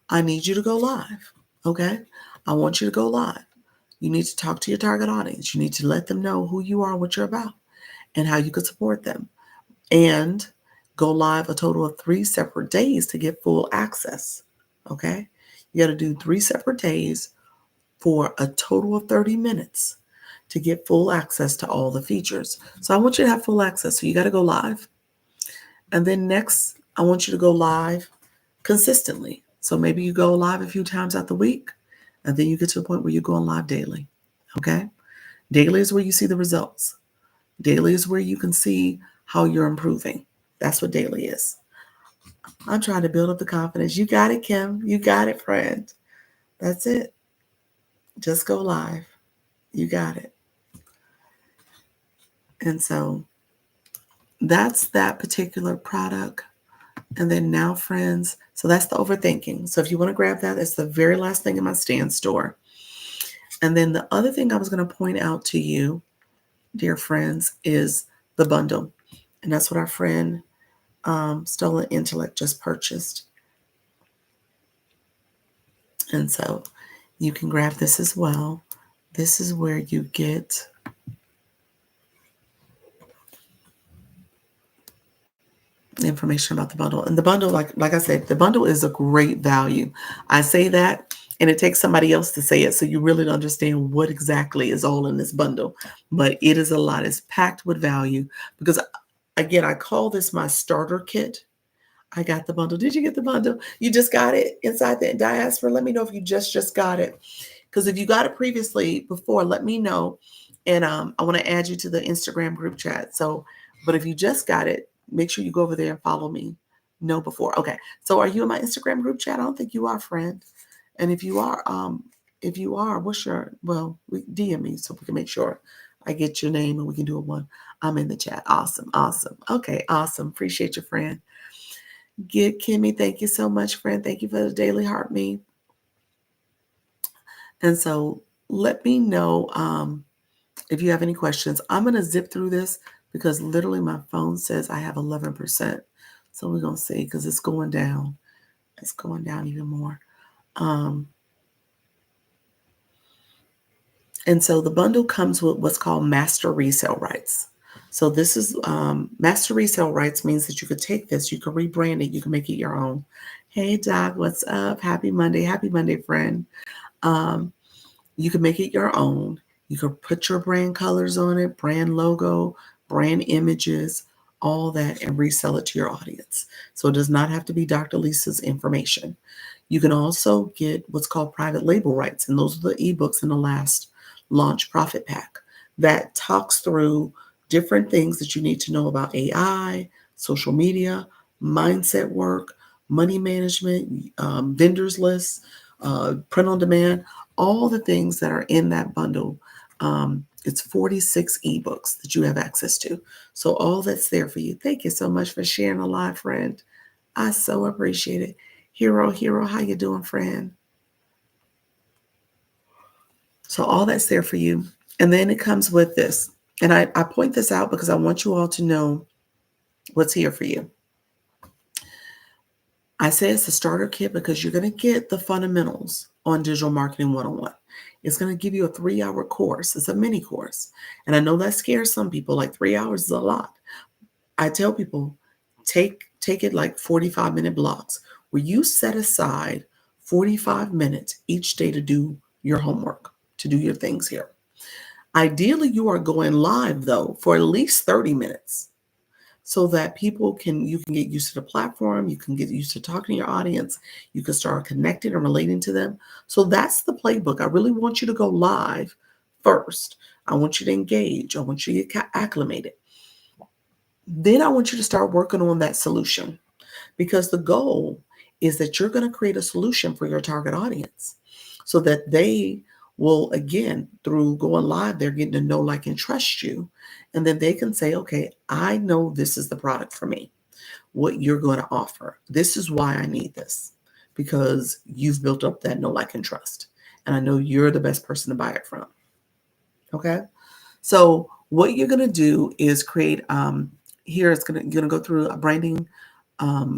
[SPEAKER 1] I need you to go live. Okay. I want you to go live. You need to talk to your target audience. You need to let them know who you are, what you're about, and how you could support them. And go live a total of 3 separate days to get full access. Okay? You got to do 3 separate days for a total of 30 minutes to get full access to all the features. So I want you to have full access. So you got to go live. And then next, I want you to go live consistently. So maybe you go live a few times out the week, and then you get to a point where you're going live daily. Okay? Daily is where you see the results. Daily is where you can see how you're improving. That's what daily is. I'm trying to build up the confidence. You got it, Kim. You got it, friend. That's it. Just go live. You got it. And so that's that particular product. And then now, friends, so that's the overthinking. So if you want to grab that, it's the very last thing in my stand store. And then the other thing I was going to point out to you, dear friends, is the bundle. And that's what our friend Stolen Intellect just purchased. And so you can grab this as well. This is where you get information about the bundle. And the bundle, like I said, the bundle is a great value. I say that, and it takes somebody else to say it, so you really don't understand what exactly is all in this bundle. But it is a lot. It's packed with value because, again, I call this my starter kit. I got the bundle. Did you get the bundle? You just got it inside the diaspora? Let me know if you just got it. Because if you got it previously before, let me know. And I want to add you to the Instagram group chat. So, but if you just got it, make sure you go over there and follow me. Know before. Okay. So are you in my Instagram group chat? I don't think you are, friend. And if you are, what's your, well, DM me so we can make sure I get your name and we can do a one. I'm in the chat. Awesome. Awesome. Okay. Awesome. Appreciate your friend. Get Kimmy. Thank you so much, friend. Thank you for the daily heart me. And so let me know if you have any questions. I'm going to zip through this because literally my phone says I have 11%. So we're going to see because it's going down. It's going down even more. And so the bundle comes with what's called master resale rights. So this is master resale rights means that you could take this, you could rebrand it, you can make it your own. Hey, Doc, what's up? Happy Monday. Happy Monday, friend. You can make it your own. You can put your brand colors on it, brand logo, brand images, all that, and resell it to your audience. So it does not have to be Dr. Lisa's information. You can also get what's called private label rights, and those are the ebooks in the last launch profit pack that talks through different things that you need to know about AI, social media, mindset work, money management, vendors lists, print on demand, all the things that are in that bundle. It's 46 ebooks that you have access to. So all that's there for you. Thank you so much for sharing a live, friend. I so appreciate it. Hero, how you doing, friend? So all that's there for you. And then it comes with this. And I point this out because I want you all to know what's here for you. I say it's a starter kit because you're going to get the fundamentals on digital marketing 101. It's going to give you a 3-hour course. It's a mini course. And I know that scares some people, like 3 hours is a lot. I tell people, take it like 45-minute blocks where you set aside 45 minutes each day to do your homework, to do your things here. Ideally, you are going live, though, for at least 30 minutes so that you can get used to the platform, you can get used to talking to your audience, you can start connecting and relating to them. So that's the playbook. I really want you to go live first. I want you to engage. I want you to get acclimated. Then I want you to start working on that solution, because the goal is that you're going to create a solution for your target audience so that they will, again, through going live, they're getting to know, like, and trust you. And then they can say, okay, I know this is the product for me, what you're going to offer. This is why I need this, because you've built up that know, like, and trust. And I know you're the best person to buy it from. Okay. So what you're going to do is create, here it's going to, you're going to go through a branding,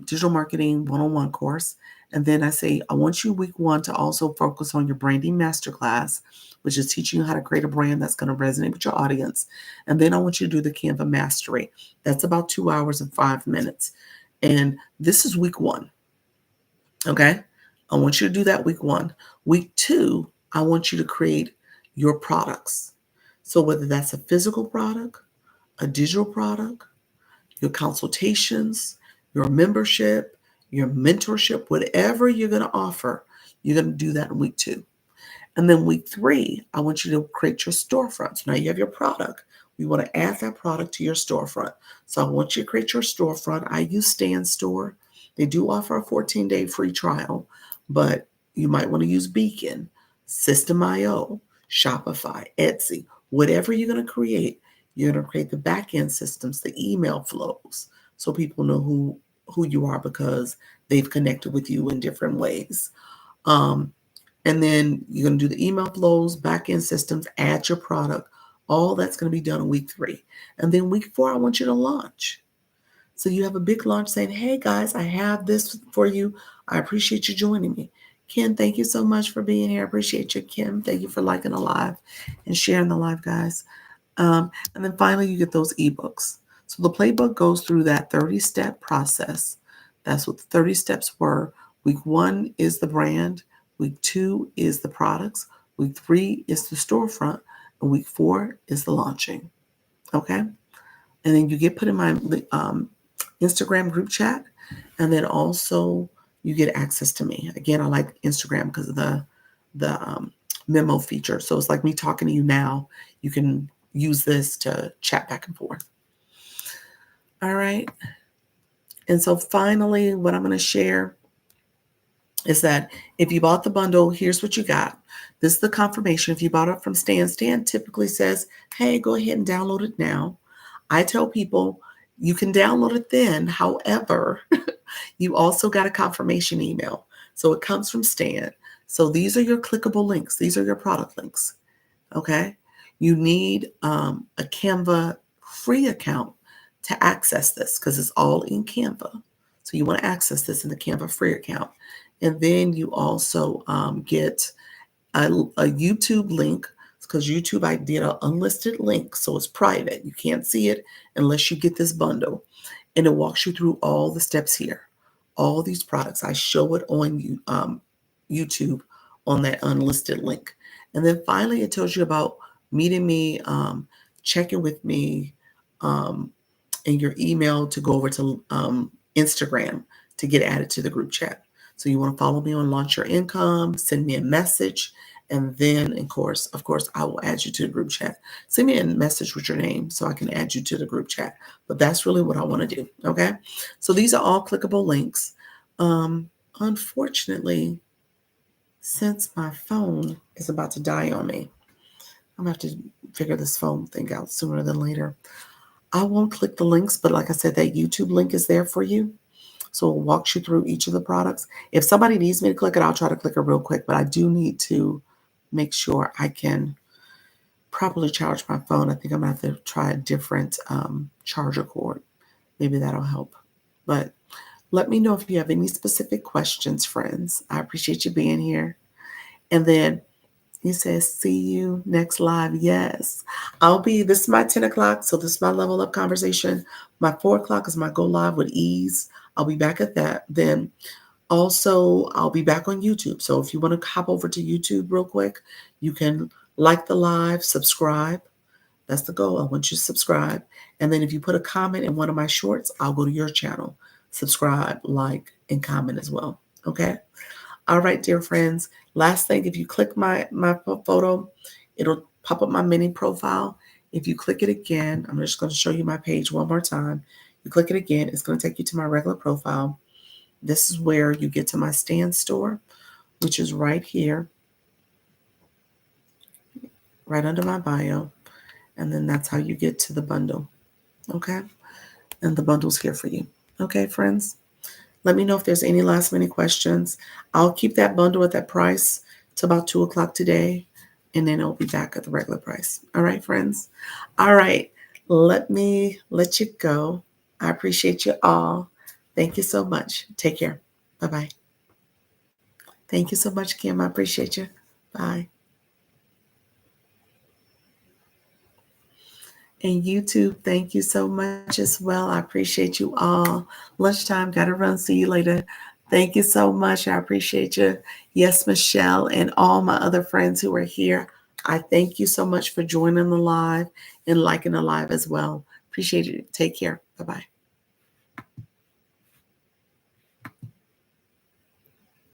[SPEAKER 1] digital marketing one-on-one course. And then I say, I want you week 1 to also focus on your branding masterclass, which is teaching you how to create a brand that's going to resonate with your audience. And then I want you to do the Canva mastery. That's about 2 hours and 5 minutes. And this is week 1. Okay. I want you to do that week 1. Week 2, I want you to create your products. So whether that's a physical product, a digital product, your consultations, your membership, your mentorship, whatever you're going to offer, you're going to do that in week 2. And then week 3, I want you to create your storefront. So now you have your product. We want to add that product to your storefront. So I want you to create your storefront. I use Stand Store. They do offer a 14-day free trial, but you might want to use Beacon, System.io, Shopify, Etsy, whatever you're going to create. You're going to create the back-end systems, the email flows, so people know who you are because they've connected with you in different ways. And then you're going to do the email flows, back-end systems, add your product. All that's going to be done in week 3. And then week 4, I want you to launch. So you have a big launch saying, hey guys, I have this for you. I appreciate you joining me. Ken, thank you so much for being here. I appreciate you, Kim. Thank you for liking the live and sharing the live, guys. And then finally, you get those ebooks. So the playbook goes through that 30-step process. That's what the 30 steps were. Week 1 is the brand. Week 2 is the products. Week 3 is the storefront. And week 4 is the launching. Okay? And then you get put in my Instagram group chat. And then also you get access to me. Again, I like Instagram because of the memo feature. So it's like me talking to you now. You can use this to chat back and forth. All right. And so finally, what I'm going to share is that if you bought the bundle, here's what you got. This is the confirmation. If you bought it from Stan, Stan typically says, hey, go ahead and download it now. I tell people you can download it then. However, you also got a confirmation email. So it comes from Stan. So these are your clickable links. These are your product links. Okay. You need a Canva free account to access this because it's all in Canva. So you want to access this in the Canva free account. And then you also get a YouTube link because YouTube, I did an unlisted link. So it's private. You can't see it unless you get this bundle. And it walks you through all the steps here. All these products. I show it on YouTube on that unlisted link. And then finally, it tells you about meeting me, checking with me, and your email to go over to Instagram to get added to the group chat. So you want to follow me on Launch Your Income, send me a message, and then, of course, I will add you to the group chat. Send me a message with your name so I can add you to the group chat. But that's really what I want to do, okay? So these are all clickable links. Unfortunately, since my phone is about to die on me, I'm going to have to figure this phone thing out sooner than later. I won't click the links, but like I said, that YouTube link is there for you. So it walks you through each of the products. If somebody needs me to click it, I'll try to click it real quick, but I do need to make sure I can properly charge my phone. I think I'm going to have to try a different charger cord. Maybe that'll help. But let me know if you have any specific questions, friends. I appreciate you being here. And then he says, see you next live. Yes, this is my 10 o'clock. So this is my level up conversation. My 4 o'clock is my go live with ease. I'll be back at that. Then also I'll be back on YouTube. So if you want to hop over to YouTube real quick, you can like the live, subscribe. That's the goal. I want you to subscribe. And then if you put a comment in one of my shorts, I'll go to your channel, subscribe, like, and comment as well. Okay. All right, dear friends. Last thing, if you click my photo, it'll pop up my mini profile. If you click it again, I'm just going to show you my page one more time. You click it again, it's going to take you to my regular profile. This is where you get to my stand store, which is right here, right under my bio. And then that's how you get to the bundle. Okay? And the bundle's here for you. Okay, friends? Let me know if there's any last minute questions. I'll keep that bundle at that price till about 2 o'clock today, and then it'll be back at the regular price. All right, friends? All right. Let me let you go. I appreciate you all. Thank you so much. Take care. Bye bye. Thank you so much, Kim. I appreciate you. Bye. And YouTube, thank you so much as well. I appreciate you all. Lunchtime, gotta run. See you later. Thank you so much. I appreciate you. Yes, Michelle, and all my other friends who are here. I thank you so much for joining the live and liking the live as well. Appreciate you. Take care. Bye bye.